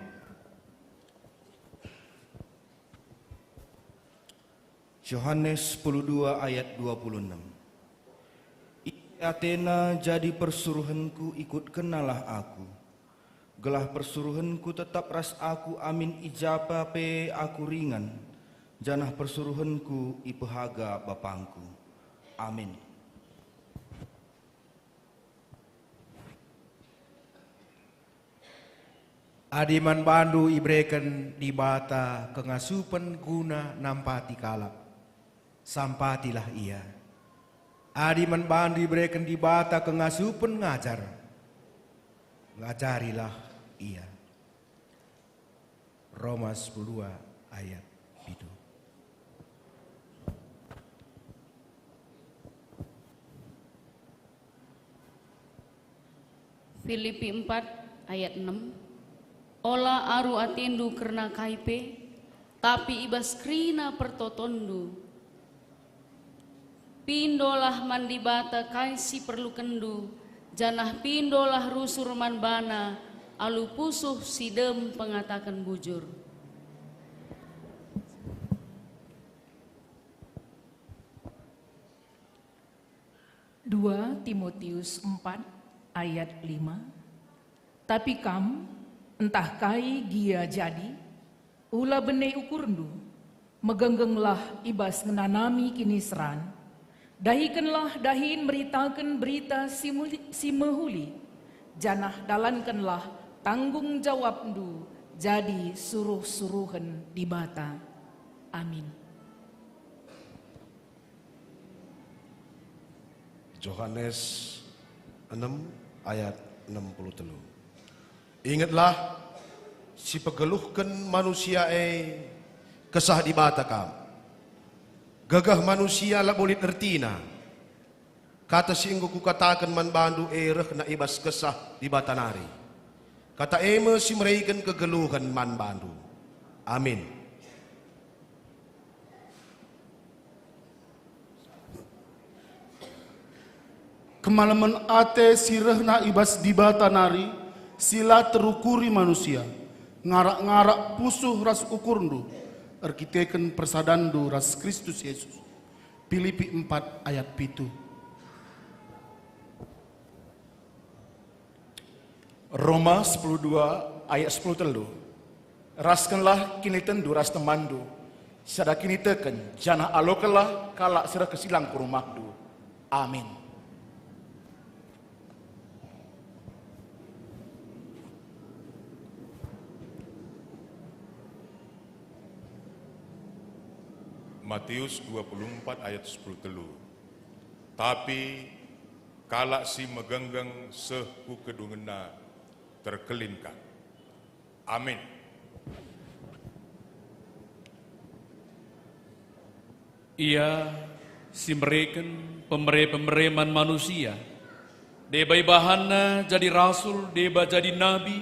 Yohanes 10:2 ayat 26. Atena jadi persuruhanku ikut kenalah aku. Gelah persuruhanku tetap ras aku amin ijapa pe aku ringan. Janah persuruhanku ipehaga bapangku. Amin. Adiman bandu ibreken di bata kengasupan guna nampati kalak. Sampatilah ia. Adi man bandu iberikan di bata kengasupan ngajar. Ngajarilah ia. Roma 12 ayat 7. Filipi 4 ayat 6. Ola aru atindu kerna kaipe, tapi ibas krina pertotondu. Pindolah mandibata kaisi perlu kendu, janah pindolah rusur man bana, alu pusuh sidem pengatakan bujur. Dua Timotius 4 ayat 5. Tapi kam entah kai gia jadi ulah bene ukurndu megenggenglah ibas ngenanami kini seran dahikanlah dahin beritakan berita si mehuli janah dalankanlah tanggung jawabndu jadi suruh-suruhan di bata. Amin. Yohanes 6 ayat 63. Ingatlah si pegeluhkan manusia kesah di bata kam. Gagah manusia lah boleh tertina. Kata singgo ku katakan man bandu reh na ibas kesah di bata nari. Kata si meraikan kegeluhan man bandu. Amin. Kemalaman ate sirehna ibas di bata nari, sila terukuri manusia, ngarak-ngarak pusuh ras ukurndu, arkiteken persadandu ras Kristus Yesus. Filipi 4 ayat 7. Roma 12 ayat 10. Raskanlah kini tendu ras temandu, sada kini teken jana alokelah kalak serah kesilang kurumahdu. Amin. Matius 24 ayat 10 telu. Tapi kalak si megenggeng sehku kedungena terkelinkan. Amin. Ia si mereken pemere-pemereman manusia. Deba bahanna jadi rasul, deba jadi nabi,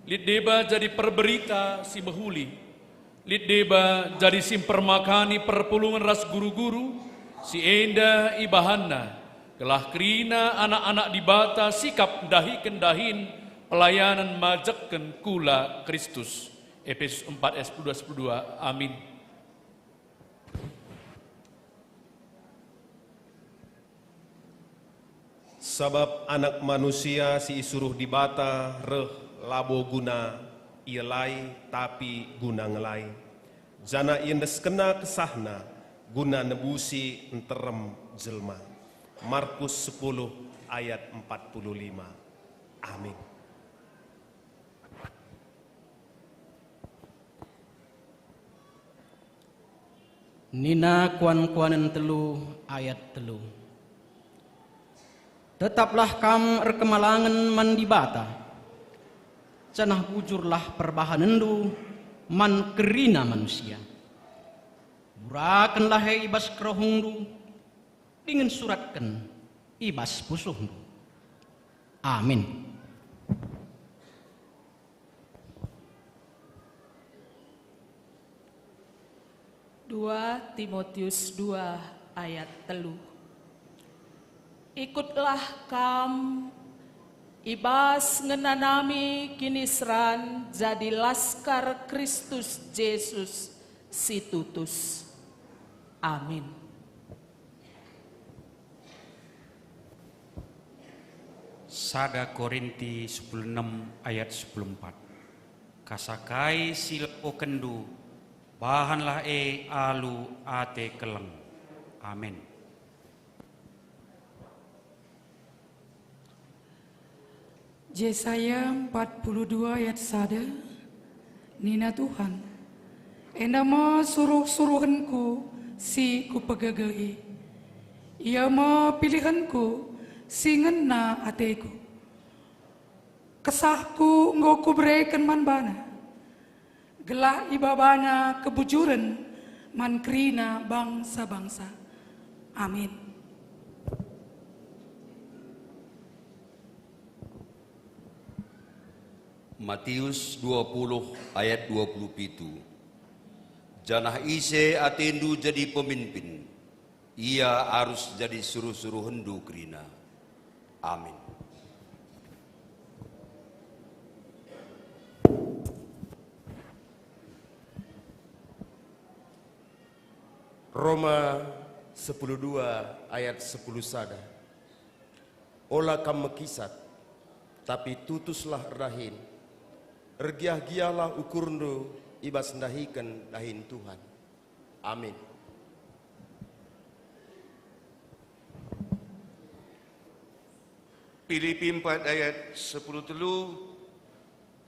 lid deba jadi perberita si behuli. Lid deba jadi simpermakani perpulungan ras guru-guru, si enda ibahanna, kelah kerina anak-anak di bata sikap dahiken dahin pelayanan majeken kula Kristus. Efesus 4 ayat 10-12. Amin. Sebab anak manusia si isuruh di bata reh labo guna ia lai tapi guna ngelai. Jana indes kena kesahna guna nebusi enterem jelma. Markus 10 ayat 45. Amin. Nina kuan-kuanan telu ayat telu. Tetaplah kam rekemalangan mandibata. Canah bujurlah perbahanendu man kerina manusia. Burakanlah ibas kerohungdu dengan suratkan ibas pusuhdu. Amin. Dua Timotius 2 ayat 3. Ikutlah kam ibas ngenanami kinisran jadi laskar Kristus Yesus si tutus. Amin. Sada Korinti 16 ayat 14. Kasakai silpo kendu bahanlah alu ate keleng. Amin. Yesaya 42 ayat 1. Nina Tuhan, endama suruh-suruhanku si kupegagei. Ia mo pilihanku singena ateku. Kesahku ngoku berikan man bana. Gelah ibabana kebujuran man krina bangsa-bangsa. Amin. Matius 20 ayat 27. Janah ise atendu jadi pemimpin, ia harus jadi suruh-suruh hendu kerina. Amin. Roma 12 ayat 10 sada. Ola kam mekisat, tapi tutuslah rahin. Ergiah-giahlah ukurndo ibas ndahikan dahin Tuhan. Amin. Filipi 4 ayat 10 telu,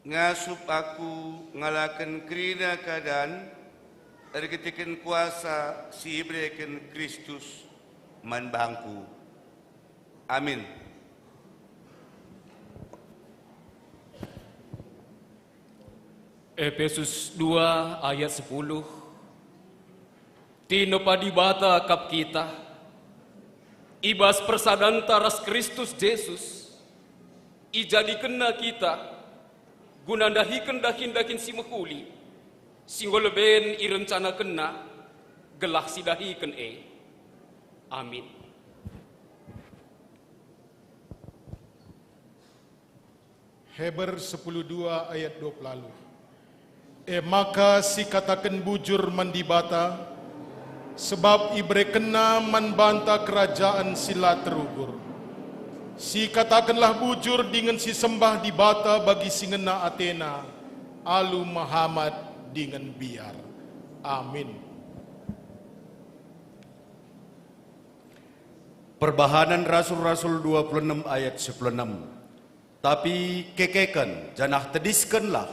ngasup aku ngalakan kerina keadaan, erketikan kuasa si ibreken Kristus man bangku. Amin. Efesus 2 ayat 10. Tino padibata kap kita, ibas persadanta ras Kristus Yesus, ijadi kena kita, gunandahikan dahin-dahin si mehuli, singgoleben irencana kena, gelah si dahikan Amin. Heber 10:2 ayat 20 lalu. Maka si katakan bujur mandibata, sebab ibre kena manbanta kerajaan sila terugur. Si katakanlah bujur dengan si sembah dibata bagi si ngena Athena, alu Muhammad dengan biar. Amin. Perbahanan Rasul-Rasul 26 ayat 16. Tapi kekekan, janah tediskanlah,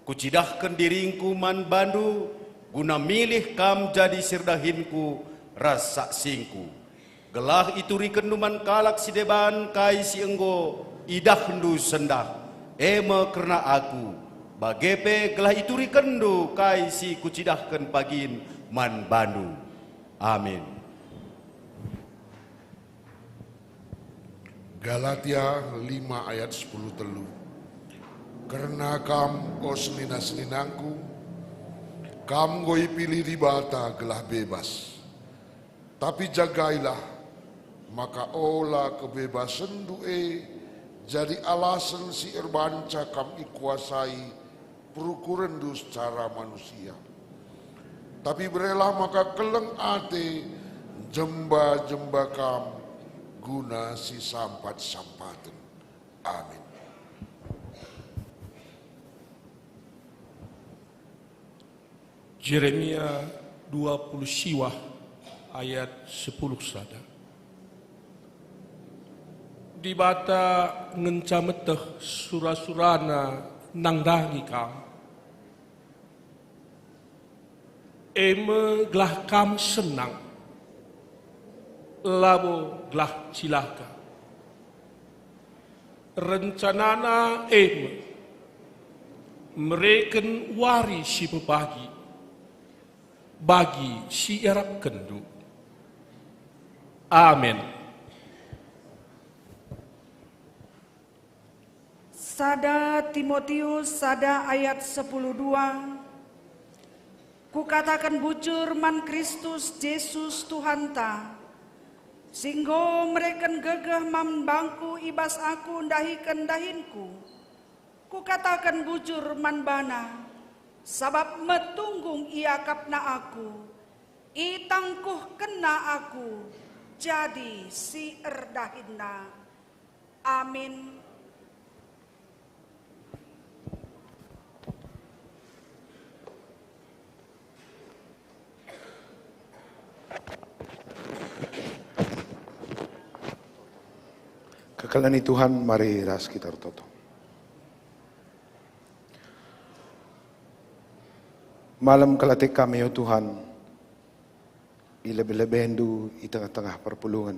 kucidahkan diringku man bandu, guna milih kam jadi sirdahinku ras saksingku. Gelah itu rikenduman kalak si deban kai si enggo idah hendu sendah. Eme kerna aku, bagepe gelah itu rikendu kai si kucidahkan pagin man bandu. Amin. Galatia 5 ayat 10 telu. Karena kam o senina-seninangku, kam goi pilih di bata gelah bebas. Tapi jagailah, maka olah kebebasan du'e jadi alasan si erbanca kam ikuasai perukuran du secara manusia. Tapi berelah maka keleng ate jemba-jemba kam guna si sampat-sampatan. Amin. Yeremia 20 siwah ayat 10 sada. Di bata ngencameteh surah-surana nangdangi kam. Eme gelah kam senang, labo gelah cilaka. Rencanana eme mereken wari si pepagi bagi si Arab kendu. Amin. Sada Timotius sada ayat 10:2. Kukatakan bujur man Kristus Yesus Tuhan ta, singgo mereken gegeh mam bangku ibas aku ndahikan dahinku. Kukatakan bujur man bana, sabab metunggung ia kapna aku, itangkuh kena aku, jadi si erdahinna. Amin. Kekalani Tuhan, mari ras kita toto. Malam kelatik kami ya Tuhan, ilebe-lebendu di tengah-tengah perpulungan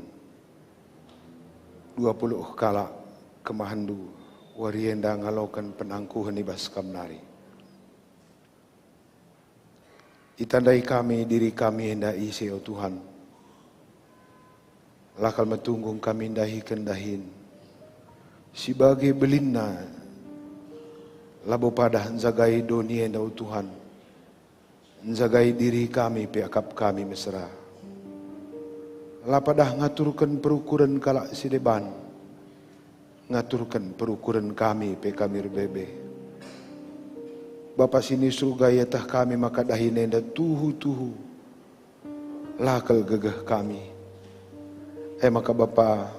20 kala kemahandu warienda ngalokan penangkuhan ibas kamnari. Itandai kami diri kami hendak isi o Tuhan. Lakal metunggung kami dahi kendahin. Sebagai belinna labo pada zagai dunia hendak o Tuhan. Zagai diri kami piakap kami mesra. Lapadah ngaturkan perukuran kalak sideban. Ngaturkan perukuran kami pe kami rbebe. Bapa sini surga ya tah kami maka dahinenda tuhu-tuhu. Lakal gegah kami. Maka Bapa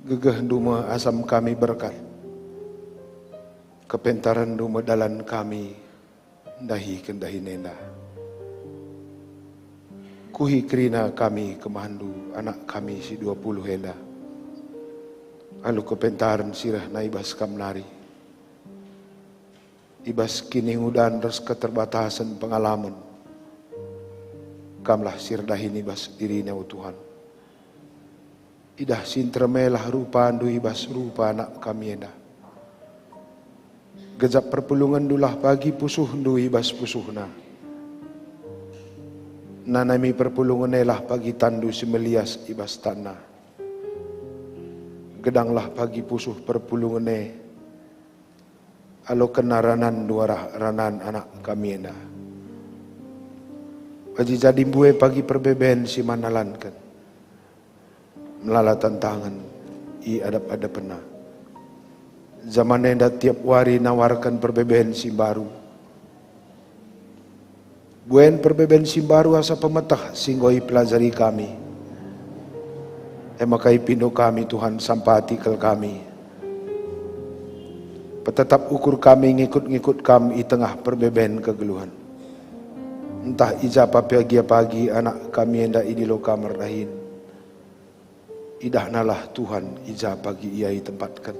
gegah duma asam kami berkat. Kepentaran duma dalan kami dahi kendahinenda. Kuhi kerina kami kemahandu anak kami si 20 henda. Alu kepentaran sirah na ibas kamnari. Ibas kini udan res keterbatasan pengalaman. Kamlah sirdahin ibas dirinya o Tuhan. Idah sintermelah rupa andu ibas rupa anak kami enda. Gejap perpulungan dulah pagi pusuh ndu ibas pusuhna. Nanami perpulungan elah pagi tandu semelias ibas tanah. Gedanglah pagi pusuh perpulungan alo kenaranan dua ranan anak kami enda. Baji jadi bue pagi perbeben si manalankan. Melala tantangan i adap-adap pena. Zaman enda tiap hari nawarkan perbeben si baru. Buen perbeben si baru asa pemetah singgoi pelajari kami. Makai pindo kami Tuhan sampati kel kami. Petetap ukur kami ngikut-ngikut kami di tengah perbeben kegeluhan. Entah ijapa pagi anak kami hendak idilo kamar dahin. Idah nalah Tuhan ija pagi ia tempatkan.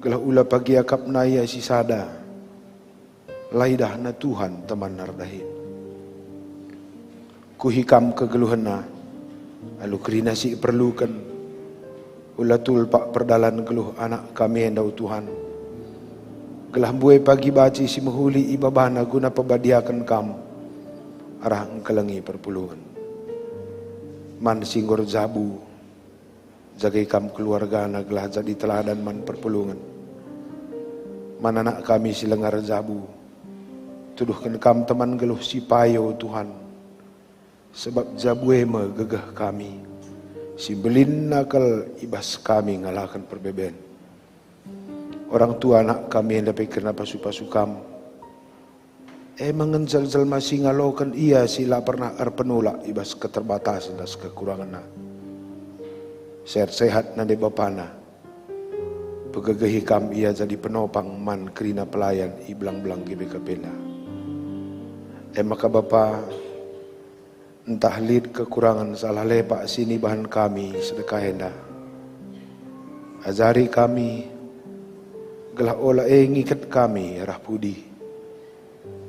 Gelah ula pagi akap naya si sada. Laidah na Tuhan teman nardahin. Kuhikam kegeluhan na. Lalu kerina si perlukan. Ula tulpak perdalan geluh anak kami hendak Tuhan. Gelah buai pagi baci si mahuli ibabana guna pebadiakan kamu. Arah engkelengi perpulungan. Man singgor zabu. Jagai kam keluarga na gelah jadi teladan man perpulungan. Man anak kami si lengar zabu. Tuduhkan kam teman geluh si payo Tuhan. Sebab zabu ema gegah kami. Si belin nakal ibas kami ngalakan perbeben. Orang tua anak kami yang dapat kena pasu-pasu kamu. Mengenjal-jal masih ngalokan ia sila pernah penolak ibas keterbatasan dan kekurangan na. Sehat-sehat nade bapana. Pegegehi kam ia jadi penopang man kerina pelayan iblang-belang GBK Pena. Maka Bapa entah lid kekurangan salah lepak sini bahan kami sedekah hendak. Ajari kami gelah olah ngikat kami arah pudi.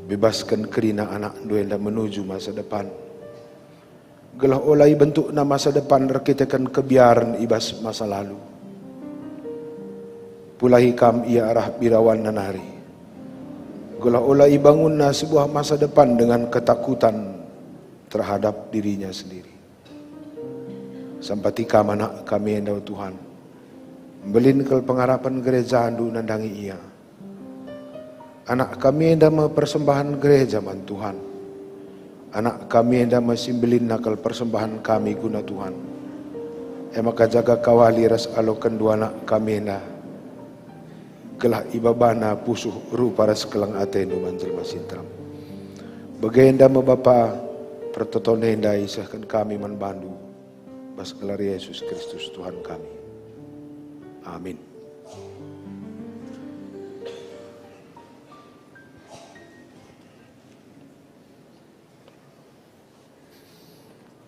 Bebaskan kerina anak duenda menuju masa depan. Gelah olah bentuk na masa depan rekitakan kebiaran ibas masa lalu. Pulahi kam ia arah birawan nanari. Gelah olah bangun na sebuah masa depan dengan ketakutan terhadap dirinya sendiri. Sampati kam anak kami endau Tuhan. Belin kel pengharapan gereja andu nandangi ia. Anak kami yang persembahan gereja man Tuhan. Anak kami yang simbelin nakal persembahan kami guna Tuhan. Maka jaga kawali ras alokan dua anak kami yang gelah ibabana pusuh rupa ras kelang atenu manjel masintram. Bagenda Bapa pertotone enda isahkan kami man bandu. Bas gelar Yesus Kristus Tuhan kami. Amin.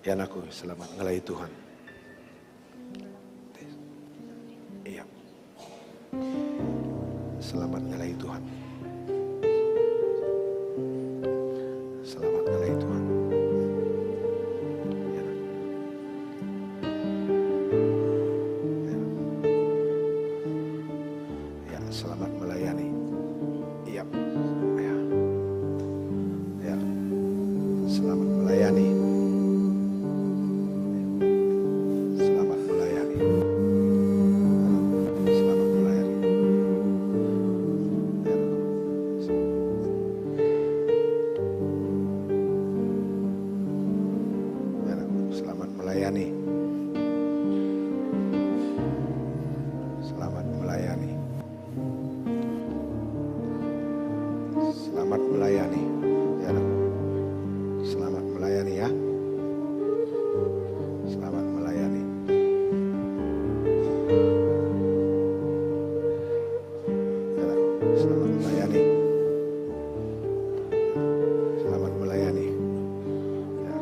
Ya anakku, selamat ngelai Tuhan. Iya. Selamat ngelai Tuhan. Selamat ngelai Tuhan. Selamat melayani. Ya, selamat melayani ya. Selamat melayani. Ya, selamat melayani. Selamat melayani. Ya,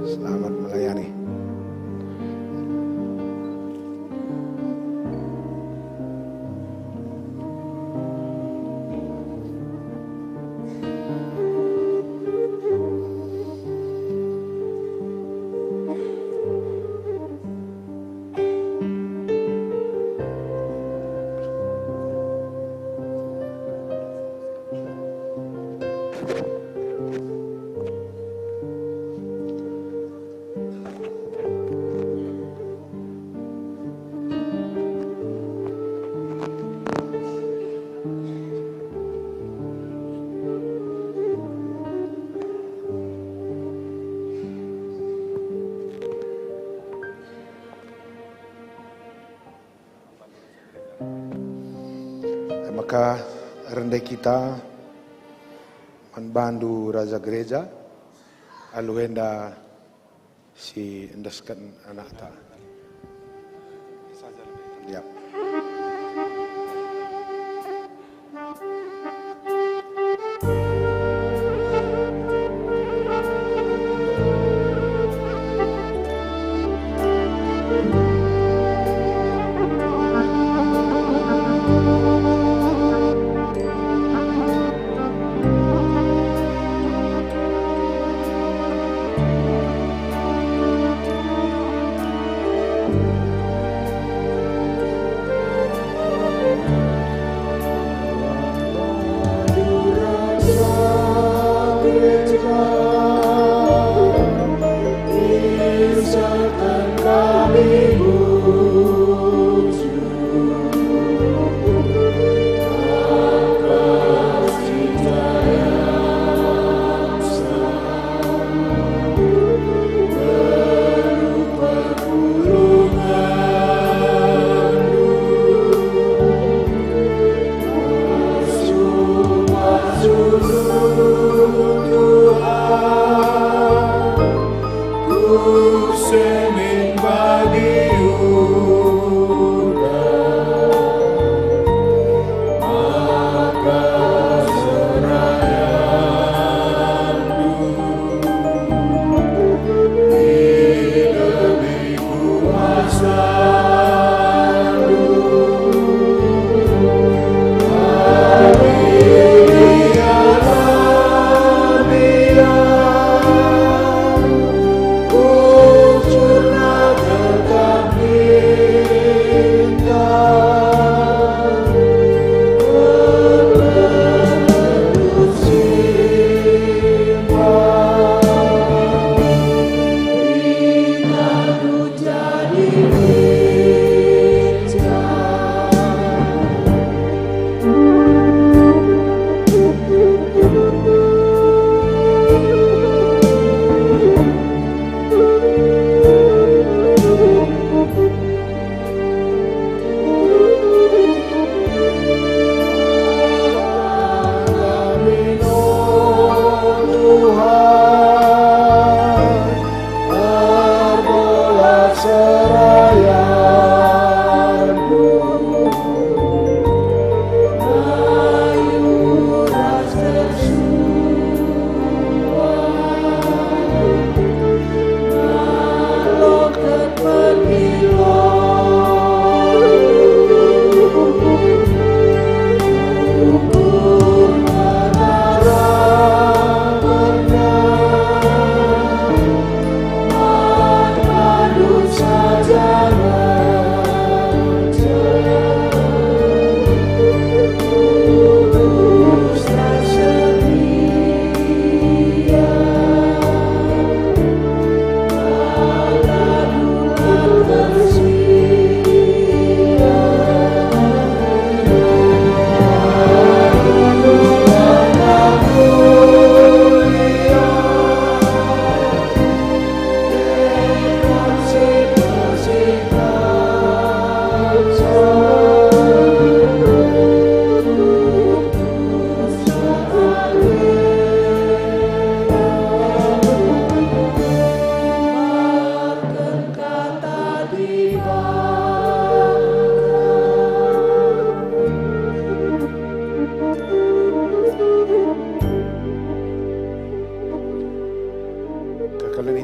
selamat melayani. Maka rendah kita membantu Raja Gereja aluenda si endaskan anak ta. Ya.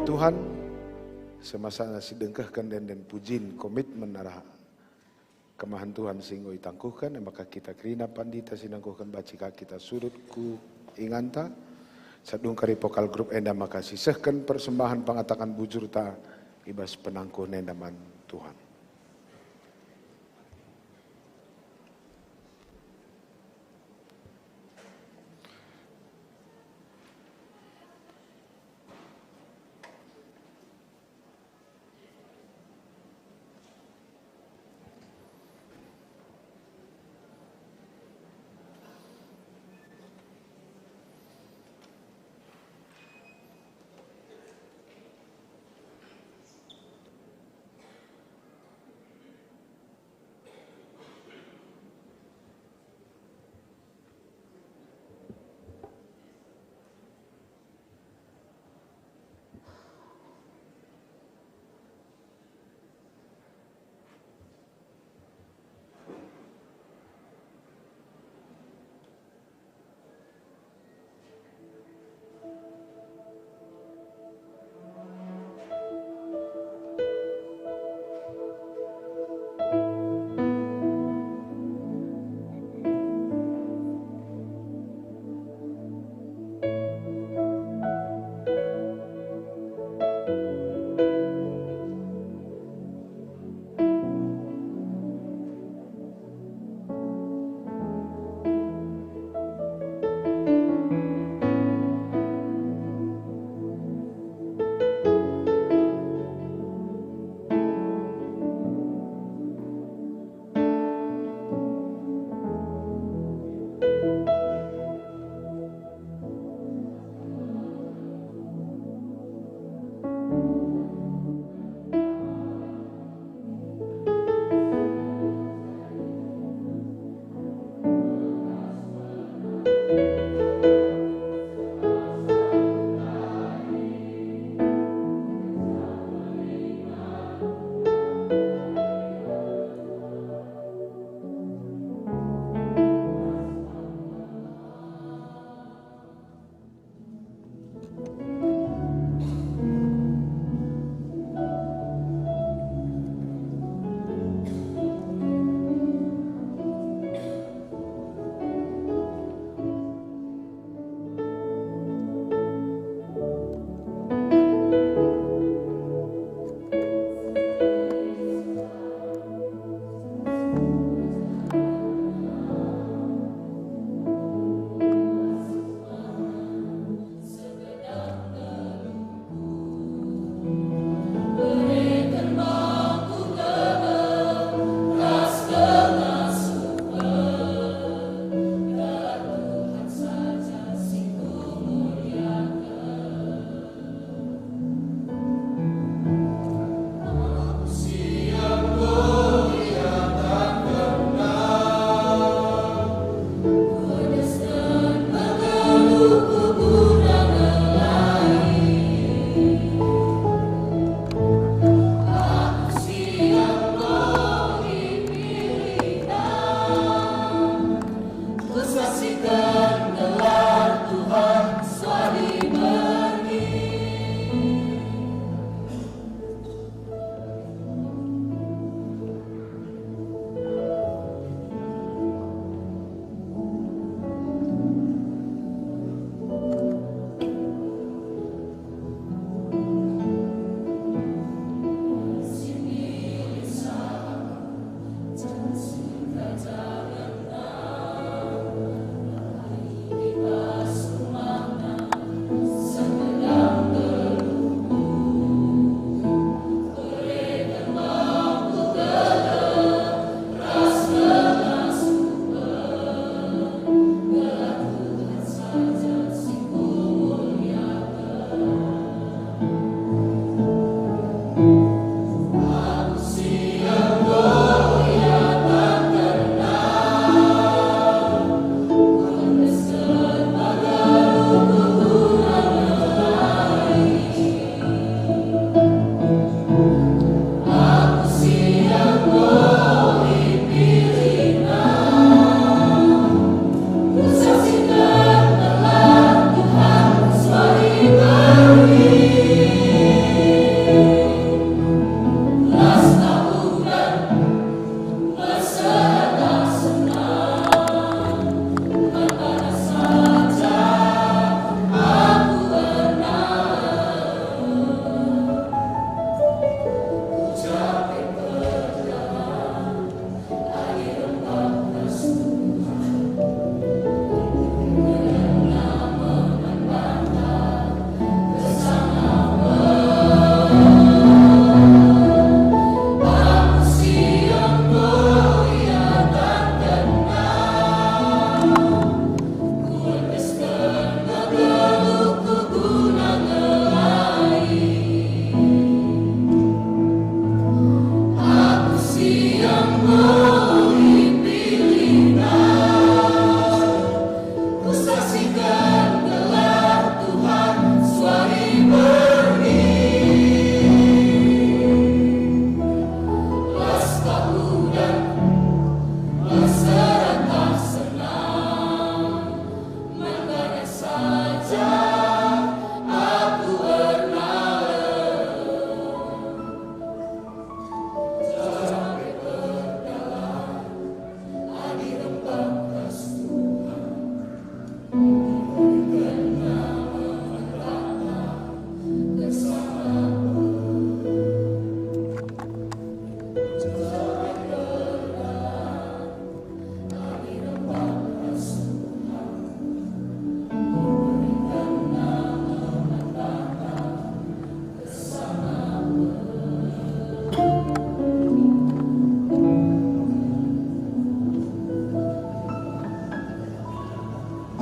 Tuhan, semasa nasi dengkahkan dan pujin komitmen arah kemahan Tuhan sehingga itangkuhkan, maka kita kerina pandita sinangkuhkan bacika kita surutku inganta, sadung kari pokal grup enda maka sisahkan persembahan pengatakan bujur ta ibas penangkuh nendaman Tuhan.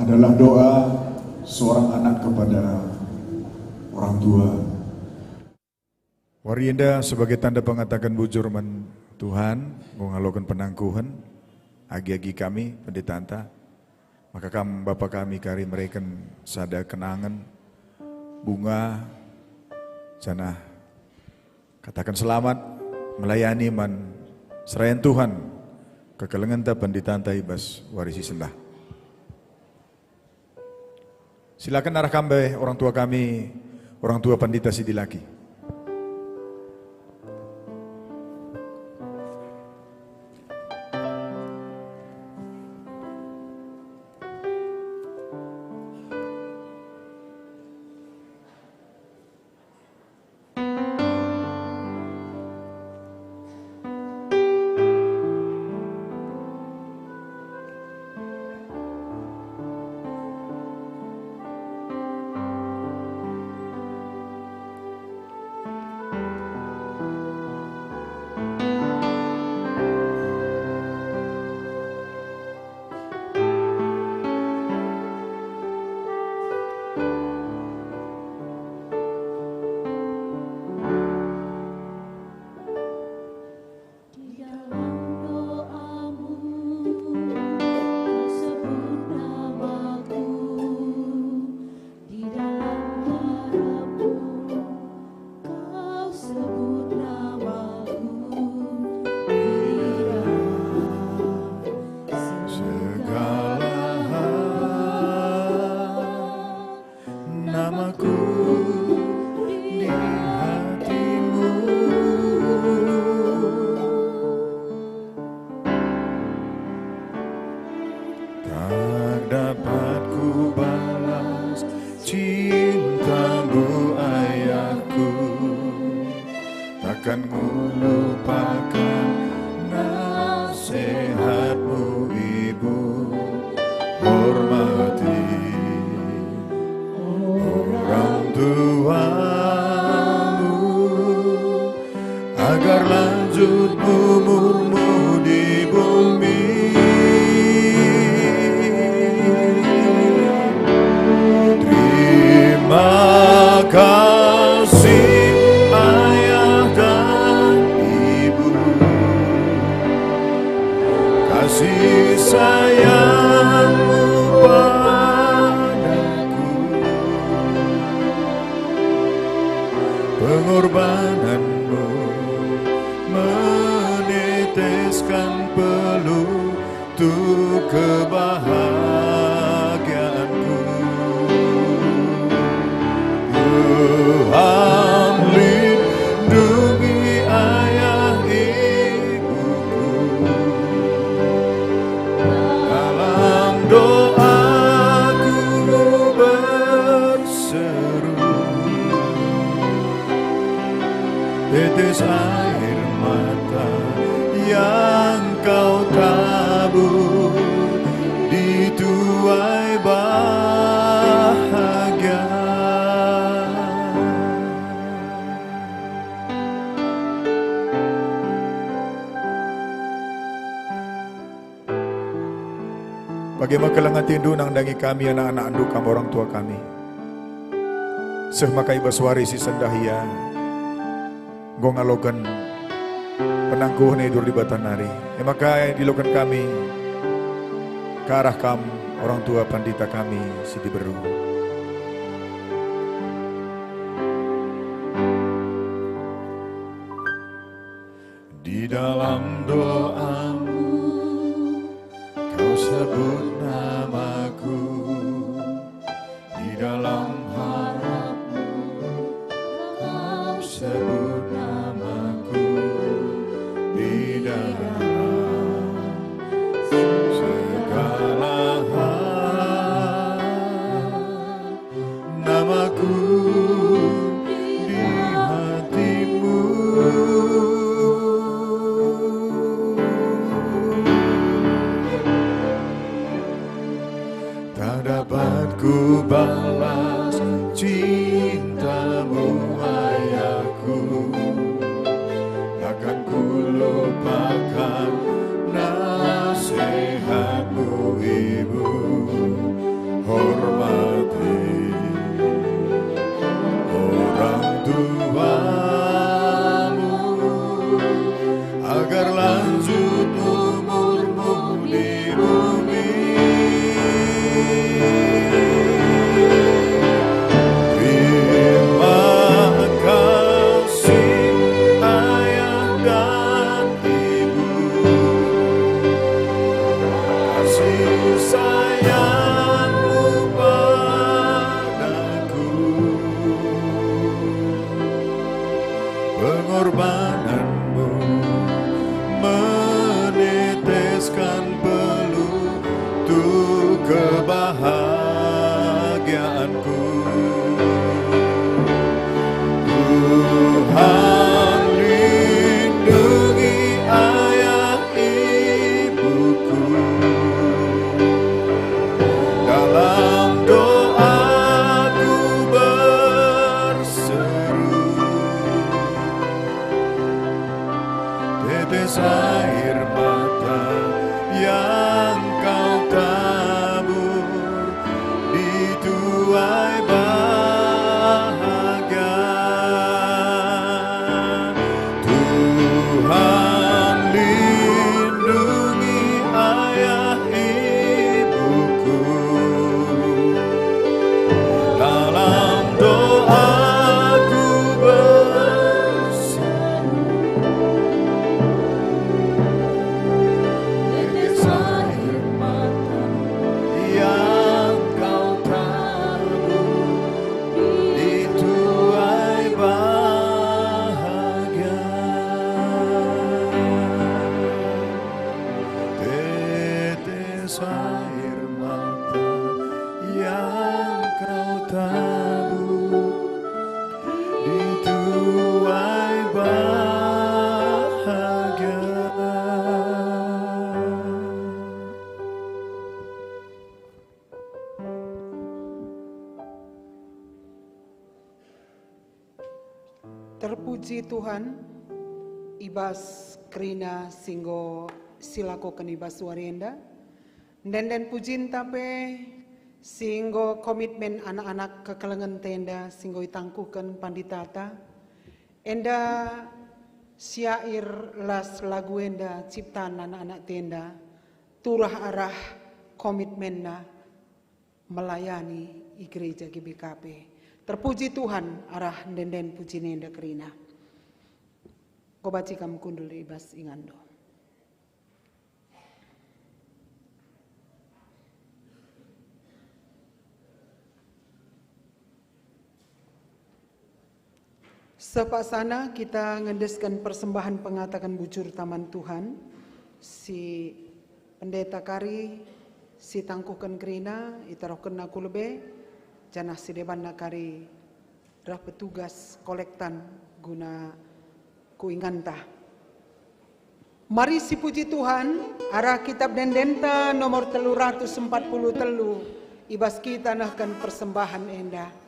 adalah doa seorang anak kepada orang tua. Warienda sebagai tanda pengatakan bujur man Tuhan, mengalokan penangkuhan, agi-agi kami, pendeta anta, maka Bapak kami kari mereka sada kenangan, bunga, jana, katakan selamat, melayani man, serayan Tuhan, kekelengan ta pendeta anta ibas warisi sendah. Silakan arah kami, orang tua kami, orang tua pendeta Sidilaki. Pengorbananmu meneteskan peluh untuk kebahagiaanku. Tuhan lindungi ayah ibuku, dalam doaku berseru, tetes air mata yang kau tabur dituai bahagia. Bagaimana kelangan tindu nang dangi kami anak-anak anduk kami orang tua kami. Sehmakai baswari si sendahia ngalokan penangkuhan hidur di Batanari. Maka dilakukan kami ke arah kam orang tua pandita kami Siti Beru. Di dalam doamu kau sebut namaku, di dalam dalam harapmu kau sebut namaku di dalam segala hal, namaku di hatimu. Tak dapat ku balas cintamu ayahku, takkan ku lupakan nasihatmu ibu. Hormati orang tuamu agar lanjut umurmu di bumi. Terima kasih ayah dan ibu, kasih sayangmu padaku, pengorbananmu meneteskan peluh untuk kebahagiaanku. Tuhan lindungi ayah ibuku, dalam doaku berseru, tetes air mata yang kau tabur di tuai bahagia. Tuhan lindungi ayah ibuku, dalam doaku berseru, tetes air mata yang kau tabur di tuai bahagia. Tetes air mata yang kau tabur di tuai bahagia. Terpuji Tuhan, ibas krina singgo silako kenibas warienda, dan pujin tape singgo komitmen anak-anak kekelengan tenda singgo itangkukan panditata, enda syair las lagu enda ciptaan anak-anak tenda, turah arah komitmenna melayani i gereja GBKP. Terpuji Tuhan arah den puji nenda kerina. Ko baci kamu kundul ibas ingando. Sepasana kita ngedeskan persembahan pengatakan bujur taman Tuhan. Si pendeta kari, si tangkukan kerina, itaroken aku lebe. Janah si deban nakari rah petugas kolektan guna kuinganta. Mari si puji Tuhan arah kitab dendenta nomor 343 ibas kita nahkan persembahan endah.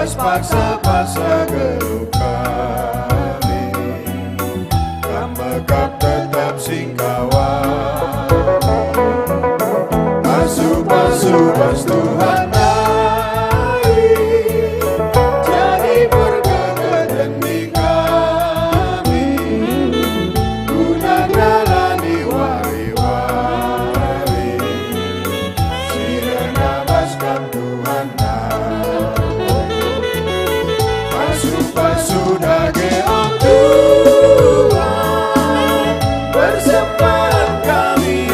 Bebas paksa-paksa geluh kami, kam bekap tetap singkawan. Asup-asup Tuhan naik, jadi bergerak demi kami, guna jalani wari-wari, sirena baskan Tuhan naik. Asup-asup dage om Tuhan, persembahan kami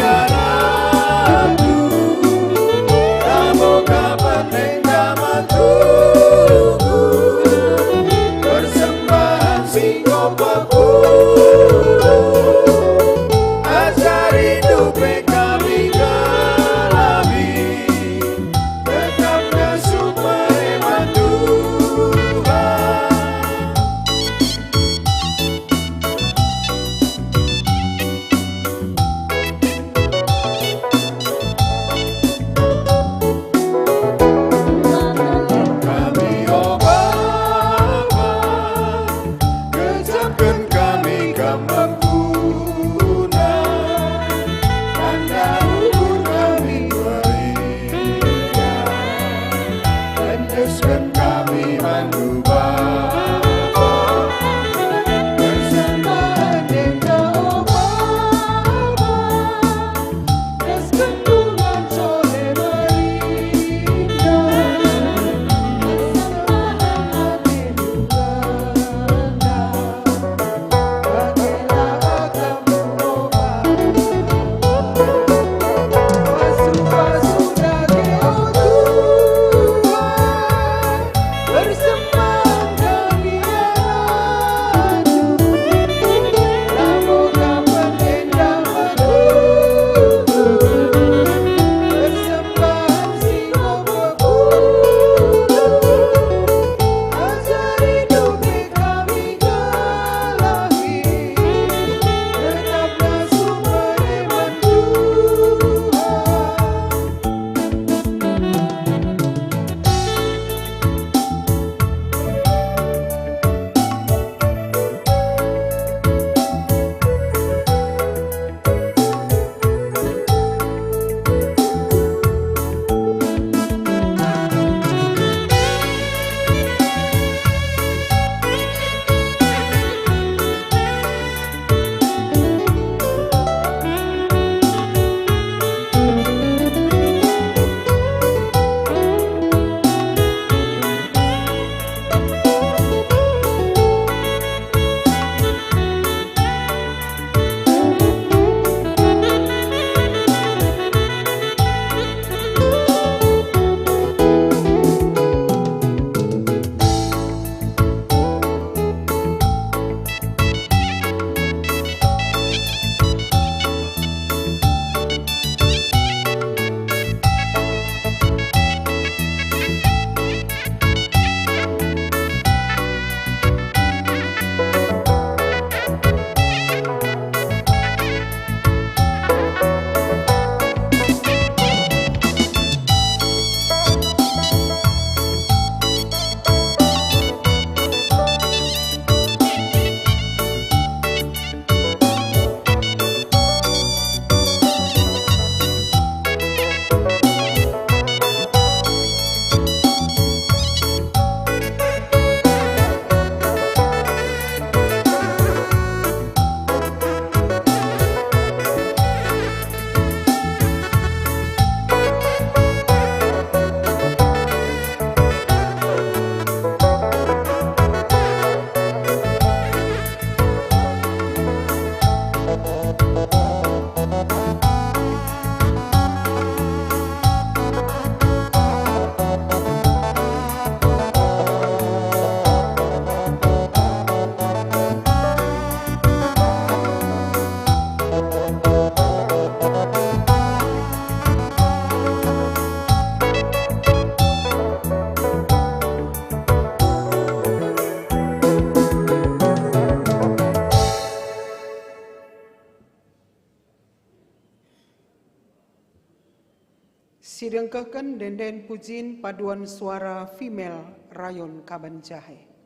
Sidengkahkan denden pujin paduan suara female rayon Kaban Jahe.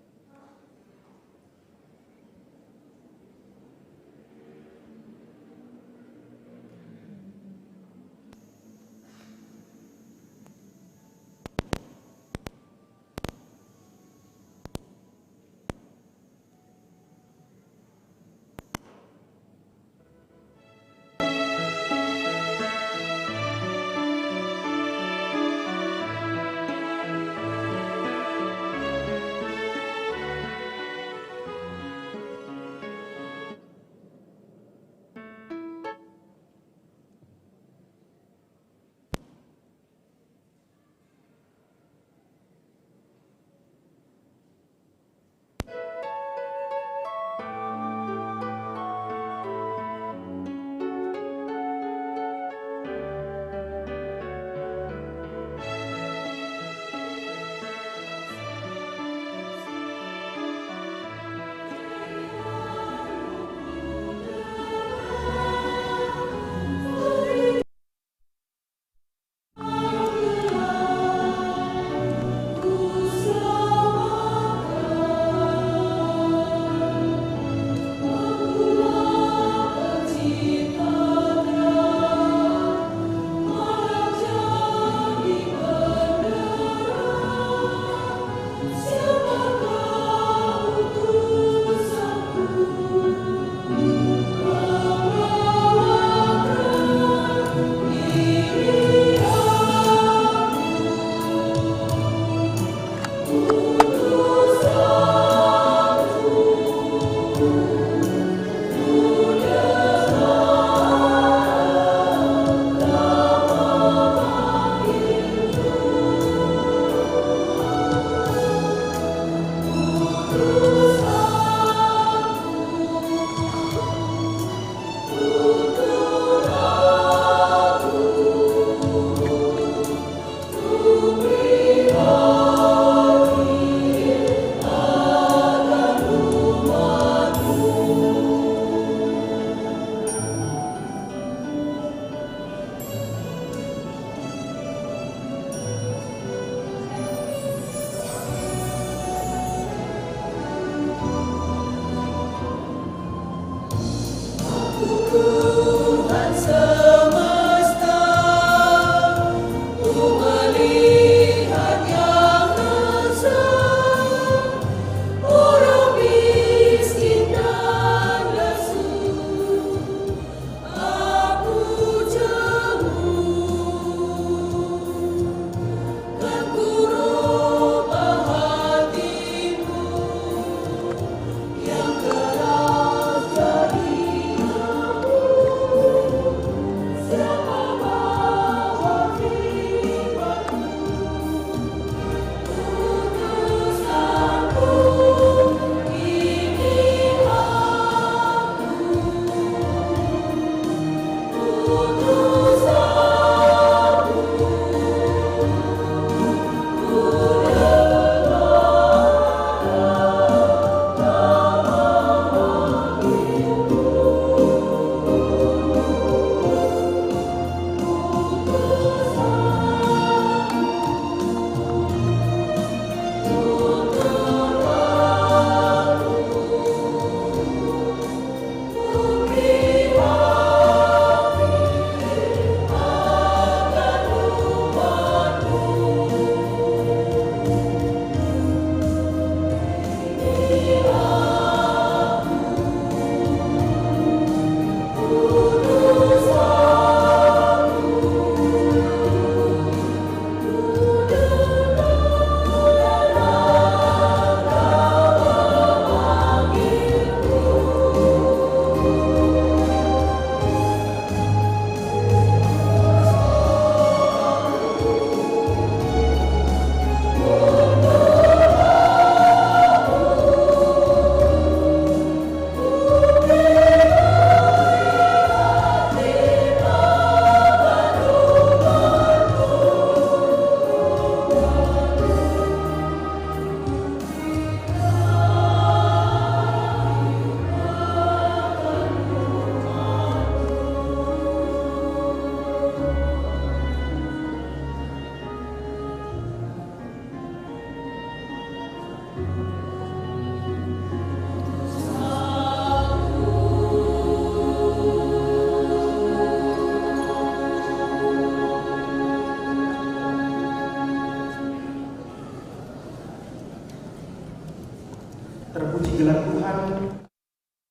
Terpuji gelar Tuhan,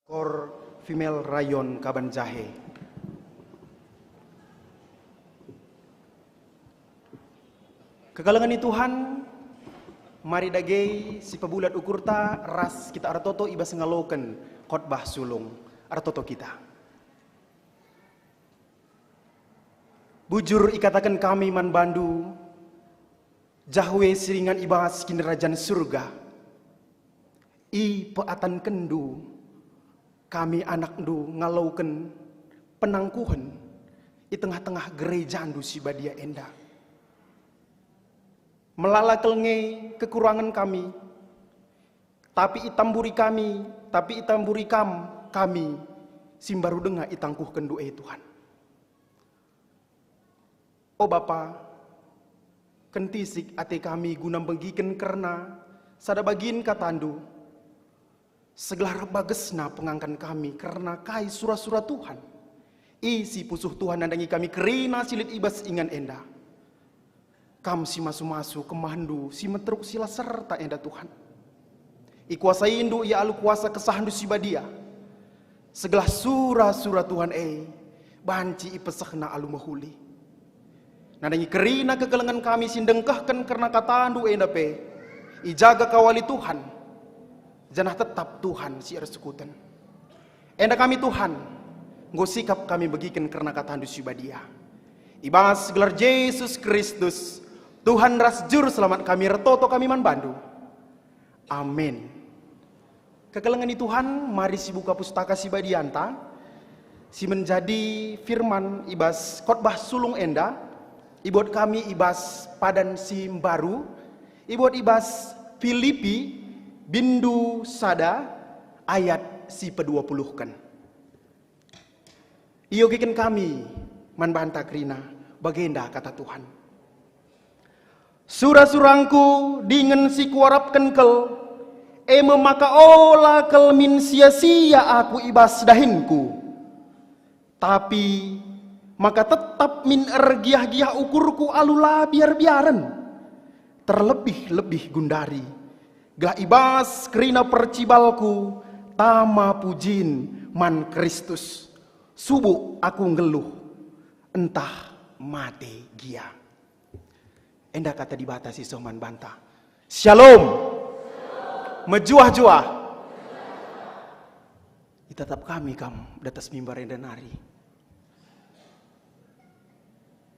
Kor Female Rayon Kaban Jahe. Kekalangan Tuhan, mari dagei si pebulat ukurta ras kita artoto ibas ngaloken khotbah sulung artoto kita. Bujur ikatakan kami man bandu, jahwe siringan ibas kinerajan surga. I peatan kendu, kami anak du ngalauken penangkuhan di tengah-tengah gereja andu si badia enda. Melala kelnge kekurangan kami, tapi itamburi kami simbaru denga itangkuhkan doa Tuhan. Oh Bapa, kentisik ate kami guna begiken karena sada bagin katandu. Segelar bagesna pengangkan kami karena kai surah-surah Tuhan. Isi pusuh Tuhan nandangi kami kerina silit ibas ingan enda. Kam si masu-masu kemandu si meteruk sila serta enda Tuhan. Ikuasai indu ia alu kuasa kesahandu si badia. Segelah surah-surah Tuhan banci ipesahna alu mahuli. Nandangi kerina kegelengan kami sindengkahkan karena katandu enda ijaga kawali Tuhan. Janah tetap Tuhan si ersekutan. Enda kami Tuhan, nggo sikap kami bagikan karena kata handu sibadia. Ibas gelar Yesus Kristus, Tuhan ras juru selamat kami retoto kami man bandu. Amin. Kekelengan Tuhan, mari si buka pustaka si badianta, si menjadi firman ibas khotbah sulung enda, ibot kami ibas padan si baru, ibot ibas Filipi bindu sada ayat si pe-20 kan. Iyo kiken kami man banta krina bagenda kata Tuhan. Surah-surangku dingen si kuarap kenkel maka ola kel min sia-sia aku ibas dahinku. Tapi maka tetap min ergiah-giah ukurku alula biar-biaren. Terlebih-lebih gundari gelah ibas kerina percibalku tama pujin man Kristus. Subuh aku ngeluh entah mate gia. Enda kata dibatasi soman banta. Shalom. Mejuah-juah. Itatap kami kam datas mimbar enda nari.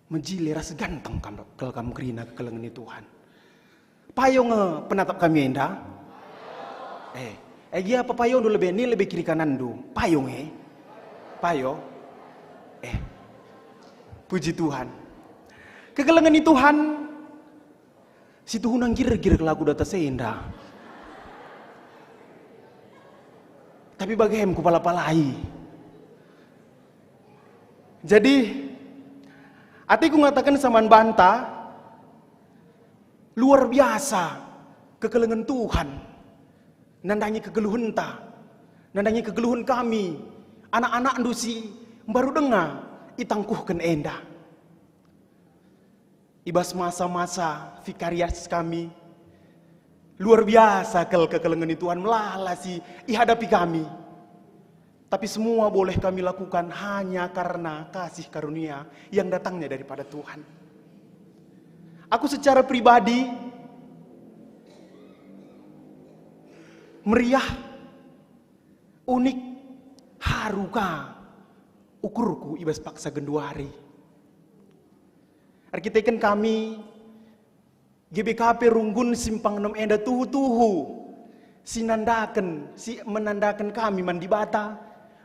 Menjili ras ganteng kam kalau kamu kerina kekelengan Tuhan. Payung penatap kami enda. Gia apa payung dulu lebih kiri kanan du. Payung payo. Puji Tuhan. Kegelengan Tuhan. Si Tuhan ang gira-gira kelaku data senda. Tapi bagaimana kupala-palai. Jadi atiku ngatakan saman banta. Luar biasa kekelengan Tuhan. Nandangi kegeluhan ta. Nandangi kegeluhan kami. Anak-anak ndusi baru dengar itangkuhkan enda. Ibas masa-masa vikarias kami. Luar biasa kekelengan Tuhan melalasi ihadapi kami. Tapi semua boleh kami lakukan hanya karena kasih karunia yang datangnya daripada Tuhan. Aku secara pribadi meriah, unik, haruka ukurku ibas paksa genduari. Arkiteken kami GBKP Runggun Simpang 6 enda tuhu-tuhu menandakan kami mandibata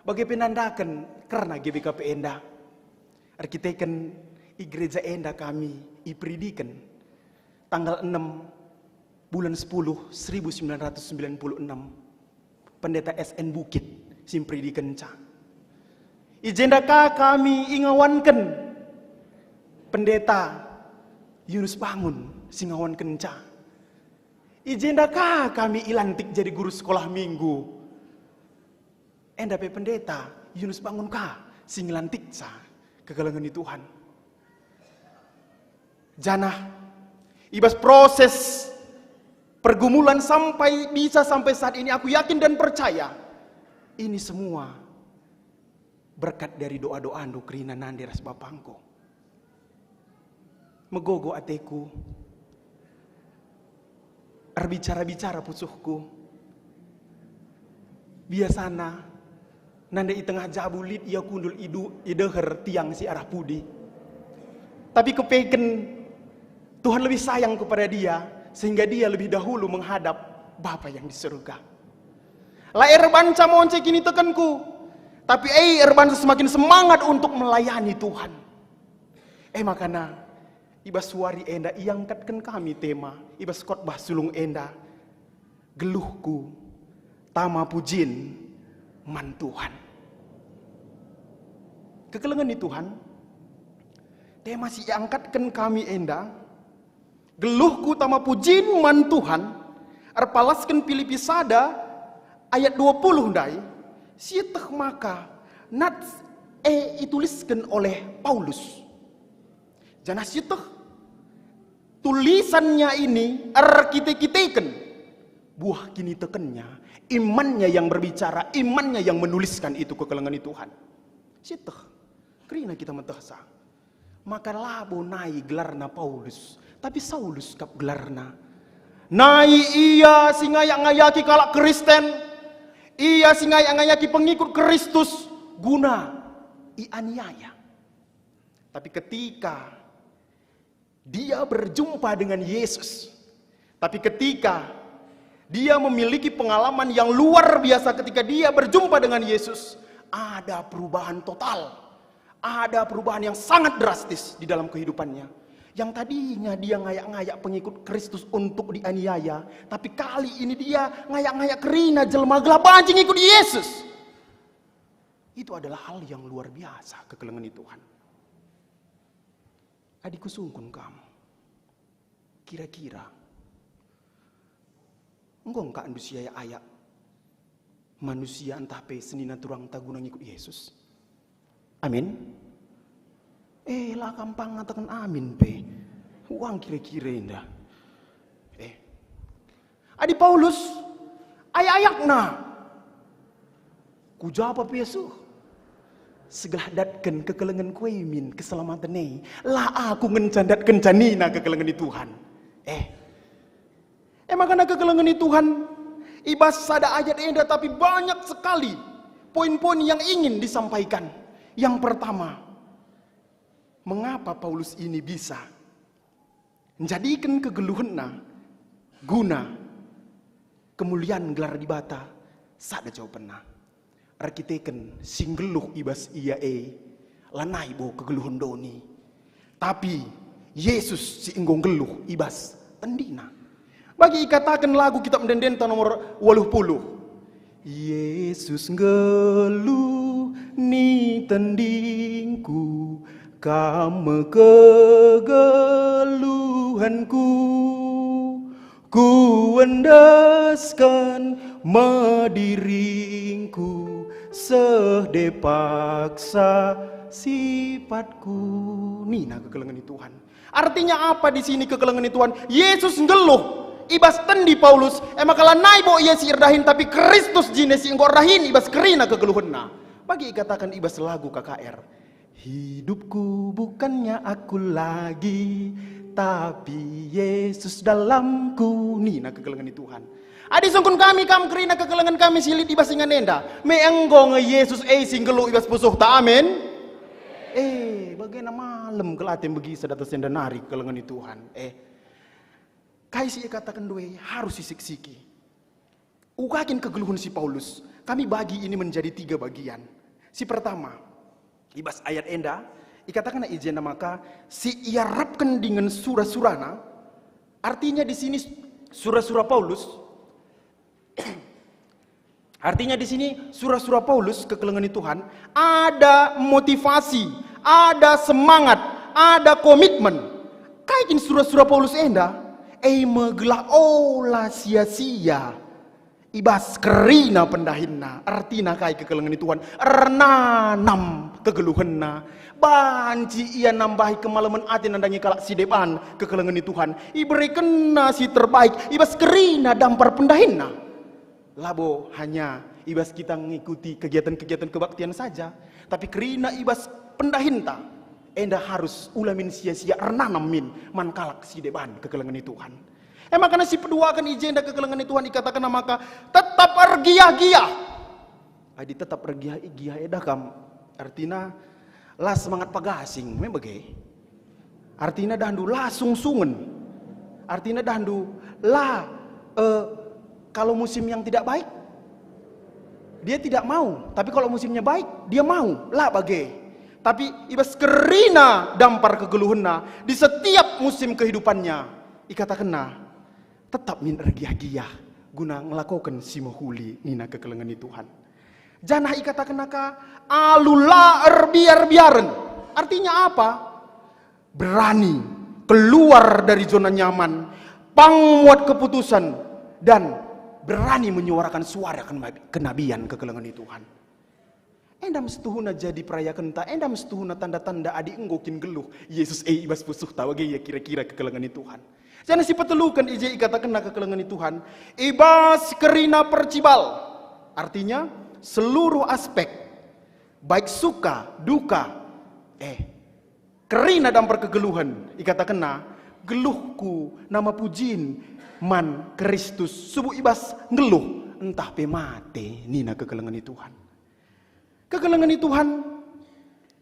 bagi penandakan karena GBKP enda. Arkiteken gereja enda kami ipridikan tanggal 6 bulan 10 1996 pendeta SN Bukit simpridikan ca. Ijendaka kami ingawankan pendeta Yunus Bangun singawan kenca. Ijendaka kami ilantik jadi guru sekolah minggu. Endape pendeta Yunus Bangun ka singilantik sa kegalangan di Tuhan. Janah ibas proses pergumulan sampai saat ini, aku yakin dan percaya ini semua berkat dari doa-doa ando kerina nanderas bapangko. Megogo ateku, bicara-bicara pusuhku. Biasana nanda i tengah jabulit ia kundul ideher tiang si arah pudi. Tapi kepeken Tuhan lebih sayang kepada dia sehingga dia lebih dahulu menghadap Bapa yang di surga. La erbanca monce kini tekanku, tapi erbanca semakin semangat untuk melayani Tuhan. Makana ibas suari enda iangkatkan kami tema ibas khotbah sulung enda geluhku tama pujin man Tuhan. Kekelengan di Tuhan tema si angkatkan kami enda geluhku tama pujin man Tuhan arpalaskan Filipi sada ayat 20 dai sieteh maka nat dituliskan oleh Paulus. Jangan sieteh tulisannya ini kita-kitakan buah kini tekennya imannya yang berbicara, imannya yang menuliskan itu kekelengan di Tuhan. Sieteh kerina kita mentahsa maka labo nai gelarna Paulus tapi Saulus kap gelarna nai ia singayak-ngayaki kalak Kristen, ia singayak-ngayaki pengikut Kristus guna ianiaya. Tapi ketika dia berjumpa dengan Yesus, tapi ketika dia memiliki pengalaman yang luar biasa ketika dia berjumpa dengan Yesus, ada perubahan total, ada perubahan yang sangat drastis di dalam kehidupannya. Yang tadinya dia ngayak-ngayak pengikut Kristus untuk dianiaya, tapi kali ini dia ngayak-ngayak kerina jelma gelabancing ikut Yesus. Itu adalah hal yang luar biasa kekelengan di Tuhan. Adikku sungkun kamu, kira-kira enggong ka manusia ya ayak manusia entah pe senina turang taguna ngikut Yesus. Amin. Lah gampang ngatakan amin pe. Uang kira-kira indah. Adi Paulus ayak-ayakna kujapa Yesus segeladatkan kekelengan kuemin keselamatan nih lah aku ngencandatkan canina kekelengan di Tuhan. Makanya kekelengan di Tuhan ibas sada ayat indah tapi banyak sekali poin-poin yang ingin disampaikan. Yang pertama, mengapa Paulus ini bisa menjadikan kegeluhanna guna kemuliaan gelar di bata sada jawabanna. Arkiteken singgeluh ibas ia lanai bo kegeluhan doni. Tapi Yesus si enggong geluh ibas tendina. Bagi katakan lagu kitab mendendenta nomor 80. Yesus ngeluh ni tendingku kame kegeluhanku ku endaskan madiringku sehde paksa sifatku. Nina kekelengan di Tuhan. Artinya apa di sini kekelengan di Tuhan? Yesus ngeluh ibas tendi Paulus kala naibo ia si irdahin tapi Kristus jinesi engkau rahin ibas kerina kegeluhanna. Bagi katakan ibas lagu KKR. Hidupku bukannya aku lagi tapi Yesus dalamku. Nina kekelengan di Tuhan. Adi sungkun kami kam kerina kekelengan kami silit ibas ingan enda. Me enggo nge Yesus singgelu ibas pusuh ta amin. Bagaimana malam kelaten begi sedata senda nari kekelengan di Tuhan. Kaisi katakan dua harus sisik-siki. Ugakin kegeluhan si Paulus. Kami bagi ini menjadi 3 bagian. Si pertama, ibas ayat enda, ikatakan izin maka si iarapkan dengan surah-surana. Artinya di sini surah-surah Paulus. Artinya di sini surah-surah Paulus kekelengan Tuhan ada motivasi, ada semangat, ada komitmen. Kaitin surah-surah Paulus enda megelah olah sia-sia ibas kerina pendahinna, artina kai kekelengan Tuhan, ernanam kegeluhanna, banci ia nambahi kemalaman ati nandangi kalak si depan kekelengan Tuhan, iberi kena si terbaik, ibas kerina dampar pendahinna. Labo hanya ibas kita mengikuti kegiatan-kegiatan kebaktian saja, tapi kerina ibas pendahinta, enda harus ulamin sia-sia ernanam min man kalak si depan kekelengan Tuhan. Makanya si pedua akan ijenda kekelengan Tuhan dikatakan maka tetap ergiah-giah. Adi tetap ergiah-giah edah kam. Artinya lah semangat pagasing, memang artinya dahandu lah sungsungen. Artinya dahandu lah kalau musim yang tidak baik dia tidak mau, tapi kalau musimnya baik dia mau lah bagai. Tapi ibas kerina dampar kegeluhena di setiap musim kehidupannya ikatakan tetap min ergiah-giah guna ngelakukan si mohuli nina kekelengan Tuhan. Janah ikatakan alula erbiar-biaren. Artinya apa? Berani keluar dari zona nyaman, pangmuat keputusan, dan berani menyuarakan suara kenabian kekelengan Tuhan. Endam setuhuna jadi perayakan ta, endam setuhuna tanda-tanda adi enggokin geluh Yesus ibas pusuh tawa ya kira-kira kekelengan Tuhan. Jangan si petelukan ije ikatakan kekelengan Tuhan, ibas kerina percibal. Artinya seluruh aspek baik suka duka kerina dampar kegeluhan ikatakan geluhku nama pujin man Kristus subuh ibas ngeluh entah pemate nina kekelengan Tuhan. Kekelengan Tuhan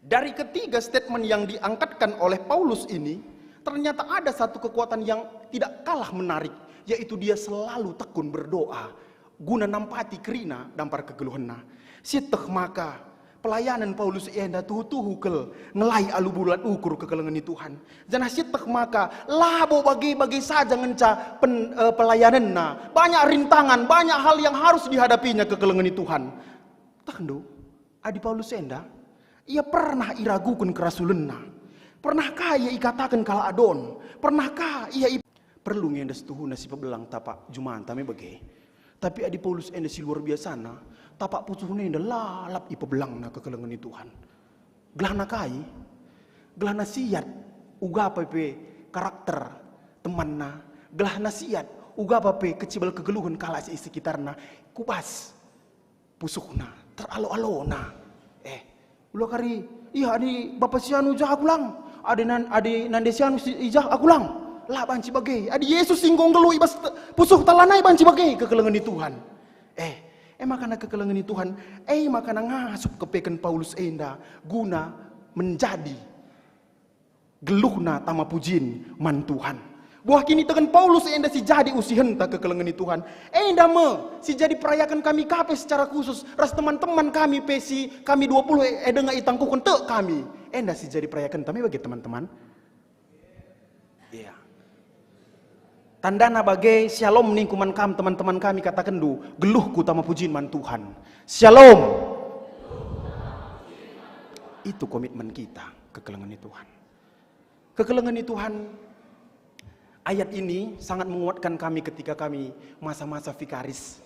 dari ketiga statement yang diangkatkan oleh Paulus ini ternyata ada satu kekuatan yang tidak kalah menarik, yaitu dia selalu tekun berdoa guna nampati kerina dampar kegeluhanna. Siteh maka pelayanan Paulus enda tuhu kel ngelai alu bulan ukur kekelengan Tuhan. Jangan siteh maka labo bagi saja ngenca pelayananna, banyak rintangan, banyak hal yang harus dihadapinya kekelengan Tuhan. Takndo, adi Paulus enda ia pernah iragukan kerasulenna. Pernahkah ia ikatakan kala adon? Pernahkah ia perlu ngenda setuhuna si pebelang tapak jumanta me bage? Tapi adi Paulus enda si luar biasa na, tapak pucuhna enda lalap i pebelang na kekelengan Tuhan. Gelana kai, gelana siat, uga pe karakter temanna, gelana siat, uga pe kecibal kegeluhan kala si sekitarna, kubas pusuhna, teralo-alona. Ulah kari, iya adi bapak sianu jah aku lang. Adi nandesianu ijah aku lang. Lah banci bagai. Adi Yesus singgong gelu ibas pusuh talanai banci bagai kekelengan Tuhan. Makana kekelengan Tuhan. Makana ngasup kepeken Paulus enda guna menjadi geluhna tama pujin man Tuhan. Buah kini tekan Paulus enda si jadi usihenta kekelengan Tuhan. Enda si jadi perayakan kami kape secara khusus. Ras teman-teman kami pesi kami 20 eda nggak itangkukan te kami. Enda si jadi perayakan kami bagi teman-teman. Iya. Tandana bagai shalom ningkuman kam teman-teman kami katakan du geluhku tama pujin man Tuhan. Shalom. Itu komitmen kita kekelengan Tuhan. Kekelengan Tuhan. Ayat ini sangat menguatkan kami ketika kami masa-masa vikaris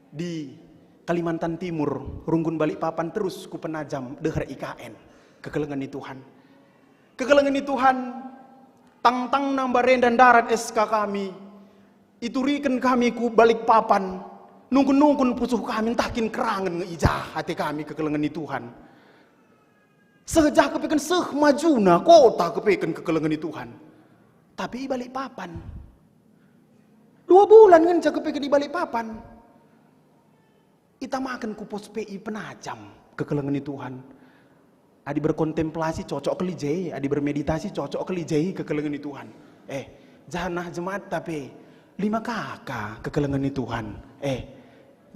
di Kalimantan Timur, Runggun Balikpapan terus ku penajam deher IKN. Kekelengan Tuhan. Kekelengan Tuhan, tang-tang nambaren dan darat SK kami, iturikan kami ku Balikpapan, nungkun-nungkun pusuh kami takin kerangan ngeijah hati kami kekelengan Tuhan. Sejah kepekan majuna kota kepekan kekelengan Tuhan. Tapi balik papan 2 bulan kan jaga pergi di balik papan kita makan kupos PI penajam kekelengan Tuhan. Adi berkontemplasi cocok kelijai, adi bermeditasi cocok kelijai kekelengan Tuhan. Janah jemaat tapi 5 kakak kekelengan Tuhan.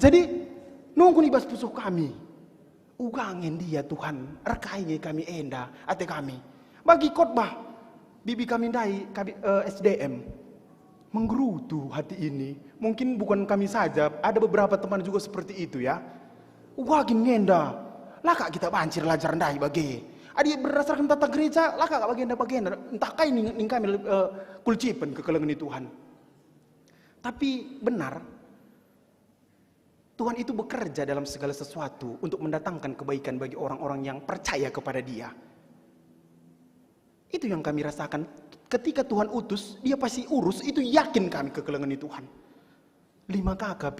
Jadi nunggu nibas pusuh kami ugangin dia Tuhan rekainya kami enda ate kami bagi khotbah bibi kami dai SDM menggerutu hati ini. Mungkin bukan kami saja, ada beberapa teman juga seperti itu ya. Wagin ngenda, laka kita bancir lajar dai bagi. Adi berdasarkan tata gereja, laka bagenda bagenda. Entah kai ning kami kulcipen kekelengan Tuhan. Tapi benar, Tuhan itu bekerja dalam segala sesuatu untuk mendatangkan kebaikan bagi orang-orang yang percaya kepada Dia. Itu yang kami rasakan. Ketika Tuhan utus, Dia pasti urus. Itu yakin kami kekelengan Tuhan. 5 KKP,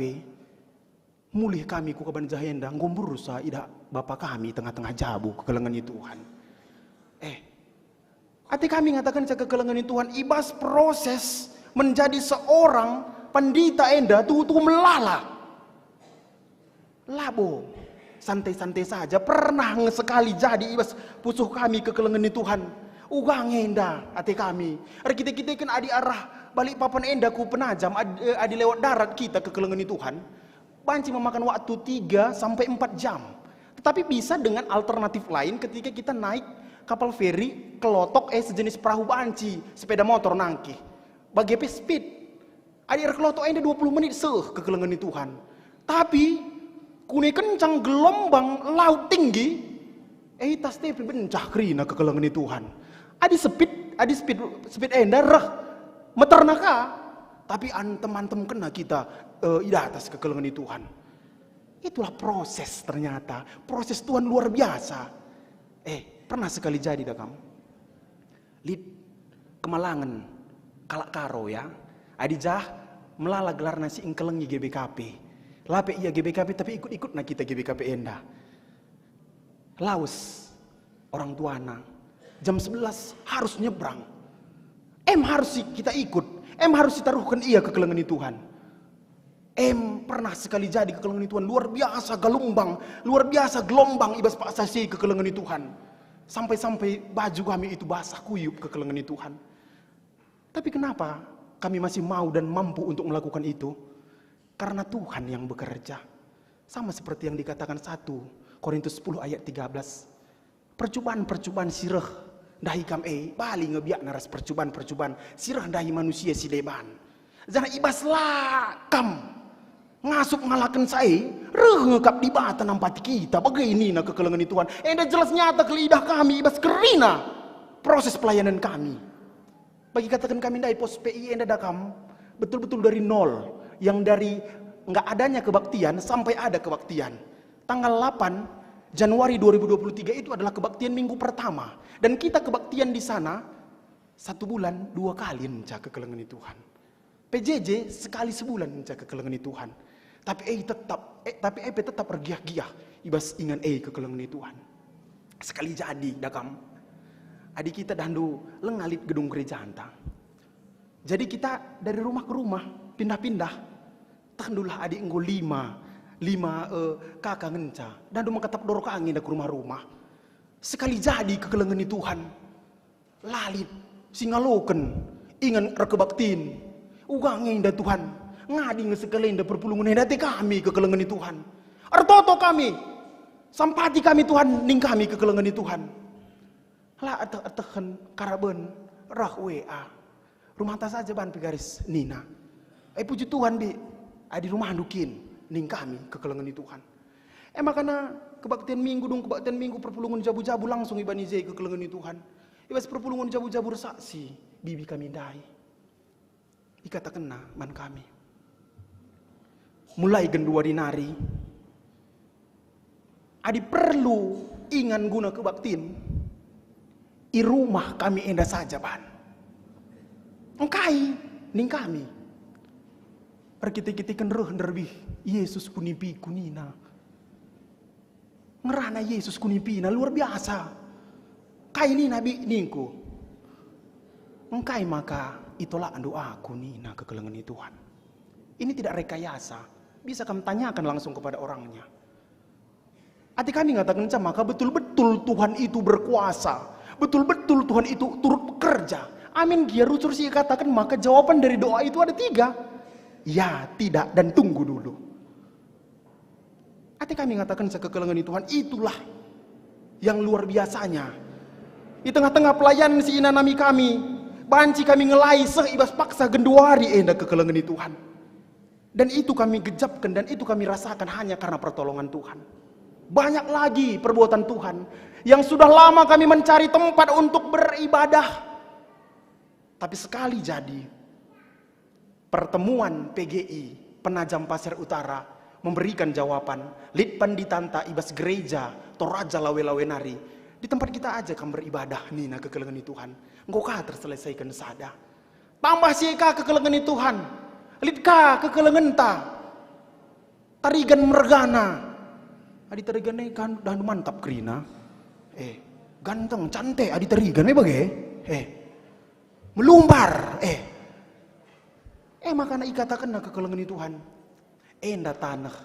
mulih kami ku kaban jahenda, ngomburusa ida Bapa kami tengah-tengah jabu kekelengan Tuhan. Ati kami ngatakan kekelengan Tuhan, ibas proses menjadi seorang pendeta enda tu melala. Labo, santai-santai saja. Pernah sekali jadi ibas pusuh kami kekelengan Tuhan. Ugang enda ati kami. Kita kan adi arah balik papan enda ku penajam adi lewat darat kita kekelengan Tuhan. Banci memakan waktu 3 sampai 4 jam. Tetapi bisa dengan alternatif lain ketika kita naik kapal feri, kelotok sejenis perahu banci, sepeda motor nangki. Bagi speed. Adi kelotok enda 20 menit kekelengan Tuhan. Tapi kuni kencang gelombang laut tinggi, tas tepi bencah kerina kekelengan Tuhan. Adi speed enda reh meternaka, tapi teman-teman kena kita di atas kekelengan Tuhan. Itulah proses ternyata, proses Tuhan luar biasa. Pernah sekali jadi dah kamu, lid Kemalangan, kalak karo ya, adi jah melala gelar nasi ingkelengi GBKP. Lape iya GBKP tapi ikut-ikut na kita GBKP enda. Laos orang tuana jam 11 harus nyebrang. Harus kita ikut. Harus ditaruhkan iya kekelengan Tuhan. Pernah sekali jadi kekelengan Tuhan luar biasa gelombang ibas Pak Sasi kekelengan Tuhan. Sampai-sampai baju kami itu basah kuyup kekelengan Tuhan. Tapi kenapa kami masih mau dan mampu untuk melakukan itu? Karena Tuhan yang bekerja. Sama seperti yang dikatakan 1 Korintus 10 ayat 13. Percobaan sirah dahi kam bali ngebiak naras percobaan sirah dahi manusia si deban. Jangan ibas lakam ngasup ngalakan saya ngekap di bata nampati kita begini na kekelengan Tuhan. Enda jelas nyata ke lidah kami ibas kerina proses pelayanan kami. Bagi katakan kami dari pos PI enda dakam betul-betul dari nol, yang dari nggak adanya kebaktian sampai ada kebaktian. Tanggal 8 Januari 2023 itu adalah kebaktian minggu pertama, dan kita kebaktian di sana 1 bulan 2 kali mencak kekelengan Tuhan. PJJ sekali sebulan mencak kekelengan Tuhan. Tapi tetap bergiah-giah ibas ingan kekelengan Tuhan. Sekali jadi dakam adik kita dandu lengalit gedung gereja anta. Jadi kita dari rumah ke rumah pindah-pindah. Tandulah adik enggo 5 kakak ngenca dandu mengkatap dorok angin ke rumah-rumah. Sekali jadi kekelengan Tuhan. Lalit singaloken ingan rekebaktin. Ugangin dah Tuhan. Ngadi ngesekalain dah perpulungan dati kami kekelengan Tuhan. Artoto kami. Sampati kami Tuhan ning kami kekelengan Tuhan. Lah atehen karaben rah WA. Rumah tas saja ban pegaris Nina. Puji Tuhan bi adi rumah dukin ning kami kekelengan Tuhan. Makanya kebaktian minggu perpulungan jabu-jabu langsung ibani zai kekelengan Tuhan. Ibas perpulungan jabu-jabu resaksi bibi kami dai. Ikata kena man kami. Mulai gendua dinari. Adi perlu ingan guna kebaktin. I rumah kami enda saja ban. Engkai ning kami. Perkiti-kitikan reh nerbih Yesus kunipi kunina. Ngerana Yesus kunipina luar biasa. Kai ni nabi ningku. Engkai maka itulah doaku nina kekelengan Tuhan. Ini tidak rekayasa. Bisa kami tanyakan langsung kepada orangnya. Hati kami ngatakan maka betul-betul Tuhan itu berkuasa. Betul-betul Tuhan itu turut bekerja. Amin. Gia rucur sih katakan maka jawaban dari doa itu ada 3. Ya, tidak, dan tunggu dulu. Hati kami ngatakan kekelengan Tuhan itulah yang luar biasanya. Di tengah-tengah pelayanan si inanami kami. Banci kami ngelai ibas paksa genduari enda kekelengan Tuhan. Dan itu kami gejapkan dan itu kami rasakan hanya karena pertolongan Tuhan. Banyak lagi perbuatan Tuhan yang sudah lama kami mencari tempat untuk beribadah. Tapi sekali jadi pertemuan PGI Penajam Pasir Utara memberikan jawaban. Lid panditanta ibas gereja, toraja lawe-lawe nari. Di tempat kita aja kan beribadah nina kekelengan Tuhan. Engkau kah terselesaikan sada. Tambah sih kah kekelengan Tuhan. Lid kah kekelengan ta. Tarigan mergana. Adi tarigan kan dan mantap kerina. Ganteng, cantik adi tarigan bagai. Melumbar. Makana ikatakan na kekelengan Tuhan. Enda tanah.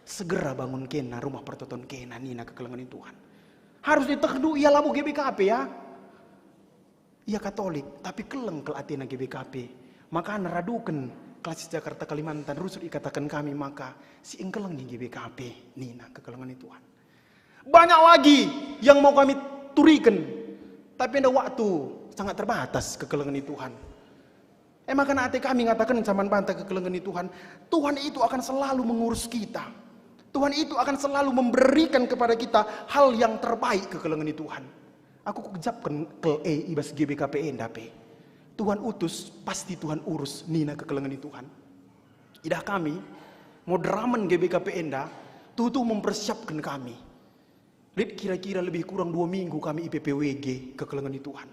Segera bangun kena rumah pertoton kena nina kekelengan Tuhan. Harus ditekdu ia labu GBKP ya. Ia Katolik, tapi keleng ke Athena GBKP. Maka naradukan Klasis Jakarta Kalimantan rusuk ikatakan kami maka si engkeleng di GBKP nina kekelengan Tuhan. Banyak lagi yang mau kami turikan, tapi ada waktu sangat terbatas kekelengan Tuhan. Makanya hati kami ngatakan zaman bantah kekelengan Tuhan. Tuhan itu akan selalu mengurus kita. Tuhan itu akan selalu memberikan kepada kita hal yang terbaik kekelengan Tuhan. Aku kejapkan ke ibas GBKP endape. Tuhan utus, pasti Tuhan urus nina kekelengan Tuhan. Idah kami, mau dramen GBKP enda, Tuhan mempersiapkan kami. Lihat kira-kira lebih kurang 2 minggu kami IPPWG kekelengan Tuhan.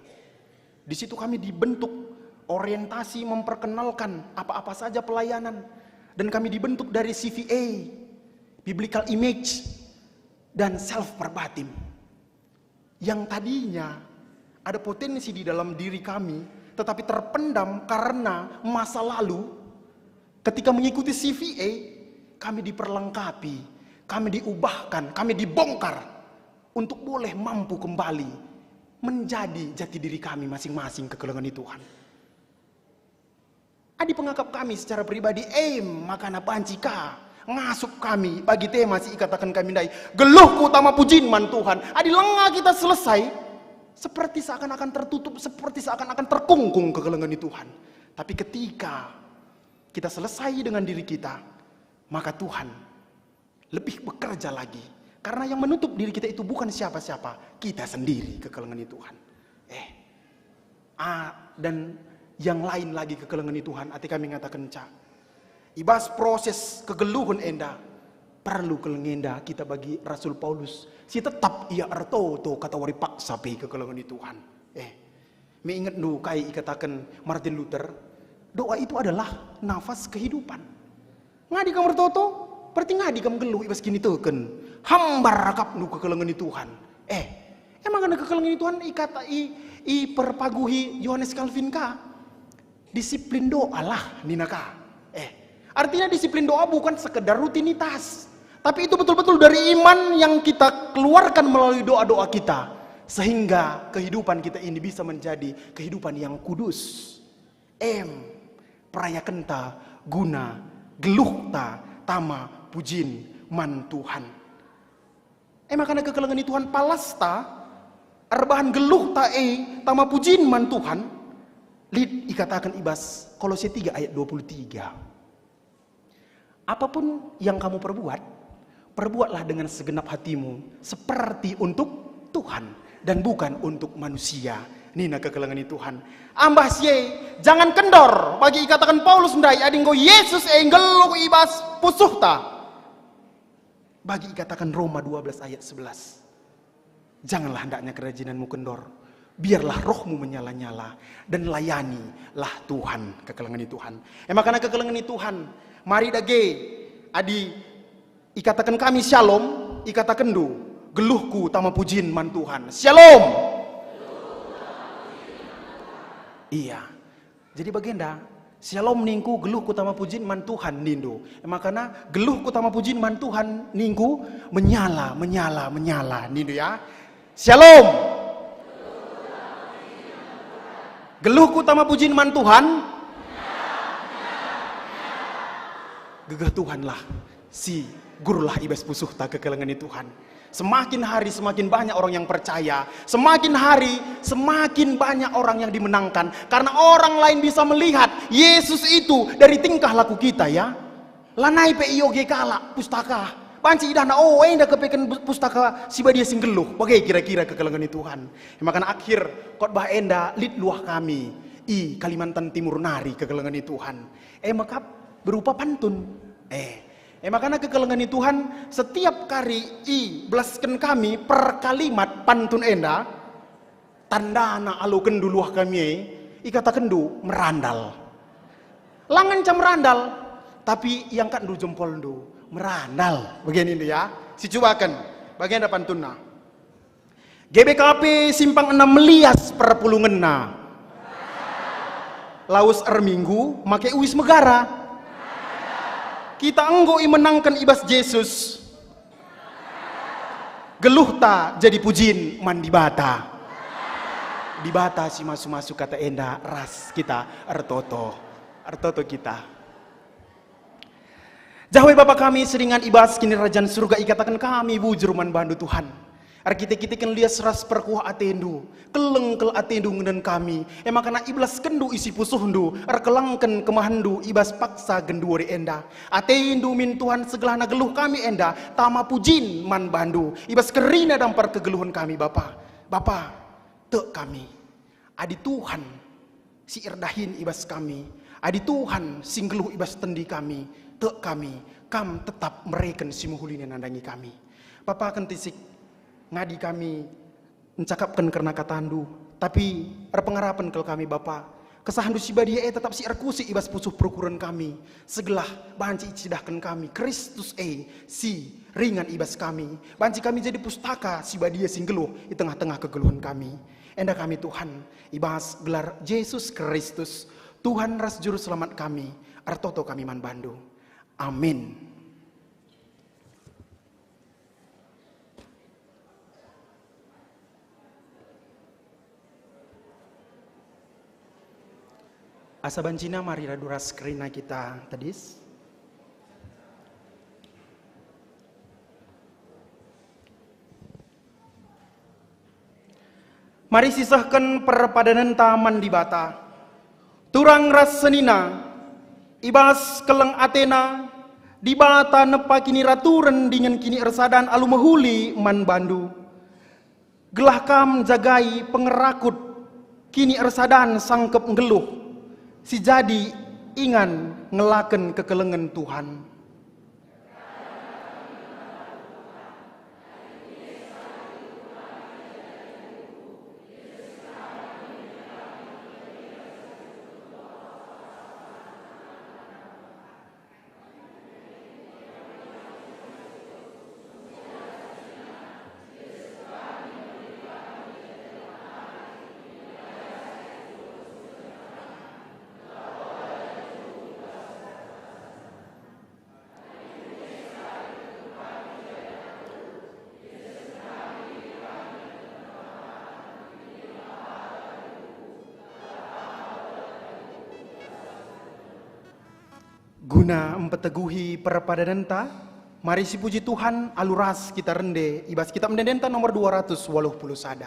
Di situ kami dibentuk orientasi memperkenalkan apa-apa saja pelayanan. Dan kami dibentuk dari CVA, Biblical Image, dan Self Verbatim. Yang tadinya ada potensi di dalam diri kami, tetapi terpendam karena masa lalu. Ketika mengikuti CVA, kami diperlengkapi, kami diubahkan, kami dibongkar untuk boleh mampu kembali menjadi jati diri kami masing-masing kekelengan Tuhan. Adi pengakap kami secara pribadi, makana pancika ngasup kami bagi tema si ikatakan kami dai geluhku utama pujian man Tuhan. Adi lengah kita selesai. Seperti seakan-akan tertutup, seperti seakan-akan terkungkung kekelengan Tuhan. Tapi ketika kita selesai dengan diri kita, maka Tuhan lebih bekerja lagi. Karena yang menutup diri kita itu bukan siapa-siapa, kita sendiri kekelengan Tuhan. Dan yang lain lagi kekelengan Tuhan, hati kami mengatakan ibas proses kegeluhan enda, perlu kelengenda kita bagi Rasul Paulus. Si tetap ia arto kata wari paksa pe kekelengan Tuhan. Me ingat nu kai ikatakan Martin Luther, doa itu adalah nafas kehidupan. Ngadi kamar toto, berarti ngadi kam geluh ibas kini teken. Hambar rakap nu kekelengan Tuhan. Emang ada kekelengan Tuhan ikata i perpaguhi Yohanes Calvin ka. Disiplin doa lah ninaka. Artinya disiplin doa bukan sekedar rutinitas. Tapi itu betul-betul dari iman yang kita keluarkan melalui doa-doa kita. Sehingga kehidupan kita ini bisa menjadi kehidupan yang kudus. Peraya kenta guna geluh ta tama pujin man Tuhan. Makanya kekelengan Tuhan palasta arbahan geluh ta tama pujin man Tuhan. Lid ikatakan ibas Kolose 3 ayat 23. Apapun yang kamu perbuatlah dengan segenap hatimu seperti untuk Tuhan dan bukan untuk manusia. Nina kekelengan Tuhan. Ambah siye, jangan kendor bagi ikatakan Paulus ndai adinggo Yesus geluh ibas pusuhta. Bagi ikatakan Roma 12 ayat 11. Janganlah hendaknya kerajinanmu kendor. Biarlah rohmu menyala-nyala dan layanilah Tuhan kekelengan Tuhan. Makanya kekelengan Tuhan, mari dage adi ikatakan kami shalom, ikatakan du geluhku tama pujin man Tuhan. Shalom. Iya. Jadi bagenda shalom ningku geluhku tama pujin man Tuhan nindo. Makanya geluhku tama pujin man Tuhan ningku menyala nindo ya. Shalom. Geluhku tama pujin man Tuhan. Gegah Tuhanlah si gurulah ibas pusuh tak kekelengan Tuhan. Semakin hari semakin banyak orang yang percaya. Semakin hari semakin banyak orang yang dimenangkan. Karena orang lain bisa melihat Yesus itu dari tingkah laku kita ya. Lanai pe IOG kala pustaka. Panci idana enda kepeken pustaka siba dia singgeluh. Bagai kira-kira kekelengan Tuhan. Makanya akhir khotbah enda lid luah kami i Kalimantan Timur nari kekelengan Tuhan. Maka berupa pantun. Makanya kekelengan Tuhan setiap kali i belaskan kami per kalimat pantun enda tandana aluken duluah kami ikatakan du merandal. Langan cam merandal tapi yang kan du jempol du merandal. Begini ini ya. Si cobakan bagian ada pantunna. GBKP simpang 6 melias perpulungenna. Laus minggu make uis megara. Kita enggoi menangkan ibas Yesus. Geluh ta jadi pujin man di bata. Di bata si masuk-masuk kata enda ras kita ertoto kita. Jahwe Bapa kami seringan ibas kini rajaan surga ikatakan kami bujur man bandu Tuhan. Kita kan lias ras perkuah atendu, keleng kel atendu ngeden kami. Makana iblas kendu isi pusuhndu, kelangken kemahandu ibas paksa genduori enda. Atendu min Tuhan segelana geluh kami enda, tama pujin man bandu. Ibas kerina dampar kegeluhan kami Bapa. Bapa, te kami. Adi Tuhan si irdahin ibas kami. Adi Tuhan sing geluh ibas tendi kami. Te kami, kam tetap mereken si muhulin nandangi kami. Bapa akan tisik ngadi kami mencakapkan karena katandu, tapi pengarapan kalau kami Bapa kesahandu si badia tetap si erkusi ibas pusuh perukuran kami segelah banci cidahkan kami Kristus si ringan ibas kami banci kami jadi pustaka si badia sing geluh di tengah-tengah kegeluhan kami enda kami Tuhan ibas gelar Yesus Kristus Tuhan ras juru selamat kami artoto kami man bandu amin. Asa bancina mari radura skrina kita tadis. Mari sisahkan perpadanan taman di bata. Turang ras senina, ibas keleng Athena, di bata nepa kini raturen dengan kini ersadan alu mehuli man bandu. Gelah kam jagai pengerakut, kini ersadan sangkep ngeluh. Si jadi ingan ngelaken kekelengan Tuhan. Guna empeteguhi perpadananta, mari si puji Tuhan aluras kita rende, ibas kita mendendenta nomor 280 sada.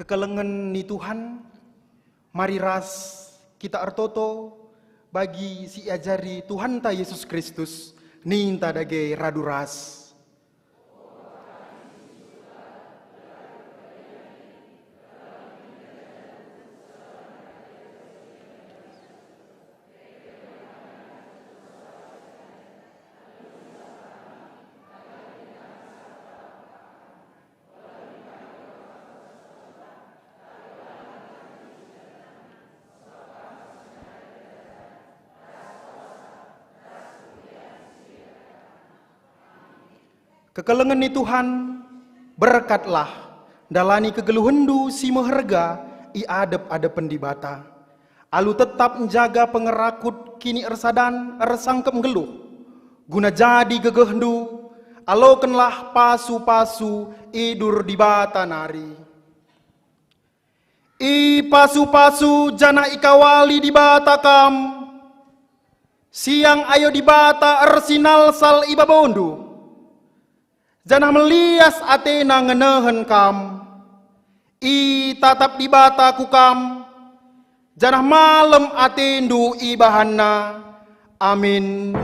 kekelengan ni Tuhan, mari ras kita artoto bagi si ajari Tuhan ta Yesus Kristus ninta dage radu ras. Kekelengan ni Tuhan, berkatlah dalani kegeluhendu si meherga i adep-adepen di bata. Alu tetap menjaga pengerakut kini ersadan ersangkep geluh. Guna jadi gegehendu, alokenlah pasu-pasu idur di bata nari. I pasu-pasu jana ikawali di bata kam. Siang ayo di bata ersinal sal ibabondu. Janah melias atena ngenehen kam, i tatap di bata ku kam, janah malam atendu ibahanna, amin.